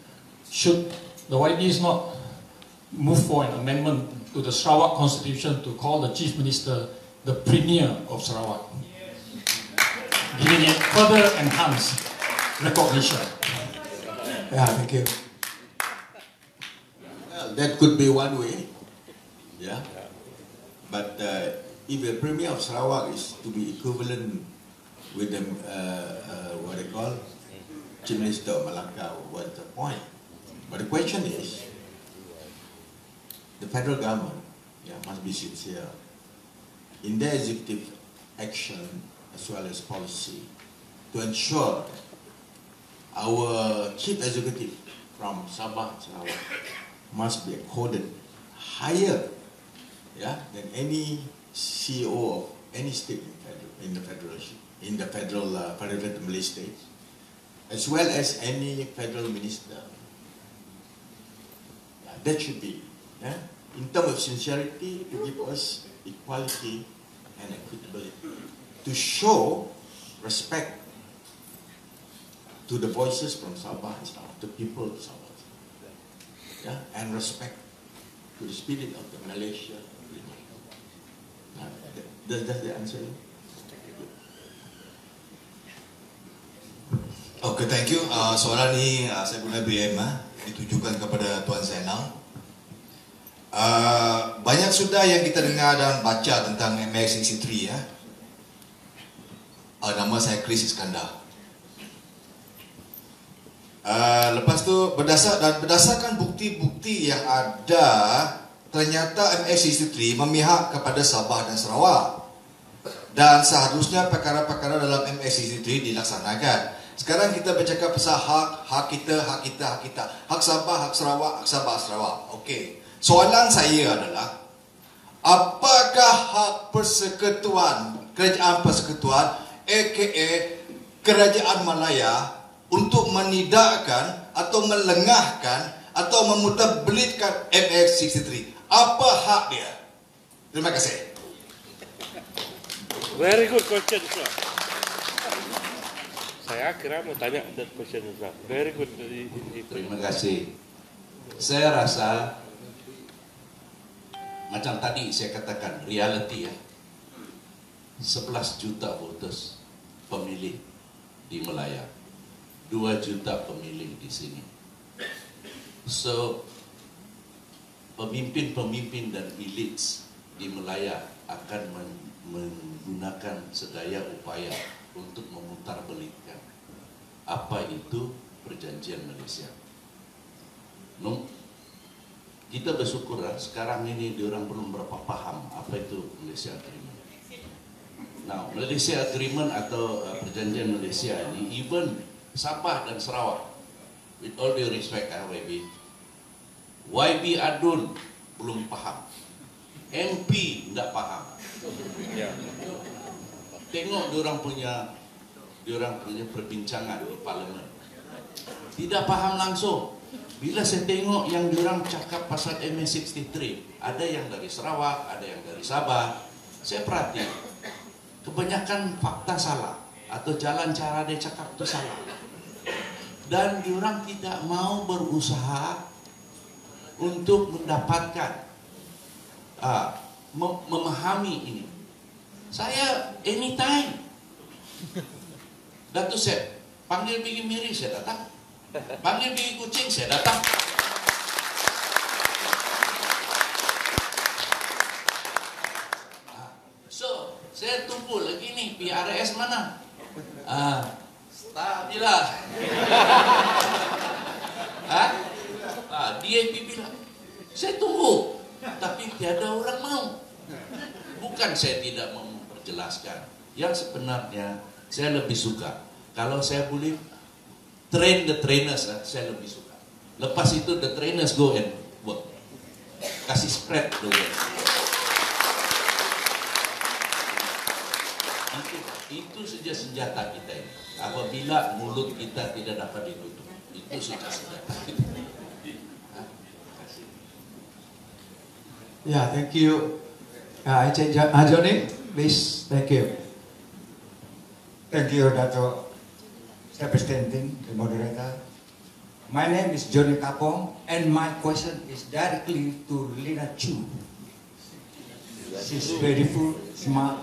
should the YBs not move for an amendment to the Sarawak constitution to call the chief minister the premier of Sarawak, giving it further enhanced recognition? Yeah, thank you. Well, that could be one way. Yeah. But if the Premier of Sarawak is to be equivalent with the, what they call, Chief Minister of Malacca, what's the point? But the question is, the federal government must be sincere in their executive action as well as policy to ensure our chief executive from Sabah, Sarawak, must be accorded higher than any CEO of any state in the federation, in the federal Malay states, as well as any federal minister. That should be, in terms of sincerity, to give us equality and equitability, to show respect to the voices from Sabah and Sarawak, the people of Sabah, and respect to the spirit of the Malaysia. Does that answer you? Okay, thank you. Soalan ni saya boleh BM ditujukan kepada Tuan Zainal. Banyak sudah yang kita dengar dan baca tentang MX63 ya. Nama saya Chris Iskandar. Lepas tu berdasarkan bukti-bukti yang ada, ternyata MX63 memihak kepada Sabah dan Sarawak. Dan seharusnya perkara-perkara dalam MX63 dilaksanakan. Sekarang kita bercakap pasal hak kita. Hak Sabah, hak Sarawak, hak Sabah, Sarawak. Okey. Soalan saya adalah, apakah hak persekutuan, kerajaan persekutuan, aka Kerajaan Malaya, untuk menidakkan atau melengahkan atau memutarbelitkan MX63? Apa hak dia? Terima kasih. Very good question, sir. Saya kira mau tanya that question, sir. Very good. Terima kasih. Saya rasa macam tadi saya katakan reality ya. 11 juta voters pemilih di Melaya, 2 juta pemilih di sini. So pemimpin-pemimpin dan elites di Melaya akan menggunakan sedaya upaya untuk memutarbalikkan apa itu perjanjian Malaysia. Kita bersyukur sekarang ini diorang belum berapa paham apa itu Malaysia Agreement. Nah, Malaysia Agreement atau perjanjian Malaysia ini, even Sabah dan Sarawak, with all due respect YB Adun belum paham, MP tidak paham. Tengok diorang punya perbincangan di parlimen, tidak paham langsung. Bila saya tengok yang diorang cakap pasal MA63, ada yang dari Sarawak, ada yang dari Sabah, saya perhati kebanyakan fakta salah atau jalan cara dia cakap itu salah, dan diorang tidak mau berusaha untuk mendapatkan memahami ini. Saya anytime Datuk Sep panggil pergi Miri, saya datang. Panggil pergi Kuching, saya datang. So, saya tunggu lagi nih PRS mana? Tak bilang. DAP bilang. Saya tunggu, tapi tiada orang mau. Bukan saya tidak mau memperjelaskan. Yang sebenarnya saya lebih suka kalau saya boleh train the trainers, saya lebih suka. Lepas itu the trainers go and work. Kasih spread the word. Itu saja senjata kita ini. Apabila mulut kita tidak dapat ditutup, itu saja senjata kita. Yeah, thank you. Johnny, please, thank you. Thank you, Dato' Representing the moderator. My name is Johnny Kapong, and my question is directly to Lina Chu. She's beautiful, smart.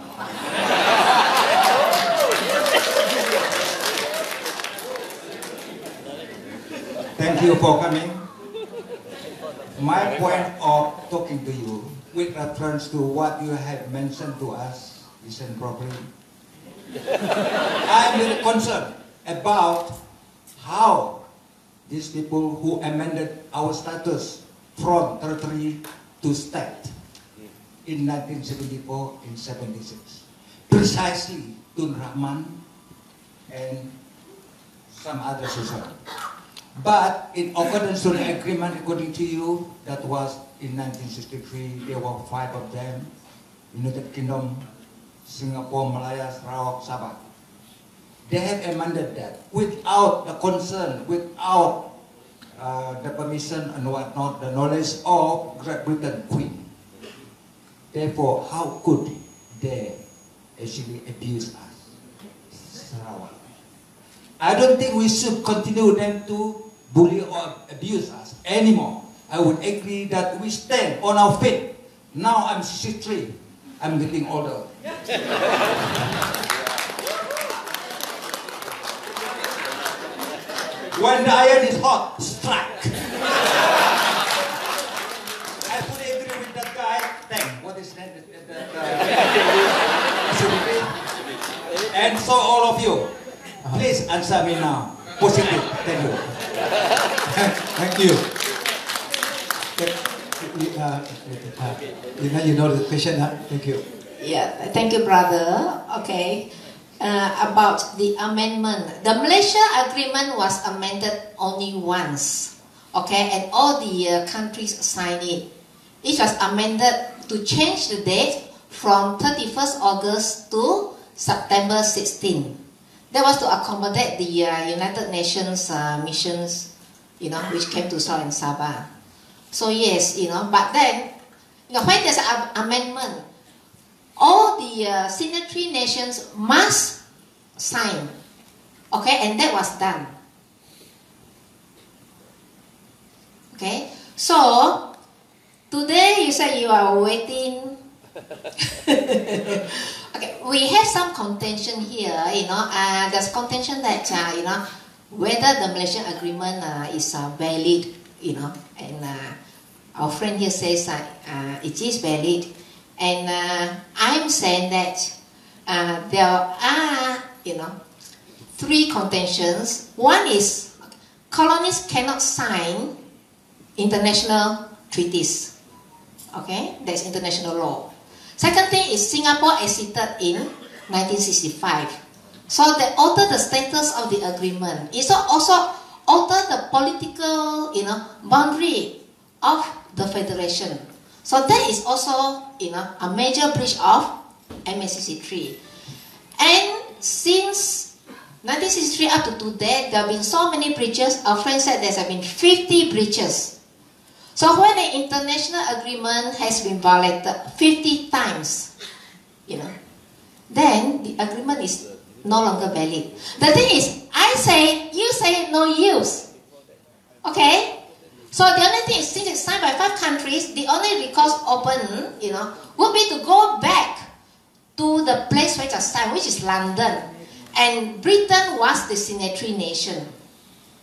Thank you for coming. My point of talking to you, with reference to what you have mentioned to us, listen properly. I'm very concerned about how these people who amended our status from territory to state in 1974 and 76, precisely Tun Rahman and some other society. But in accordance to the agreement, according to you, that was in 1963, there were 5 of them, United Kingdom, Singapore, Malaya, Sarawak, Sabah. They have amended that without the concern, without the permission and whatnot, the knowledge of Great Britain Queen. Therefore, how could they actually abuse us? Sarawak. I don't think we should continue them to bully or abuse us anymore. I would agree that we stand on our feet. Now I'm 63. I'm getting older. When the iron is hot, strike. I fully agree with that guy. What is that? And so all of you, please answer me now. Positive. Thank you. Thank you. You know the question, huh? Thank you. Yeah, thank you, brother. Okay. About the amendment. The Malaysia Agreement was amended only once. Okay, and all the countries signed it. It was amended to change the date from 31st August to September 16. That was to accommodate the United Nations missions, which came to Sarawak and Sabah. So yes, but then, when there's an amendment, all the signatory nations must sign. Okay, and that was done. Okay, so today you say you are waiting. Okay, we have some contention here. There's contention that whether the Malaysian agreement is valid. And our friend here says it is valid, and I'm saying that there are three contentions. One is colonies cannot sign international treaties. Okay, that's international law. Second thing is Singapore acceded in 1965. So they alter the status of the agreement. It also alter the political, boundary of the federation. So that is also, a major breach of MSCC3. And since 1963 up to today, there have been so many breaches. Our friend said there have been 50 breaches. So when an international agreement has been violated 50 times, then the agreement is no longer valid. The thing is, I say, you say no use. Okay? So the only thing is, since it's signed by 5 countries, the only recourse open, would be to go back to the place where it was signed, which is London. And Britain was the signatory nation.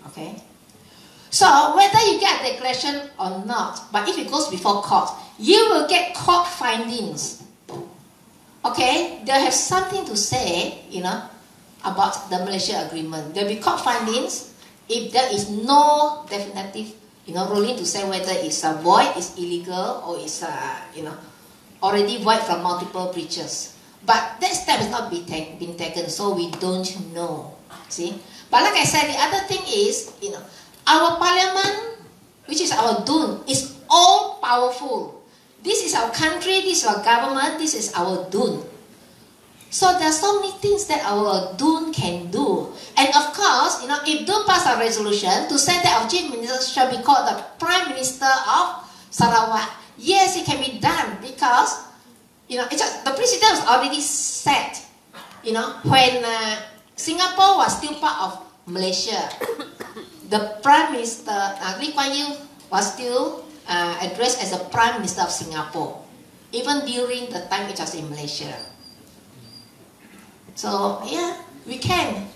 Okay? So whether you get a declaration or not, but if it goes before court, you will get court findings. Okay? They'll have something to say, about the Malaysia agreement. There'll be court findings if there is no definitive, ruling to say whether it's void, it's illegal, or it's, already void from multiple breaches. But that step has not been taken, so we don't know. See? But like I said, the other thing is, our parliament, which is our dun, is all powerful. This is our country, this is our government, this is our dun. So there are so many things that our dun can do. And of course, if dun pass a resolution to say that our chief minister shall be called the prime minister of Sarawak, yes, it can be done because, the precedent was already set. When Singapore was still part of Malaysia, the prime minister, Lee Kuan Yew, was still addressed as the prime minister of Singapore, even during the time it was in Malaysia. So yeah, we can.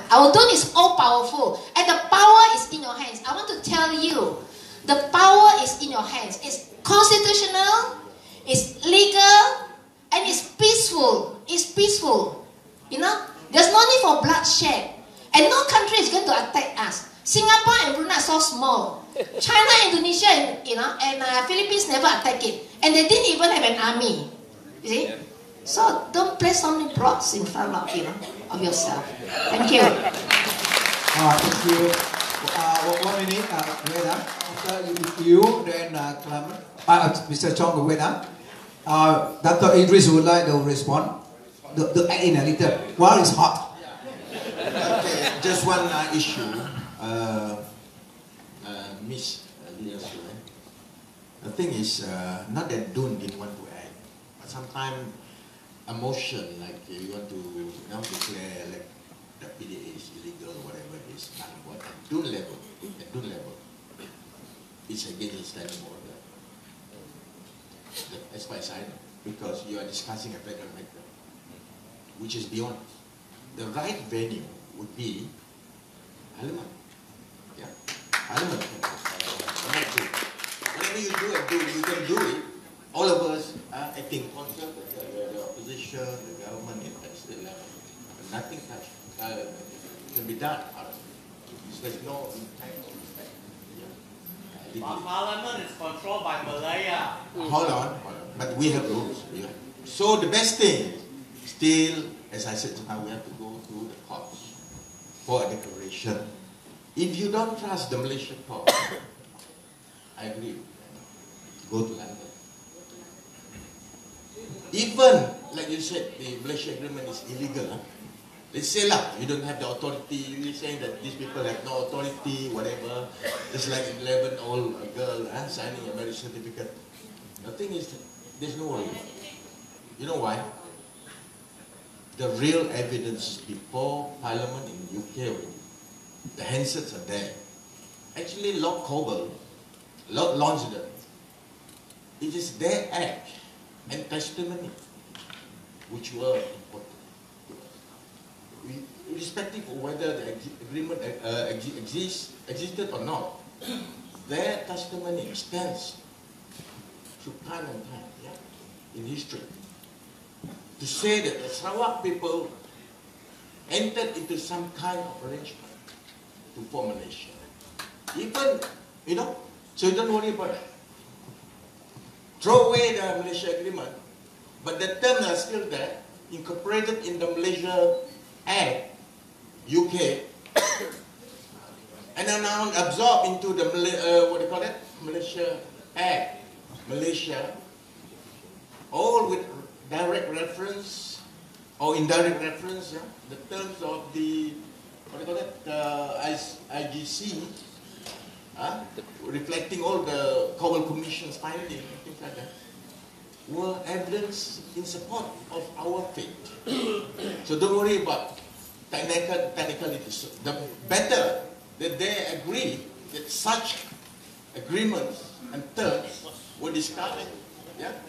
Our dun is all powerful, and the power is in your hands. I want to tell you, the power is in your hands. It's constitutional, it's legal, and it's peaceful. It's peaceful. There's no need for bloodshed, and no country is going to attack us. Singapore and Brunei are so small. China, Indonesia, and Philippines never attack it, and they didn't even have an army. You see? So don't place so many blocks in front of of yourself. Thank you. Thank you. 1 minute, wait up. After you, then Clement. Mr. Chong will wait up. Dr. Idris would like to respond. The add in a little while it's hot. Okay, just one issue. Miss Lias, the thing is, not that Dun didn't want to act, but sometimes emotion, like you want to declare like the PDA is illegal or whatever it is, not important. Dun level, it's against the standing order. As far as I know, because you are discussing a federal matter, which is beyond. The right venue would be Parliament. Yeah, Parliament. Whatever you do, you can do it. All of us are acting concert, the opposition, the government at the state level. Nothing can be done. There's no impact. Parliament is controlled by Malaya. Hold on. But we have rules. So the best thing, still, as I said now, we have to go to the courts for a declaration. If you don't trust the Malaysian court, I agree. Go to London. Even, like you said, the Malaysia agreement is illegal. They say, you don't have the authority. You're saying that these people have no authority, whatever. It's like an 11-year-old girl signing a marriage certificate. The thing is, there's no worry. You know why? The real evidence is before Parliament in UK, the handsets are there. Actually, Lord Coble, Lord Lonsdale, it is their act and testimony which were important to us. Irrespective of whether the agreement existed or not, their testimony stands through time and time, in history. To say that the Sarawak people entered into some kind of arrangement to form a nation. Even, so you don't worry about it. Throw away the Malaysia Agreement, but the terms are still there, incorporated in the Malaysia Act, UK, and are now absorbed into the Malaysia Act, Malaysia, all with direct reference or indirect reference, the terms of the IGC, reflecting all the Cowell Commission's findings and things like that, were evidence in support of our faith. So don't worry about technicalities. The better that they agree that such agreements and terms were discussed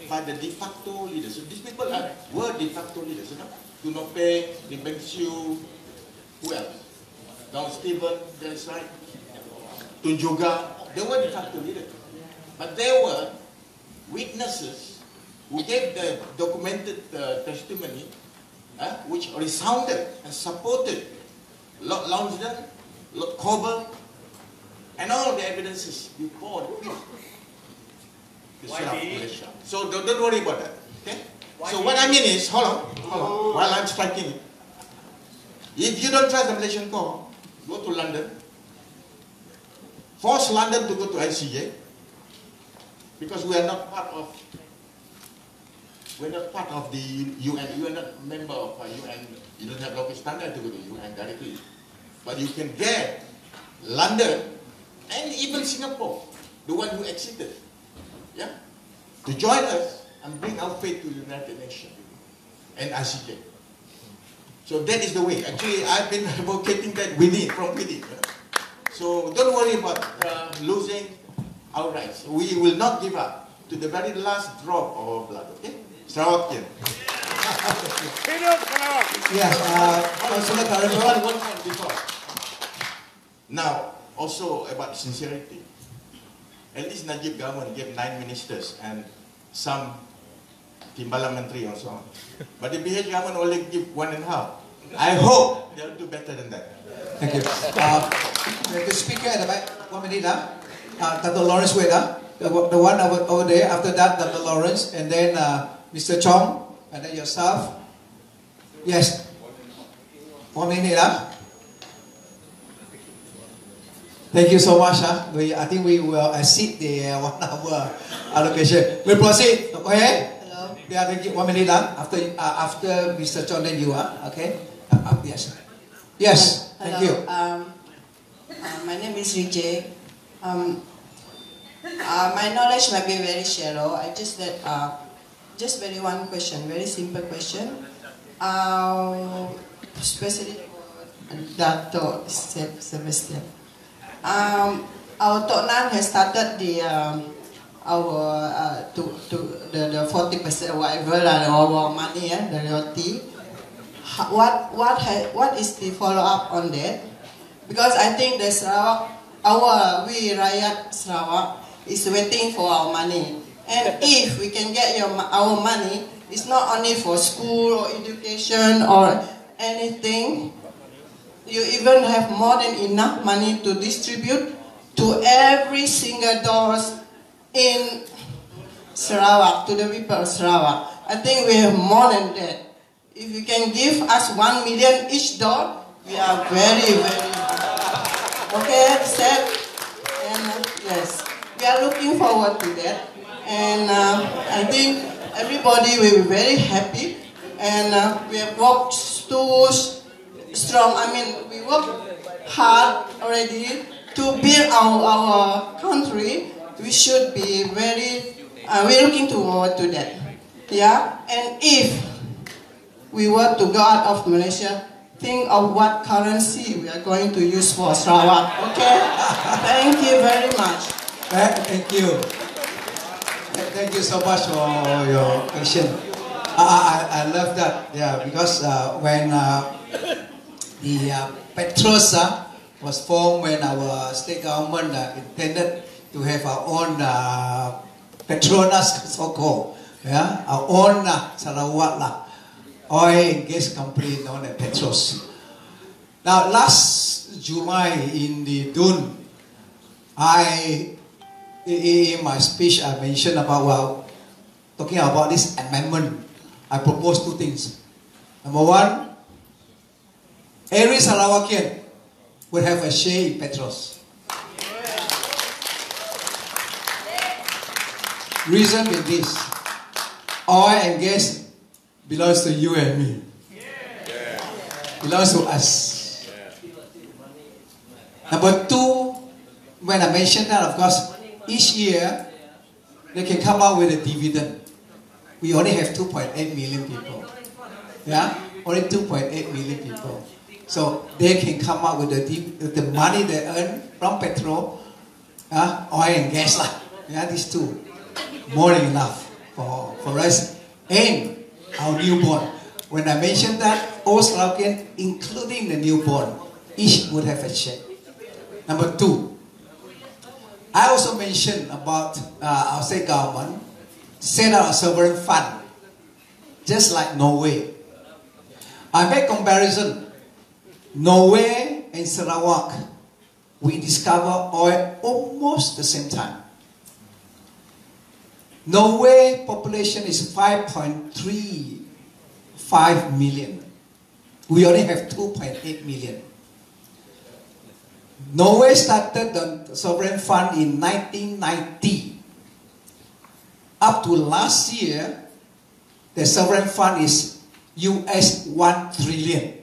by the de facto leaders. So these people were de facto leaders. Tunope, Lim Beng Siu, who else? Don Stephen, there's right. Tun Juga, they were de facto leaders. But there were witnesses who gave the documented testimony, which resounded and supported Lord Lonsdale, Lord Coble, and all the evidences before the Malaysia. So don't worry about that. Okay? So what I mean is, hold on, while I'm striking it. If you don't trust the Malaysian court, go to London. Force London to go to ICJ, because we are not part of the UN. You are not a member of UN. You don't have local standard to go to UN directly. But you can get London and even Singapore, the one who exited, to join us and bring our faith to the United Nations and ICJ. So that is the way. Actually, I've been advocating that from within. So don't worry about losing our rights. We will not give up to the very last drop of our blood. Okay? Sarawakian. Yes, Councillor Karimah. One point before. Now, also about sincerity. At least Najib government gave 9 ministers and some Timbalan Menteri and so on. But the BH government only give 1.5. I hope they'll do better than that. Thank you. The speaker at the back, 1 minute. Dr. Lawrence Wade, the one over there. After that, Dr. Lawrence, and then Mr. Chong, and then yourself. Yes. 1 minute. Thank you so much. I think we will exceed the 1 hour allocation. We proceed. Go ahead. Hello. Yeah, thank you. 1 minute. After Mr. Chong, then you are. Okay. Yes. Yes. Thank Hello. you. My name is Rijay. My knowledge might be very shallow. I just very one question, very simple question. Especially for Dr. Sebastian. Our Tok Nan has started the 40% whatever our money, the royalty. What is the follow up on that? Because I think the Sarawak, we Rakyat Sarawak is waiting for our money. And if we can get our money, it's not only for school or education or anything. You even have more than enough money to distribute to every single doors in Sarawak, to the people of Sarawak. I think we have more than that. If you can give us 1 million each door, we are very, very okay, set. And yes, we are looking forward to that. And I think everybody will be very happy. And we have worked too strong. I mean, we work hard already to build our country. We should be very we're looking forward to that. Yeah, and if we were to go out of Malaysia, think of what currency we are going to use for Sarawak. Okay? Thank you very much. Thank you. Thank you so much for your question. I love that. Yeah, because when the Petros was formed, when our state government intended to have our own Petronas, so-called, yeah, our own Sarawak oil and gas company known as Petros. Now, last July in the Dun, in my speech, I mentioned about, talking about this amendment, I proposed two things. Number one, every Sarawakian will have a share in Petros. Reason is this: oil and gas belongs to you and me. Belongs to us. Number two, when I mentioned that, of course, each year they can come out with a dividend. We only have 2.8 million people. Yeah, only 2.8 million people. So they can come out with the money they earn from petrol, oil and gas. Yeah, these two, more than enough for us and our newborn. When I mentioned that, all Sarawakian, including the newborn, each would have a share. Number two, I also mentioned about our state government set up a sovereign fund, just like Norway. I make comparison. Norway and Sarawak, we discover oil almost the same time. Norway population is 5.35 million. We only have 2.8 million. Norway started the sovereign fund in 1990. Up to last year, the sovereign fund is US 1 trillion.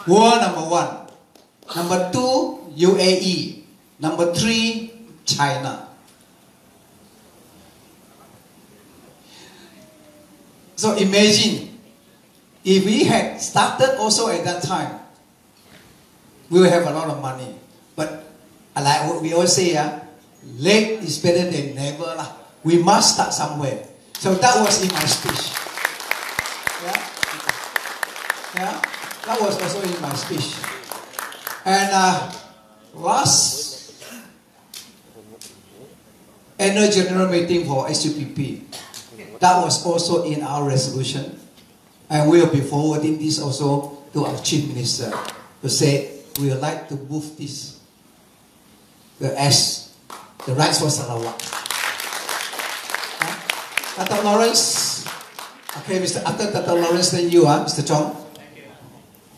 World number one. Number two, UAE. Number three, China. So imagine, if we had started also at that time, we will have a lot of money. But like what we always say, late is better than never. We must start somewhere. So that was in my speech. Yeah, that was also in my speech. And last annual general meeting for SUPP, that was also in our resolution. And we will be forwarding this also to our Chief Minister to say we would like to move this as the rights for Sarawak. Dr. Lawrence, okay, after Dr. Lawrence, then you, Mr. Chong.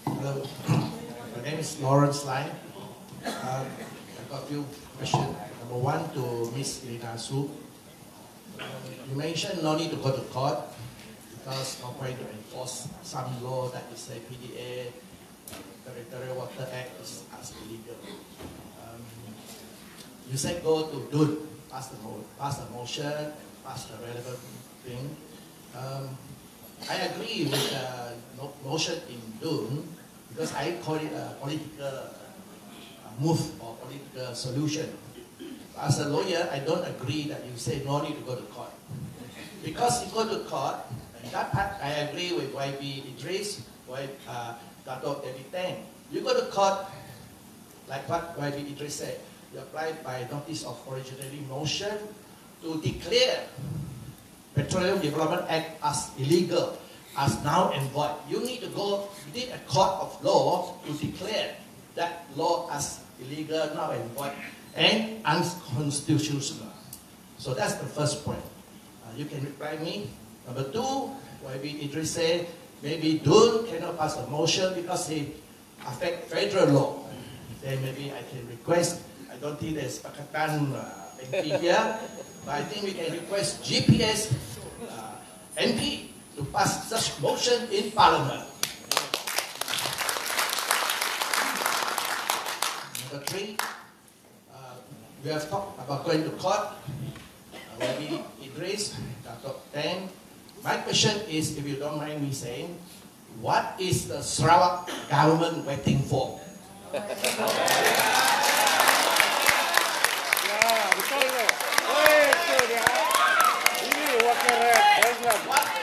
Hello, my name is Lawrence Lai. I've got a few questions. Number one to Ms. Lina Su. You mentioned no need to go to court because of trying to enforce some law that is a PDA, Territorial Water Act is as illegal. You said go to DUN, pass the motion, and pass the relevant thing. I agree with the motion in DUN because I call it a political move or political solution. As a lawyer, I don't agree that you say no need to go to court. Because you go to court, and that part I agree with YB Idris, Dato' David Teng. You go to court, like what YB Idris said, you apply by notice of originally motion to declare Petroleum Development Act as illegal, as null and void. You need to go within a court of law to declare that law as illegal, null and void, and unconstitutional. So that's the first point. You can reply me. Number two, YB Idris said maybe DUN cannot pass a motion because it affects federal law. Then maybe I can request, I don't think there's Pakatan MP here, but I think we can request GPS MP to pass such motion in Parliament. Number three, we have talked about going to court. Wadi Idris, Dato' Teng. My question is, if you don't mind me saying, what is the Sarawak government waiting for? What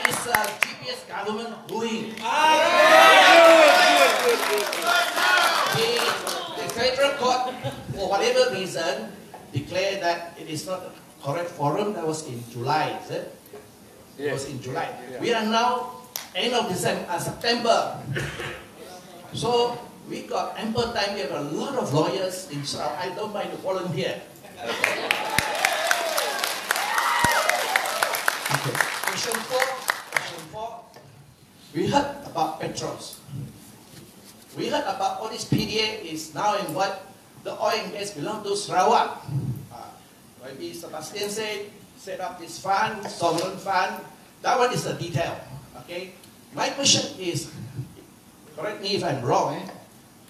is GPS government doing? The federal court, for whatever reason, declared that it is not the correct forum. That was in July, is it? It was in July. We are now end of September. So we got ample time. We have a lot of lawyers in Sarawak. I don't mind to volunteer. Okay. Question four. We heard about Petros. We heard about all this PDA is now in what the oil and gas belong to Sarawak. Maybe Sebastian said, set up this fund, sovereign fund. That one is the detail. Okay. My question is, correct me if I'm wrong,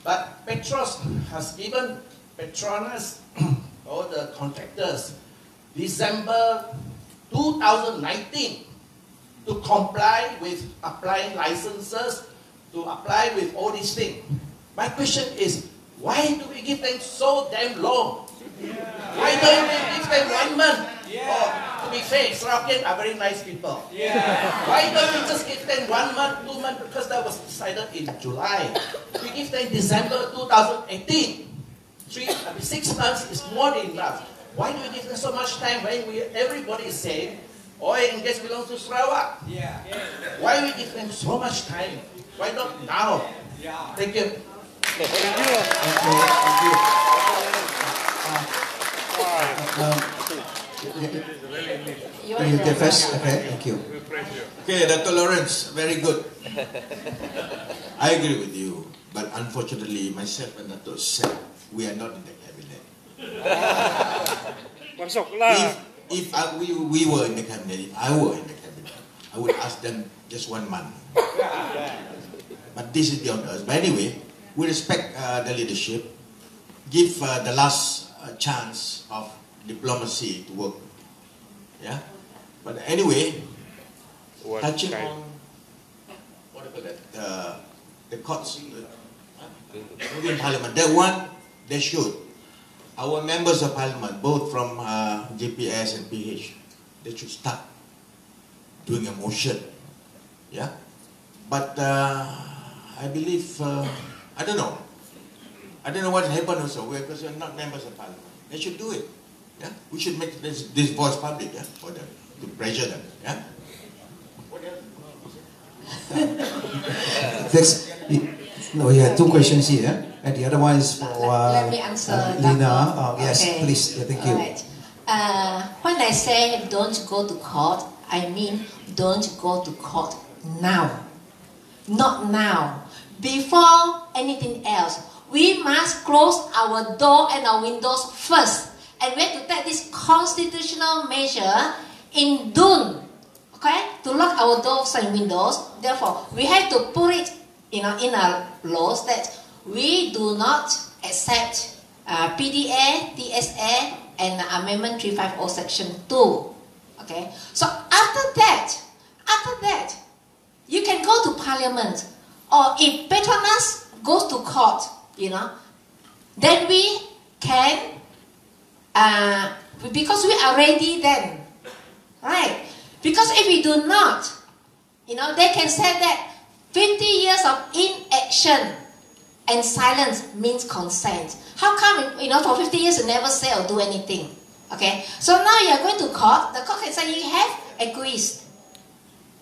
but Petros has given Petronas or the contractors December 2019 to comply with applying licenses, to apply with all these things. My question is, why do we give them so damn long? Why don't we give them 1 month? Or, to be fair, Sarawakians are very nice people. Why don't we just give them 1 month, 2 months? Because that was decided in July. We give them December 2018. 6 months is more than enough. Why do we give them so much time when everybody is saying oil and gas belongs to Sarawak? Why do we give them so much time? Why not now? Thank you. Thank you. You get first? Okay, thank you. Okay, Dr. Lawrence, very good. I agree with you, but unfortunately, myself and Dr. said we are not in the cabinet. If we were in the cabinet, if I were in the cabinet, I would ask them just 1 month. But this is beyond us. But anyway, we respect the leadership. Give the last chance of diplomacy to work. Yeah. But anyway, touching on what about that? The courts, in Parliament. That one, they should. Our members of Parliament, both from JPS and PH, they should start doing a motion. Yeah. But I believe, I don't know. I don't know what happened also, because we're not members of Parliament. They should do it. Yeah? We should make this voice public, yeah, for them, to pressure them. Yeah? No, we have 2 questions here, and the other one is for let me answer Lina. Yes, okay. please. Yeah, thank you. Right. When I say don't go to court, I mean don't go to court now. Not now. Before anything else, we must close our door and our windows first. And we have to take this constitutional measure in June, okay, to lock our doors and windows. Therefore, we have to put it, in our laws that we do not accept PDA, TSA, and Amendment 350 Section 2. Okay. So after that, you can go to Parliament, or if Petronas goes to court, then we can. Because we are ready then, right? Because if we do not, they can say that 50 years of inaction and silence means consent. How come, for 50 years you never say or do anything? Okay, so now you are going to court, the court can say you have acquiesced.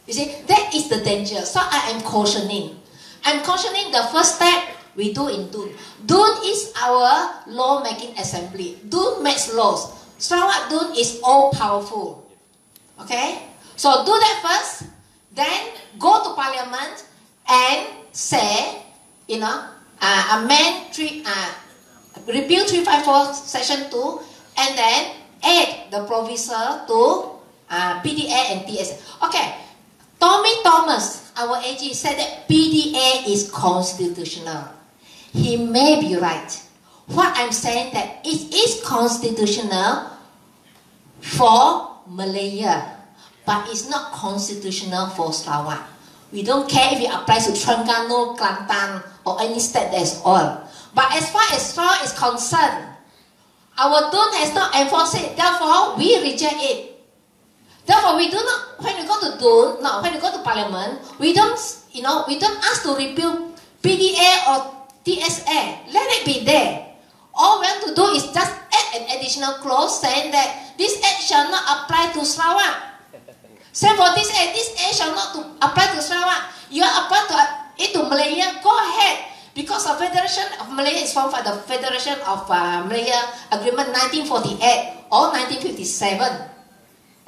You see, that is the danger. So I am cautioning. I'm cautioning the first step we do in Dun. Dun is our law-making assembly. Dun makes laws. Sarawak Dun is all-powerful. Okay? So do that first, then go to Parliament and say, repeal 354 Section 2, and then add the proviso to PDA and TSA. Okay, Tommy Thomas, our AG, said that PDA is constitutional. He may be right. What I'm saying that it is constitutional for Malaya, but it's not constitutional for Sarawak. We don't care if it applies to Terengganu, Kelantan, or any state, that's all. But as far as Sarawak is concerned, our DUN has not enforced it, therefore we reject it. Therefore, we do not, when we go to DUN, no, when we go to Parliament, we don't ask to repeal PDA or TSA. Let it be there. All we have to do is just add an additional clause saying that this act shall not apply to Sarawak. Same for this act shall not apply to Sarawak. You are apply it to Malaya, go ahead. Because the Federation of Malaya is formed by the Federation of Malaya Agreement 1948 or 1957.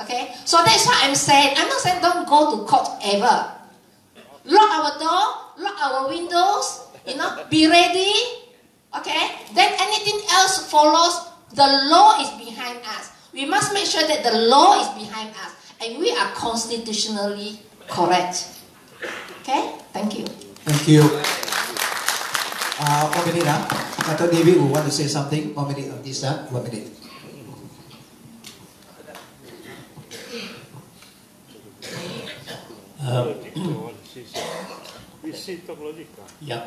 Okay, so that's what I'm saying. I'm not saying don't go to court ever. Lock our door, lock our windows, be ready. Okay, then anything else follows. The law is behind us. We must make sure that the law is behind us and we are constitutionally correct. Okay, thank you. Thank you. 1 minute, Dr. David will want to say something. 1 minute on this, 1 minute. Yep.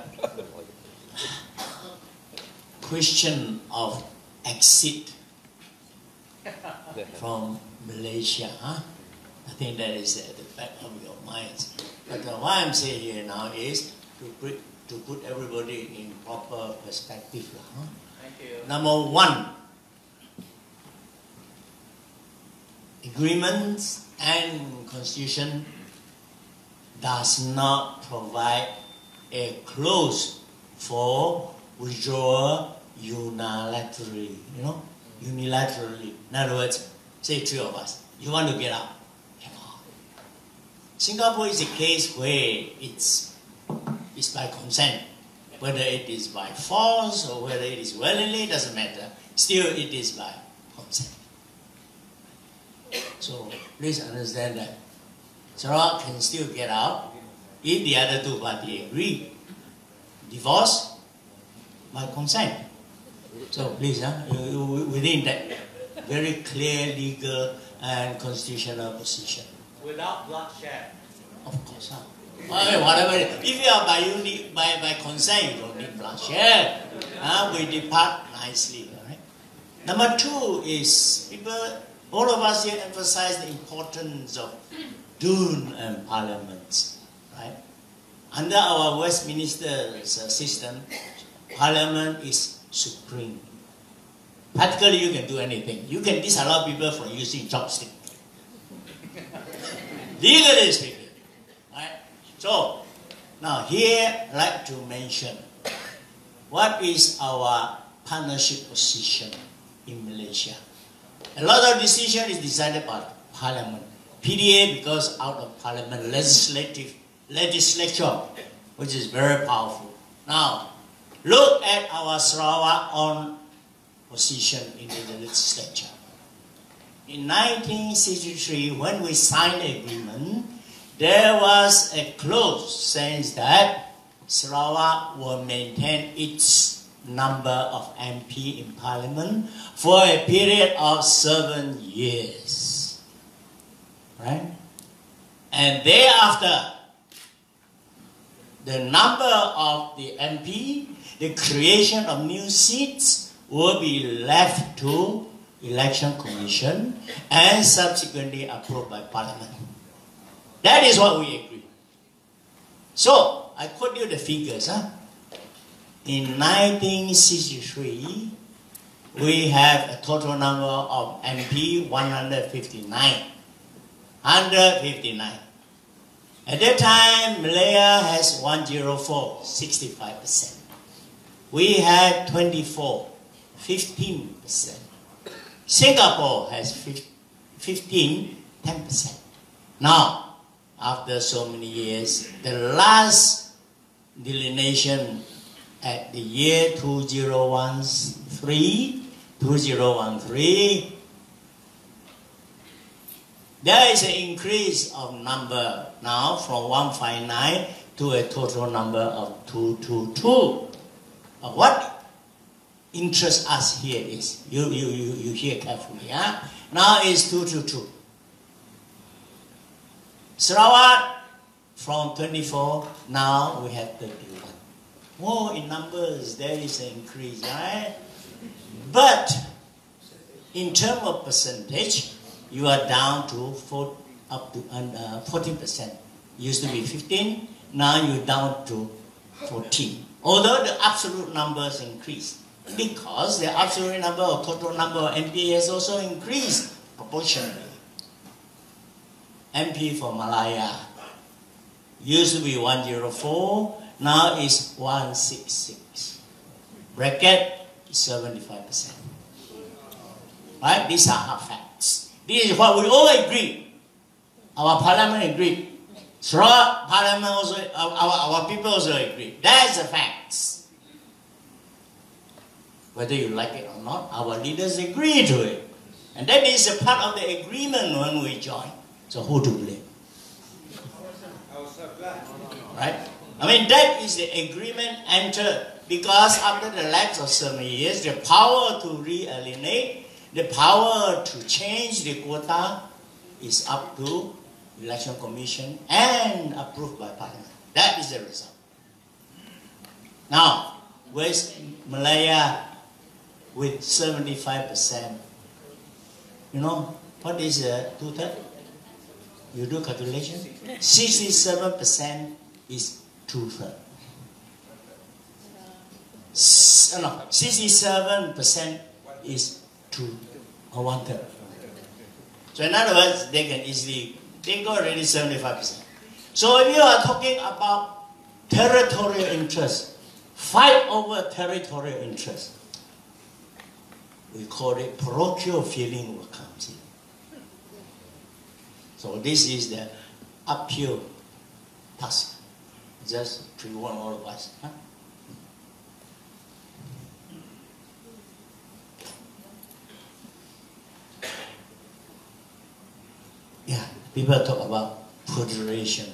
Question of exit from Malaysia, huh? I think that is at the back of your minds. But what I'm saying here now is to put everybody in proper perspective. Huh? Thank you. Number one, agreements and constitution does not provide a clause for withdrawal unilaterally. Unilaterally. In other words, say 3 of us, you want to get out. Singapore is a case where it's by consent. Whether it is by force or whether it is willingly, doesn't matter. Still, it is by consent. So, please understand that Sarawak can still get out if the other two parties agree. Divorce by consent. So, please, within that very clear legal and constitutional position. Without bloodshed. Of course. Whatever. If you are by consent, you don't need bloodshed. We depart nicely. Right? Number 2 is all of us here emphasize the importance of DUN and parliaments. Right? Under our Westminster system, Parliament is supreme. Practically, you can do anything. You can disallow people from using chopstick. Legally speaking. Right? So, now here I'd like to mention what is our partnership position in Malaysia. A lot of decision is decided by Parliament. PDA because out of Parliament, legislature, which is very powerful. Now, look at our Sarawak on position in the legislature. In 1963, when we signed the agreement, there was a clause saying that Sarawak will maintain its number of MP in Parliament for a period of 7 years. Right? And thereafter, the number of the MP, the creation of new seats will be left to Election Commission and subsequently approved by Parliament. That is what we agree. So, I quote you the figures. In 1963, we have a total number of MP 159. 159. At that time, Malaya has 104, 65%. We had 24, 15%. Singapore has 15, 10%. Now, after so many years, the last delineation at the year 2013, there is an increase of number now from 159 to a total number of 222. What interests us here is, you hear carefully, now it's 222. Sarawak, from 24, now we have 31. More in numbers, there is an increase, right? But in terms of percentage, you are down to up to 14%. Used to be 15, now you're down to 14. Although the absolute numbers increased, because the absolute number or total number of MP has also increased proportionally. MP for Malaya used to be 104, now is 166. Bracket is 75%. Right? These are hard facts. This is what we all agree. Our parliament agreed. Sarawak parliament also, our people also agree. That's the facts. Whether you like it or not, our leaders agree to it. And that is a part of the agreement when we join. So who to blame? Right? I mean, that is the agreement entered. Because after the lapse of 7 years, the power to re-alienate, the power to change the quota is up to Election Commission and approved by Parliament. That is the result. Now, West Malaya with 75%, you know, what is 2/3? You do calculation? 67% is 2/3. No, 67% is 1/3. So in other words, they can easily, they got already 75%. So if you are talking about territorial interest, fight over territorial interest, we call it parochial feeling will come in. So this is the uphill task. Just to warn all of us. Huh? Yeah, people talk about federation.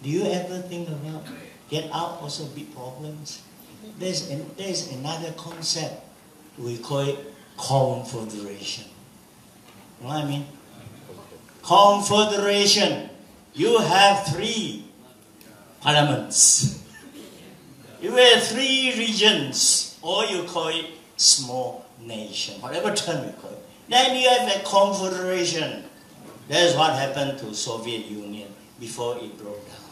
Do you ever think about get out also big problems? There's another concept. We call it confederation. You know what I mean? Confederation. You have 3 parliaments. You have 3 regions, or you call it small nation, whatever term you call it. Then you have a confederation. That's what happened to Soviet Union before it broke down.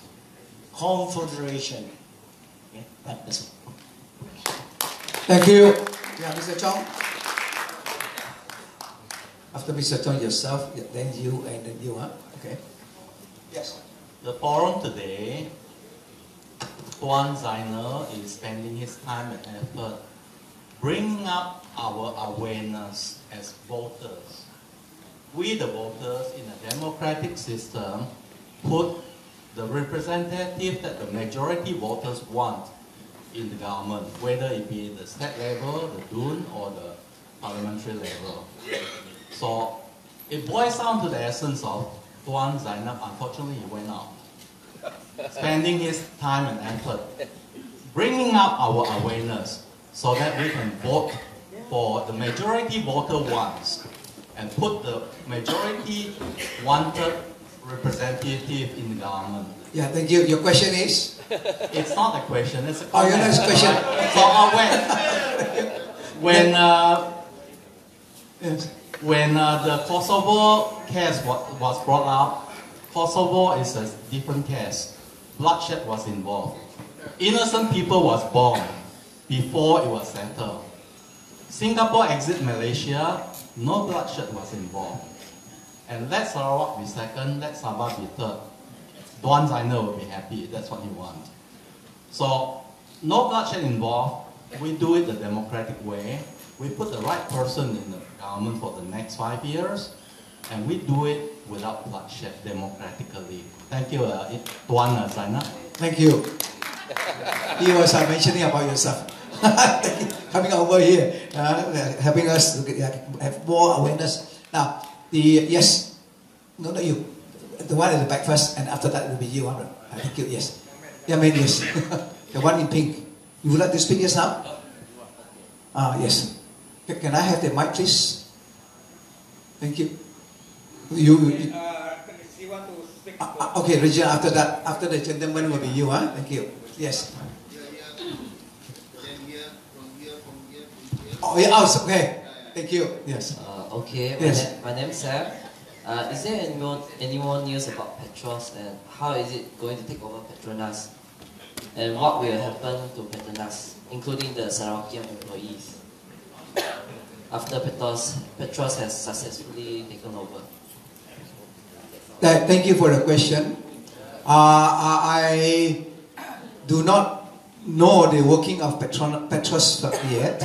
Confederation. Okay? That's all. Thank you. Yeah, Mr. Chong. After Mr. Chong, yourself, then you, and then you, huh? Okay. Yes. The forum today, Tuan Zainer is spending his time and effort bringing up our awareness as voters. We, the voters, in a democratic system, put the representative that the majority voters want in the government, whether it be the state level, the DUN, or the parliamentary level. So it boils down to the essence of Tuan Zainab. Unfortunately, he went out, spending his time and effort bringing up our awareness so that we can vote for the majority voter wants and put the majority wanted representative in the government. Yeah, thank you. Your question is? It's not a question, it's a comment. Oh, your next question. Right? So when the Kosovo case was brought up, Kosovo is a different case. Bloodshed was involved. Innocent people was born before it was settled. Singapore exit Malaysia, no bloodshed was involved. And let Sarawak be second, let Sabah be third. Tuan Zainer will be happy, that's what he wants. So, no bloodshed involved, we do it the democratic way. We put the right person in the government for the next 5 years, and we do it without bloodshed democratically. Thank you, Tuan Zainer. Thank you. He was mentioning about yourself. Coming over here, helping us have more awareness. Now, yes, no, not you. The one at the back first, and after that will be you. I think you, yes. Yeah, maybe yes. The one in pink. You would like to speak just now? Yes. Can I have the mic, please? Thank you. She want to Okay, Regina, after that, after the gentleman will be you, huh? Thank you. Yes. Oh, yeah, oh, okay. Thank you. Yes. Okay, Yes. my name is Sam. Is there any more news about Petros and how is it going to take over Petronas? And what will happen to Petronas, including the Sarawakian employees, after Petros has successfully taken over? Thank you for the question. I do not know the working of Petros yet.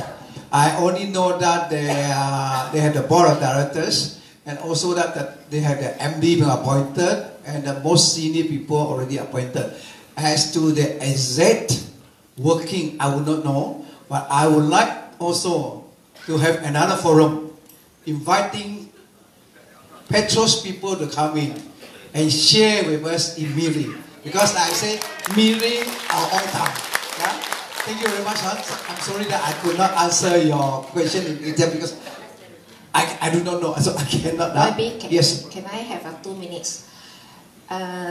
I only know that they have the board of directors, and also that they have the MD being appointed and the most senior people already appointed. As to the exact working, I would not know, but I would like also to have another forum inviting Petros people to come in and share with us in Miri. Because like I say, Miri are all time. Yeah? Thank you very much, Hans. I'm sorry that I could not answer your question in detail because I do not know, so I cannot. Yes. Can I have 2 minutes?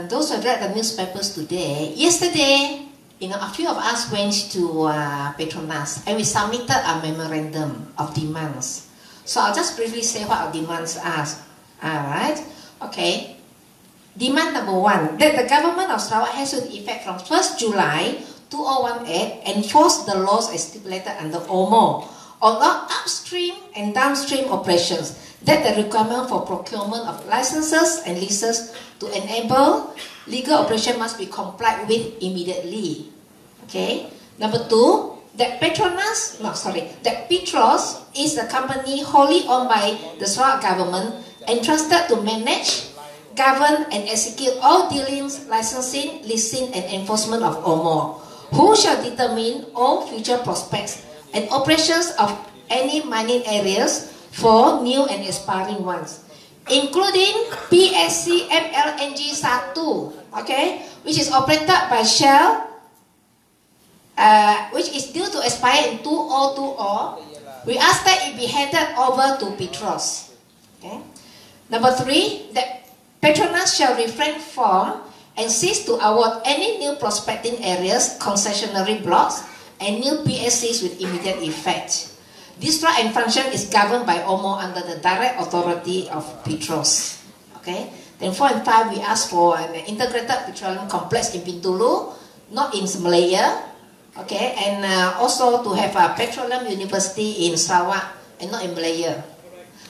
Those who read the newspapers today, yesterday, a few of us went to Petronas and we submitted a memorandum of demands. So I'll just briefly say what our demands are. Alright? Okay. Demand number 1, that the government of Sarawak has with effect from 1st July 2018 enforce the laws as stipulated under OMO on all upstream and downstream operations, that the requirement for procurement of licenses and leases to enable legal operation must be complied with immediately. Okay. Number 2, that Petros is the company wholly owned by the Sarawak government, entrusted to manage, govern and execute all dealings, licensing, leasing and enforcement of OMO, who shall determine all future prospects and operations of any mining areas for new and aspiring ones, including PSC MLNG 1, okay, which is operated by Shell, which is due to expire in 2020. We ask that it be handed over to Petros. Okay. Number 3, that Petronas shall refrain from and cease to award any new prospecting areas, concessionary blocks, and new PSCs with immediate effect. This right and function is governed by OMO under the direct authority of Petros. Okay. Then 4 and 5, we ask for an integrated petroleum complex in Bintulu, not in Malaya. Okay, and also to have a petroleum university in Sarawak and not in Malaya.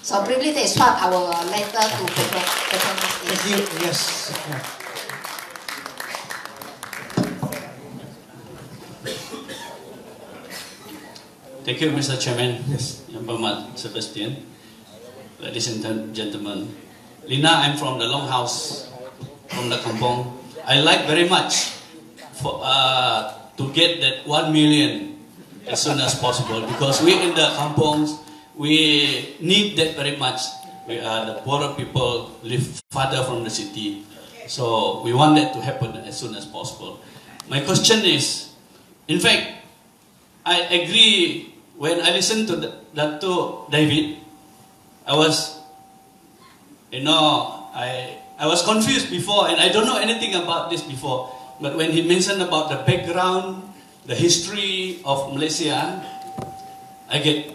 So briefly, that is what our letter to Petronas is. Thank you. Yes. Thank you, Mr. Chairman. Yes. Yang Berhormat Sebastian. Ladies and gentlemen. Lina, I'm from the Longhouse, from the Kampong. I like very much for, to get that 1 million as soon as possible, because we in the Kampongs, we need that very much. We are the poorer people, live farther from the city. So we want that to happen as soon as possible. My question is, in fact, I agree when I listened to Dato' David, I was, I was confused before and I don't know anything about this before. But when he mentioned about the background, the history of Malaysia, I get,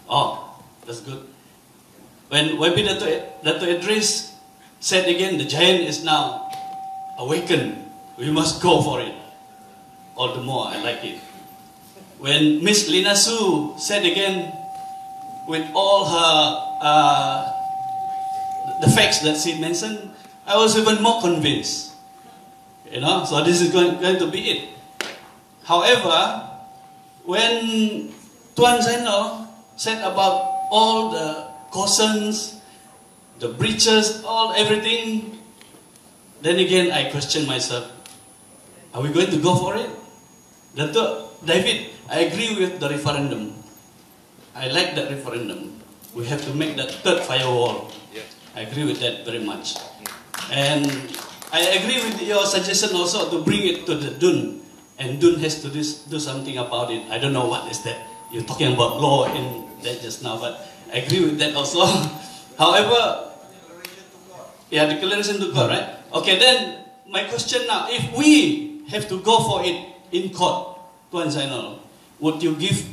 oh, that's good. When YB Dato' Idris said again, the giant is now awakened, we must go for it. All the more, I like it. When Miss Lina Su said again, with all her, the facts that she mentioned, I was even more convinced. So this is going to be it. However, when Tuan Zainal said about all the cautions, the breaches, everything, then again I question myself, are we going to go for it? David, I agree with the referendum. I like that referendum. We have to make that third firewall. I agree with that very much. And I agree with your suggestion also to bring it to the Dun. And Dun has to do something about it. I don't know what is that. You're talking about law in that just now, but I agree with that also. However, declaration to God, right? Okay, then my question now, if we have to go for it in court, Tuan Zainal, would you give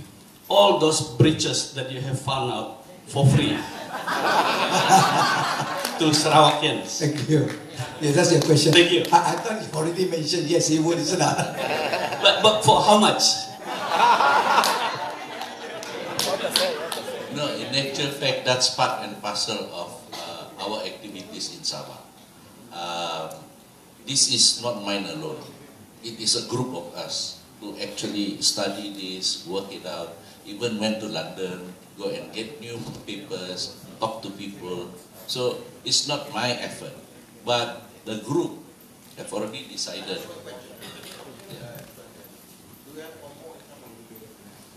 all those breaches that you have found out for free to Sarawakians? Thank you. Yeah, that's your question. Thank you. I thought you already mentioned yes, he would, isn't it? But for how much? No, in actual fact, that's part and parcel of our activities in Sabah. This is not mine alone. It is a group of us who actually study this, work it out, even went to London, go and get new papers, talk to people. So it's not my effort, but the group have already decided.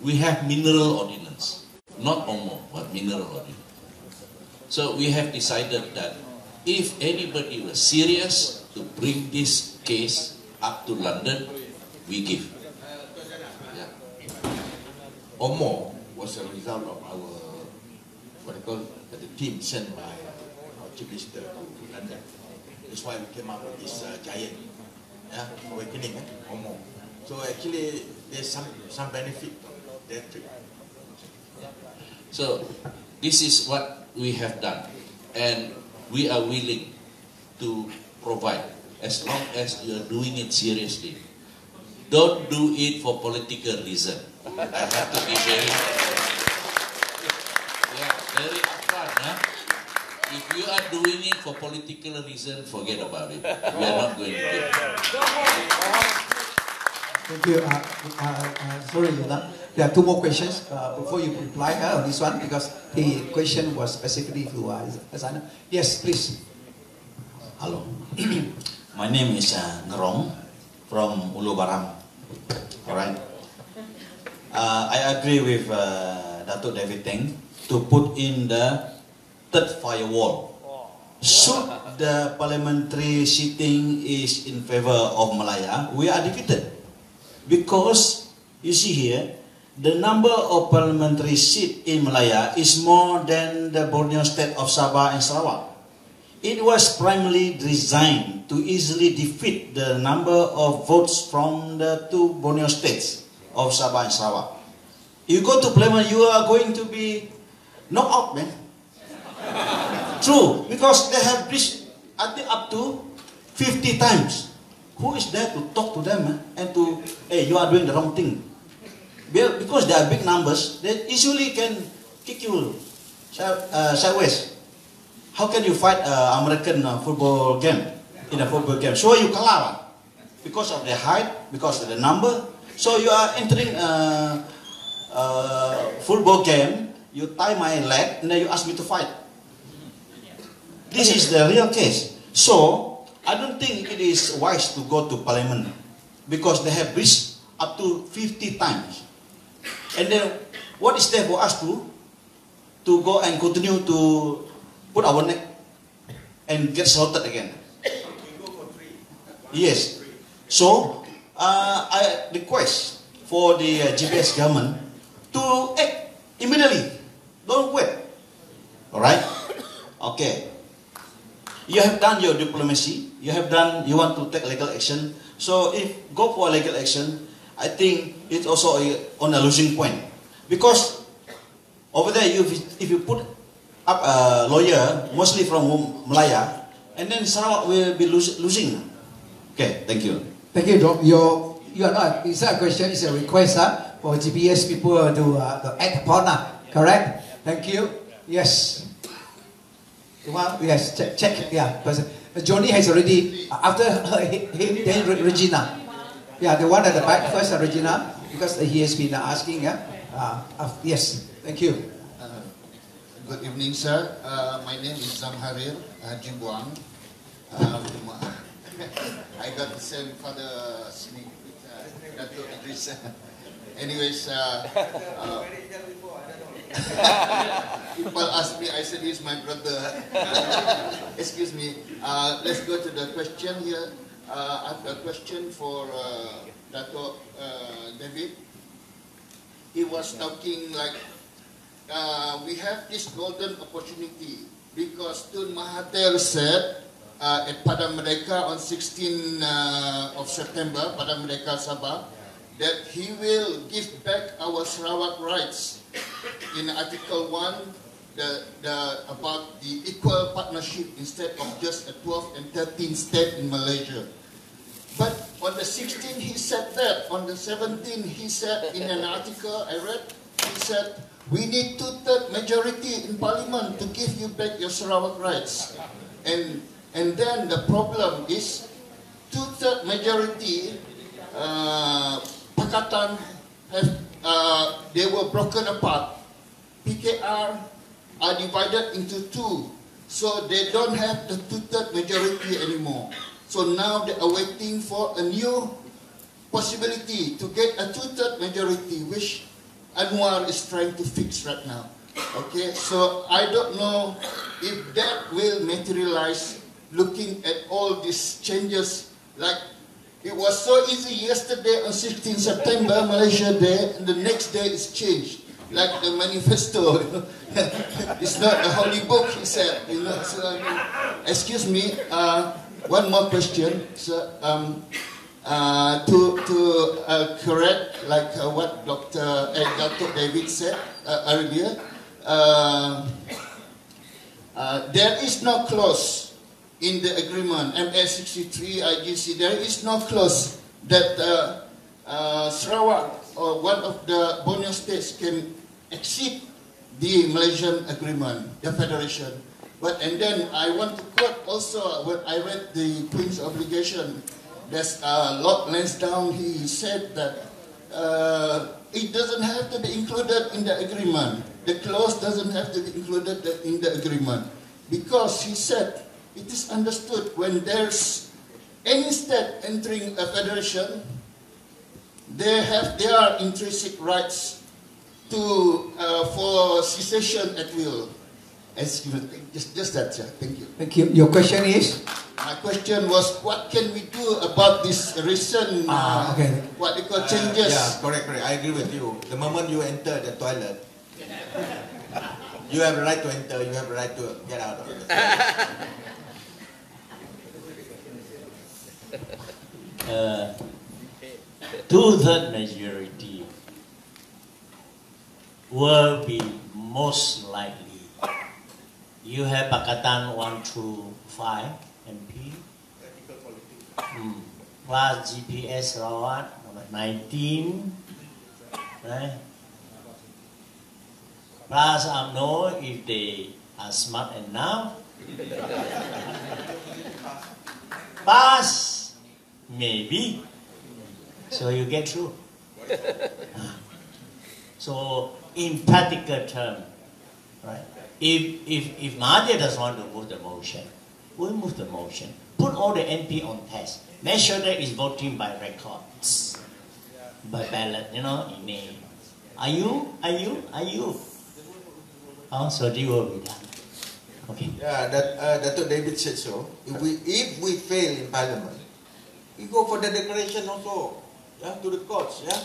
We have mineral ordinance, not OMO, but mineral ordinance. So we have decided that if anybody was serious to bring this case up to London, we give. Yeah. OMO was a result of our, what I call the team sent by our chief minister to London. That's why we came up with this giant awakening, OMO. So actually, there's some benefit of that trip. So this is what we have done, and we are willing to provide as long as you are doing it seriously. Don't do it for political reason. I have to be very upfront. Huh? If you are doing it for political reason, forget about it. We are not going to do it. Thank you. Sorry, Yuna. There are two more questions before you reply on this one, because the question was specifically to Azana. Yes, please. Hello. My name is Ngerong from Ulu Baram. All right. I agree with Datuk David Teng to put in the third firewall. Should the parliamentary sitting is in favor of Malaya, we are defeated. Because, you see here, the number of parliamentary seats in Malaya is more than the Borneo state of Sabah and Sarawak. It was primarily designed to easily defeat the number of votes from the two Borneo states of Sabah and Sarawak. You go to parliament, you are going to be knocked out, man. True, because they have reached, I think, up to 50 times. Who is there to talk to them and to, hey, you are doing the wrong thing? Because they are big numbers, they easily can kick you sideways. How can you fight an American football game in a football game? So you kalah because of the height, because of the number. So you are entering a football game, you tie my leg, and then you ask me to fight. This is the real case. So, I don't think it is wise to go to parliament because they have reached up to 50 times. And then, what is there for us to go and continue to put our neck and get slaughtered again? Yes. So, I request for the GPS government to act immediately. Don't wait. Alright? Okay. You have done your diplomacy. You want to take legal action. So if go for legal action, I think it's also on a losing point. Because over there, if you put up a lawyer, mostly from Malaya, and then Sarawak will be losing. Okay, thank you. Thank you, Dom. You are not, it's not a question, it's a request for GPS people to act upon. Correct? Thank you. Yes. Yes, check. Yeah, Johnny has already, after him, then Regina. Yeah, the one at the back first, Regina, because he has been asking. Yes, thank you. Good evening, sir. My name is Zamharir Jimbuang. I got the same father sneak with Dato' Idris. Anyways, people ask me, I said he's my brother. Excuse me. Let's go to the question here. I have a question for Dato' David. He was talking like we have this golden opportunity because Tun Mahathir said at Padang Merdeka on 16 of September, Padang Merdeka Sabah, that he will give back our Sarawak rights in Article 1 about the equal partnership instead of just a 12 and 13 state in Malaysia. But on the 16th he said that, on the 17th he said in an article I read, he said, we need 2/3 majority in parliament to give you back your Sarawak rights. And then the problem is 2/3 majority, Pakatan they were broken apart. PKR are divided into two, so they don't have the 2/3 majority anymore. So now they are waiting for a new possibility to get a 2/3 majority, which Anwar is trying to fix right now. Okay, so I don't know if that will materialize. Looking at all these changes, like it was so easy yesterday on 16 September, Malaysia Day, and the next day it's changed. Like the manifesto, it's not a holy book, he said. You know, so, excuse me, one more question. So, to correct, like what Dr. David said earlier, there is no clause in the agreement, MA63, IGC, there is no clause that Sarawak or one of the Borneo states can exceed the Malaysian agreement, the federation. But and then I want to quote also when I read the Queen's Obligation, there's Lord Lansdowne, he said that it doesn't have to be included in the agreement. The clause doesn't have to be included in the agreement. Because he said, it is understood when there's any state entering a federation, they have their intrinsic rights to for secession at will. Excuse me, just that, sir. Thank you. Thank you. Your question is? My question was, what can we do about this recent what they call changes? Yeah, correct. I agree with you. The moment you enter the toilet, you have the right to enter. You have the right to get out of it. 2/3 majority will be most likely. You have Pakatan 1 through 5 MP, plus GPS Sarawak 19, right? Plus UMNO if they are smart enough. Plus maybe. So you get through. So in practical terms, right? If Mahathir doesn't want to move the motion, we'll move the motion. Put all the MP on test. Make sure that it's voting by records, by ballot, you know, in name. Are you? Oh, so they will be done. Okay. Yeah, Dr. David said so. If we fail in Parliament, we go for the declaration also. Yeah, to the courts. Yeah.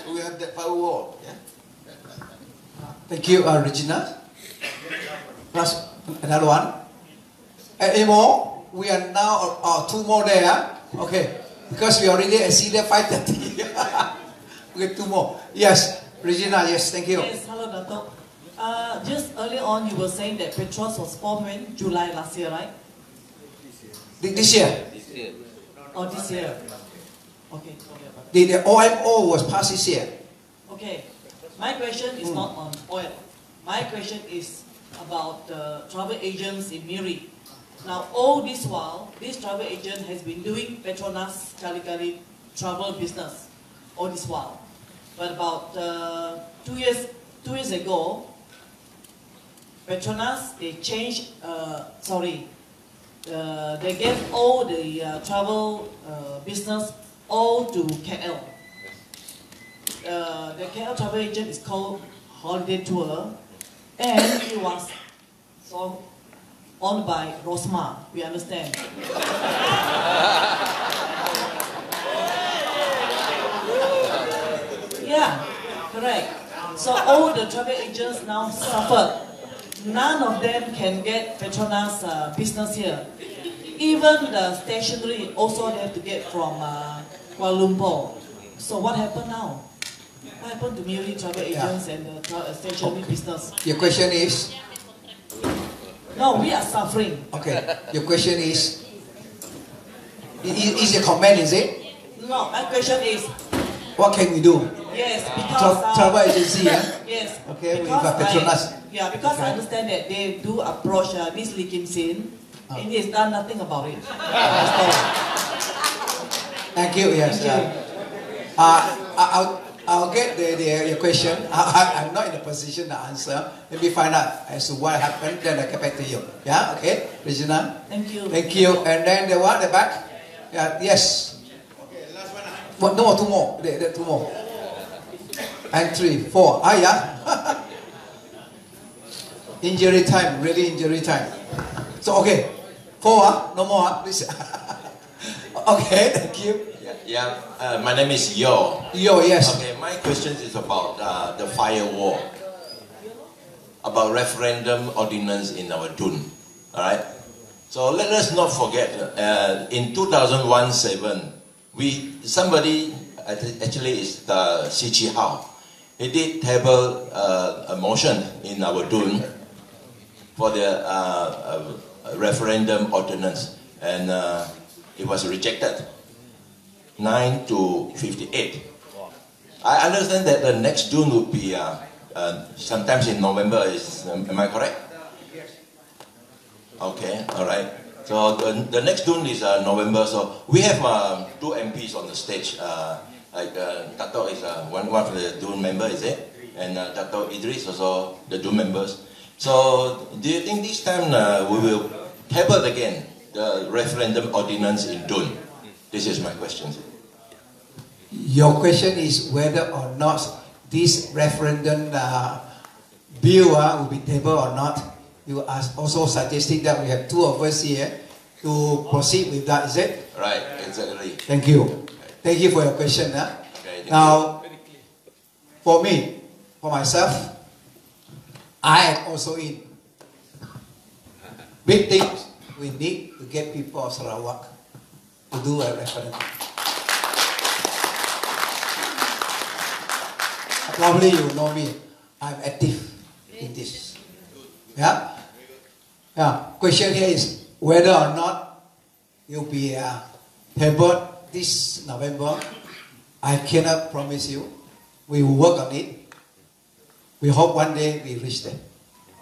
We have that power. Yeah. Thank you, Regina. Plus another one. Any more? We are now 2 more there. Okay, because we already exceeded 5:30. Okay, 2 more. Yes, Regina. Yes, thank you. Yes, hello, Dato'. Just earlier on, you were saying that Petros was formed in July last year, right? This year. Oh, this year. Okay. The OMO was passed this year. Okay. My question is not on oil. My question is about the travel agents in Miri. Now, all this while, this travel agent has been doing Petronas Kali-Kali travel business all this while. But about 2 years ago, Petronas, they changed, they gave all the travel business all to KL. The KL travel agent is called Holiday Tour, and it was so owned by Rosmar, we understand. Yeah, correct. So all the travel agents now suffered none of them can get Petronas business here. Even the stationery also they have to get from Kuala Lumpur. So what happened now? What happened to Miri travel agents and the stationery business? Your question is? No, we are suffering. Okay, your question is a comment, is it? No, my question is, what can we do? yes, because Travel agency, yes, okay, we because have Petronas. because I understand that they do approach this Lee Kim Sin, and he has done nothing about it. Thank you. Yes. I'll get your question. I'm not in a position to answer. Let me find out as to what happened. Then I get back to you. Yeah. Okay. Regina. Thank you. Thank you. And then the one at the back. Yeah. Yes. Okay. Last one. No, two more. There, two more. And 3, 4. Yeah. Injury time. Really injury time. So okay. 4. No more. Please. Okay. Thank you. Yeah, my name is Yo. Yo, yes. Okay, my question is about the firewall, about referendum ordinance in our Dun. All right. So let us not forget. In 2017, somebody actually is the Chi Hao. He did table a motion in our Dun for the referendum ordinance, and it was rejected. 9 to 58. I understand that the next June would be sometimes in November. Am I correct? Okay, all right. So the next June is November. So we have 2 MPs on the stage. Dato is one of the June member, is it? And Dato Idris also the June members. So do you think this time we will table again the referendum ordinance in June? This is my question. Your question is whether or not this referendum bill will be tabled or not. You are also suggesting that we have 2 of us here to proceed with that, is it? Right, exactly. Thank you. Thank you for your question. Okay, now, for me, for myself, I am also in. Big things we need to get people of Sarawak to do a referendum. Probably you know me. I'm active in this. Yeah? Yeah. Question here is whether or not you'll be tabled this November. I cannot promise you. We will work on it. We hope one day we reach there.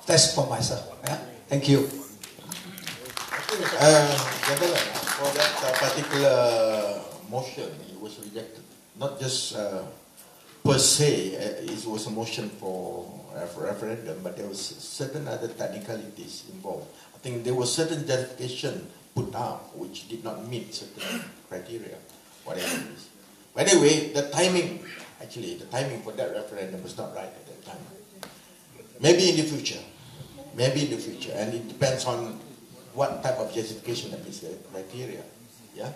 That's for myself. Yeah? Thank you. Gentlemen, for that particular motion, it was rejected. Not just per se, it was a motion for referendum, but there was certain other technicalities involved. I think there was certain justification put out which did not meet certain criteria, whatever it is. By the way, the timing for that referendum was not right at that time. Maybe in the future, and it depends on what type of justification that is the criteria, yeah,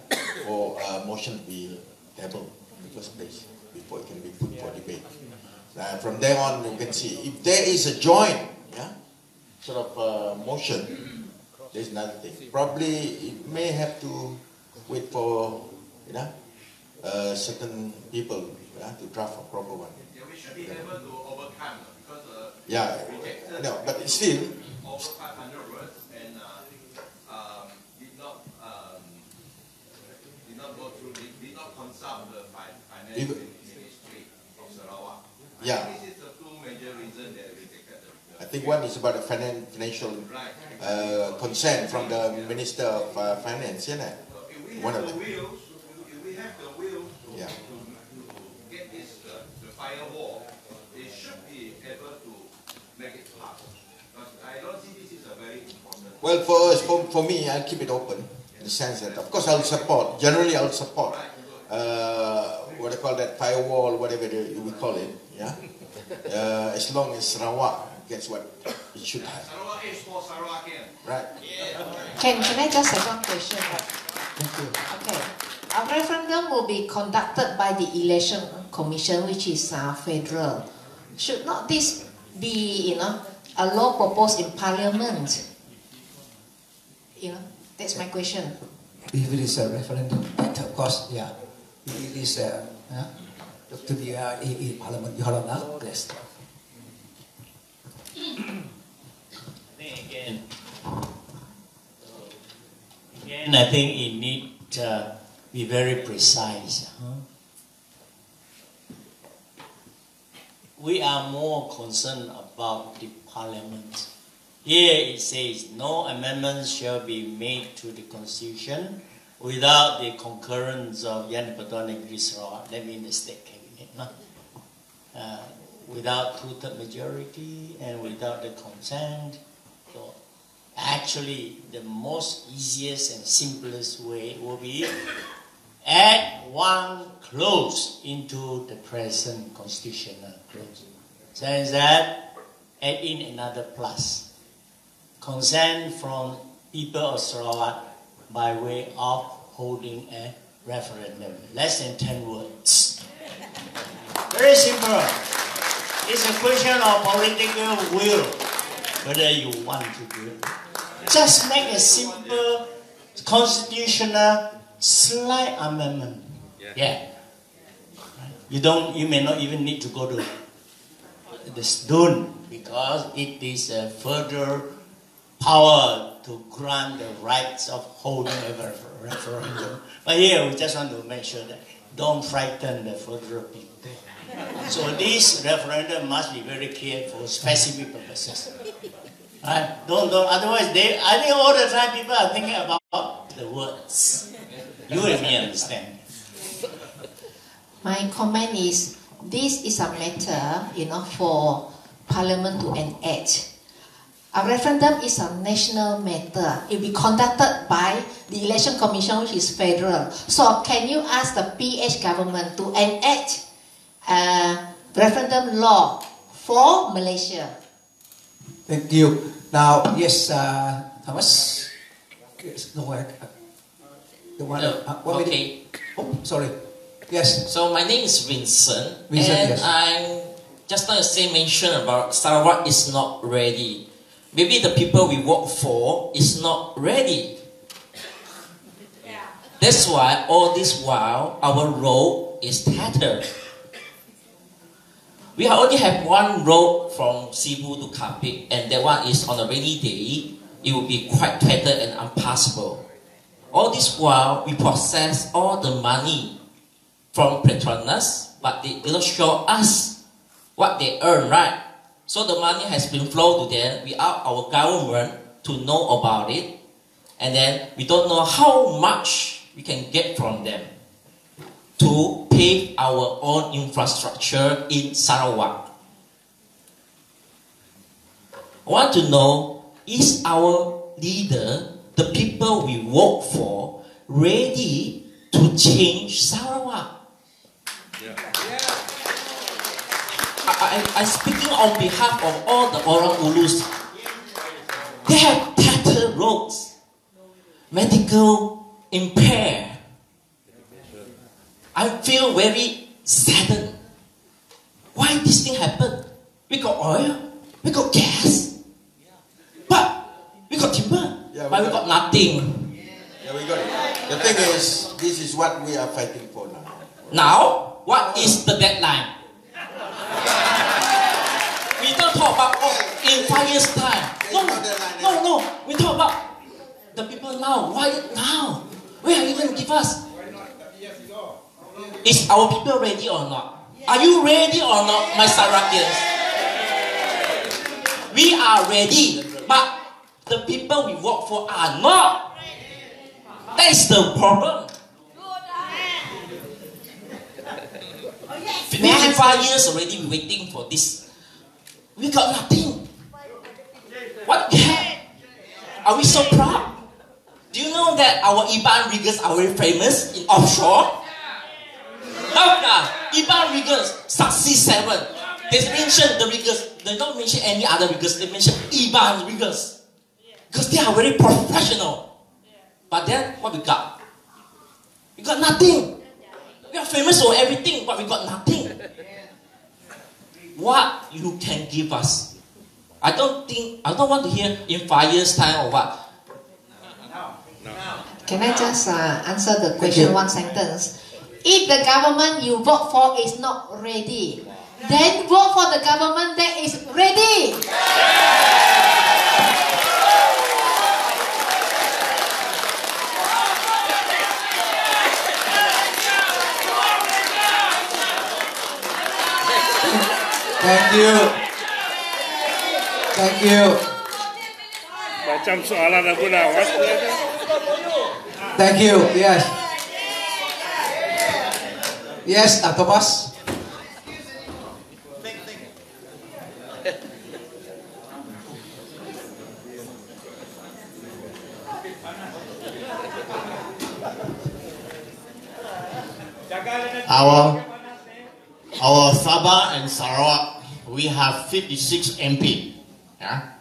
for a motion to be tabled in the first place before it can be put for debate. From there on, you can see if there is a joint, sort of motion. There's another thing. Probably it may have to wait for certain people to draft a proper one. Yeah, we should be able to overcome because no, but it's still over 500 words and did not go through, did not consult the finance ministry of Sarawak. Yeah. This is the 2 major reasons that we rejected. I think one is about the financial consent from the Minister of Finance, one of them. If we have the will to get this the firewall, they should be able to make it pass. But I don't see this is a very important. Well, for me, I'll keep it open in the sense that, of course, I'll support. Generally, I'll support what I call that firewall, whatever we call it. As long as Sarawak gets what it should have. Sarawak is for Sarawakian. Right. Can I just have one question? Thank you. Okay. Our referendum will be conducted by the Election Commission, which is federal. Should not this be, a law proposed in Parliament? That's my question. If it is a referendum, but of course, yeah, it is to be in Parliament. You have now, yes. Again, I think it need to be very precise. We are more concerned about the Parliament. Here it says, no amendments shall be made to the Constitution without the concurrence of Yang di-Pertuan Negeri Sarawak, that means the state cabinet. Without two-third majority and without the consent. So actually, the most easiest and simplest way will be add one clause into the present constitutional clause. Says that add in another plus. Consent from people of Sarawak by way of holding a referendum. Less than 10 words. Very simple. It's a question of political will, whether you want to do it. Just make a simple constitutional slight amendment. Yeah. You may not even need to go to the stone because it is a further power to grant the rights of holding a referendum. But here we just want to make sure that don't frighten the federal people. So this referendum must be very clear for specific purposes. Right? Don't, otherwise I think all the time people are thinking about the words. You and me understand. My comment is, this is a matter, for Parliament to enact. A referendum is a national matter. It will be conducted by the Election Commission, which is federal. So can you ask the PH government to enact a referendum law for Malaysia? Thank you. Now, yes, Thomas. The one. Okay. Oh, sorry. Yes. So my name is Vincent, and yes. I'm just now mention about Sarawak is not ready. Maybe the people we work for is not ready. That's why all this while our road is tattered. We only have one road from Cebu to Kapit, and that one is on a rainy day. It will be quite tattered and impassable. All this while we process all the money from Petronas, but they don't show us what they earn, right? So the money has been flowed to them without our government to know about it, and then we don't know how much we can get from them to pay our own infrastructure in Sarawak. I want to know, is our leader, the people we work for, ready to change Sarawak? I'm speaking on behalf of all the Orang Ulus. They have tattered roads, medical impaired. I feel very saddened. Why this thing happened? We got oil, we got gas, but we got timber, but we got nothing. Yeah, we got it. The thing is, this is what we are fighting for now. Now, what is the deadline? We don't talk about in 5 years' time. No. We talk about the people now. Why now? Where are you going to give us? Is our people ready or not? Are you ready or not, my Sarakians? We are ready, but the people we work for are not. That is the problem. 55 years already we waiting for this. We got nothing. What the heck? Are we so proud? Do you know that our IBAN riggers are very famous in offshore? IBAN riggers, Saksi 7. They mention the riggers. They don't mention any other riggers. They mention IBAN riggers. Because they are very professional. But then, what we got? We got nothing. We are famous for everything, but we got nothing. What you can give us? I don't want to hear in 5 years' time or what. Can I just answer the question one sentence? If the government you vote for is not ready, then vote for the government that is ready. Thank you. Thank you. Macam soalan Abu Nawas. Thank you. Yes. Yes, Thomas. Our Sabah and Sarawak, we have 56 MP. Yeah?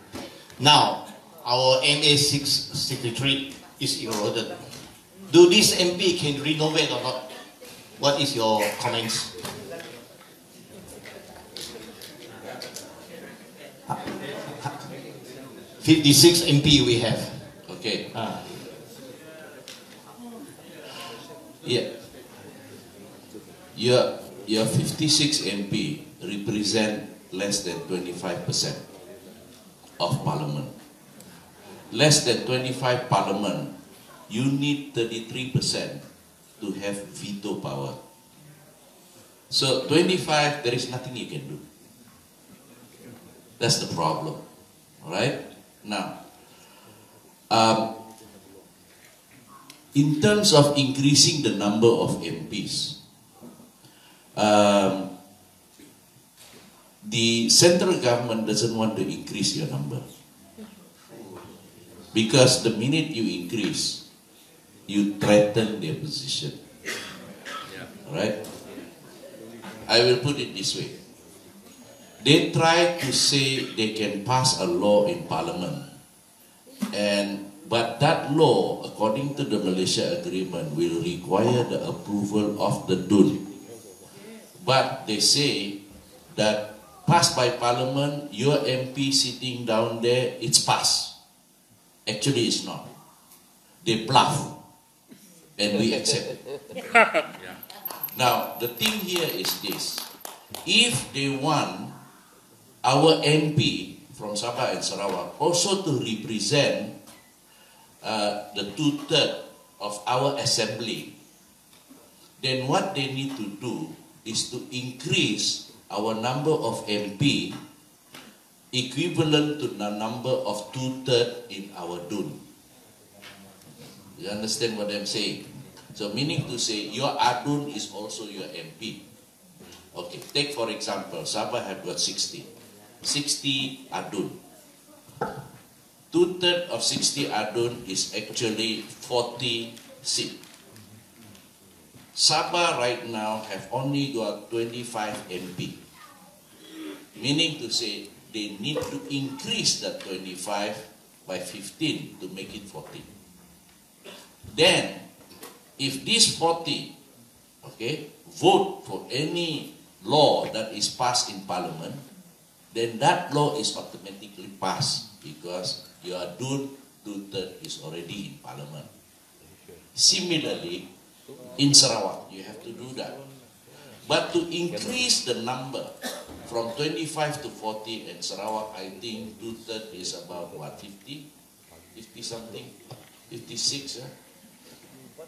Now, our MA 663 is eroded. Do this MP can renovate or not? What is your comments? $56 MP we have. Okay. Yeah. Your 56 MP represent less than 25% of parliament. Less than 25 parliament, you need 33% to have veto power. So 25, there is nothing you can do. That's the problem. Alright? Now, in terms of increasing the number of MPs, the central government doesn't want to increase your number. Because the minute you increase, you threaten their position. Alright? I will put it this way. They try to say they can pass a law in parliament, but that law, according to the Malaysia Agreement, will require the approval of the DUN. But they say that passed by parliament, your MP sitting down there, it's passed. Actually, it's not. They bluff, and we accept it. Now, the thing here is this. If they want our MP from Sabah and Sarawak also to represent the 2/3 of our assembly, then what they need to do is to increase our number of MP equivalent to the number of 2/3 in our DUN. You understand what I'm saying? So meaning to say, your ADUN is also your MP. Okay, take for example, Sabah have got 60 ADUN. 2/3 of 60 ADUN is actually 40 seats. Sabah right now have only got 25 MP. Meaning to say, they need to increase that 25 by 15 to make it 40. Then, if this 40, okay, vote for any law that is passed in parliament, then that law is automatically passed because your DUN 2/3 is already in parliament. Similarly, in Sarawak, you have to do that. But to increase the number from 25 to 40 in Sarawak, I think 2/3 is about what, 50 something, 56.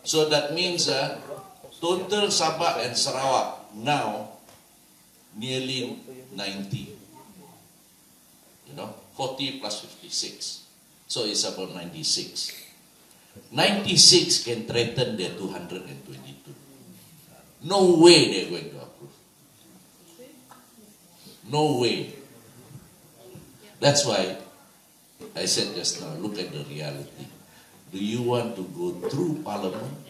So that means total Sabah and Sarawak now nearly 90. 40 plus 56. So it's about 96. 96 can threaten their 222. No way they're going to approve. No way. That's why I said just now, look at the reality. Do you want to go through parliament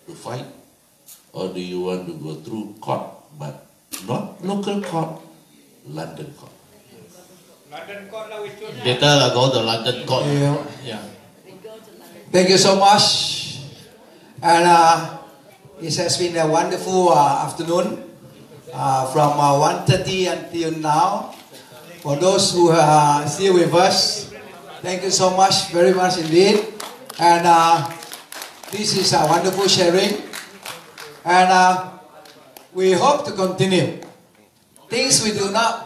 to fight? Or do you want to go through court, but not local court, London court? London court lah, which one? Better go to London court. Yeah. Thank you so much. And it has been a wonderful afternoon from 1:30 until now. For those who are still with us, thank you so much, very much indeed. And this is a wonderful sharing. And we hope to continue. Things we are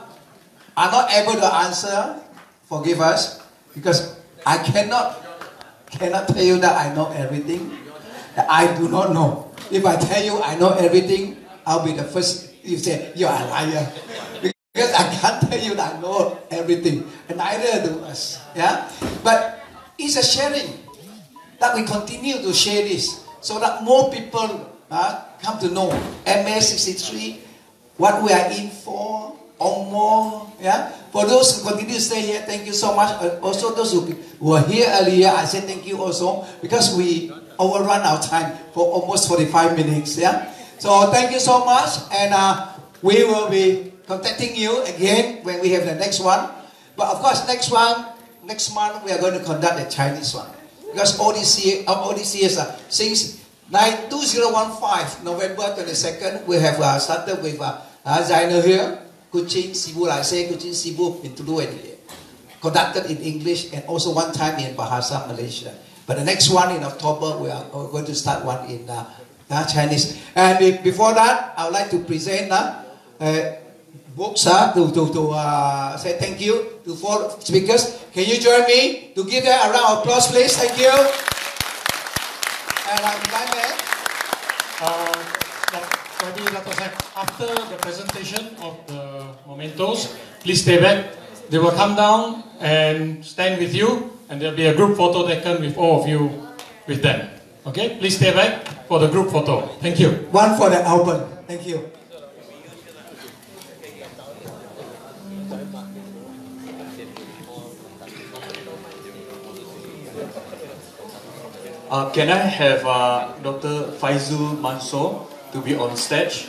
not able to answer, forgive us, because I cannot tell you that I know everything. I do not know. If I tell you I know everything, I'll be the first. You say you are a liar, because I can't tell you that I know everything, and neither do us. Yeah, but it's a sharing that we continue to share this, so that more people come to know MA63, what we are in for, or more. Yeah. For those who continue to stay here, thank you so much. Also those who were here earlier, I say thank you also, because we overrun our time for almost 45 minutes. Yeah. So thank you so much, and we will be contacting you again when we have the next one. But of course, next month we are going to conduct the Chinese one, because all these years since 2015, November 22nd, we have started with Zainer here. Kuching, Cebu, like I say, Kuching, Cebu, in Tulu and conducted in English, and also one time in Bahasa, Malaysia. But the next one in October, we are going to start one in Chinese. And before that, I would like to present books to say thank you to 4 speakers. Can you join me to give them a round of applause, please? Thank you. And I'm after the presentation of the mementos, please stay back. They will come down and stand with you, and there'll be a group photo taken with all of you with them. Okay, please stay back for the group photo. Thank you. One for the album. Thank you. Can I have Dr. Faizul Mansoor to be on stage?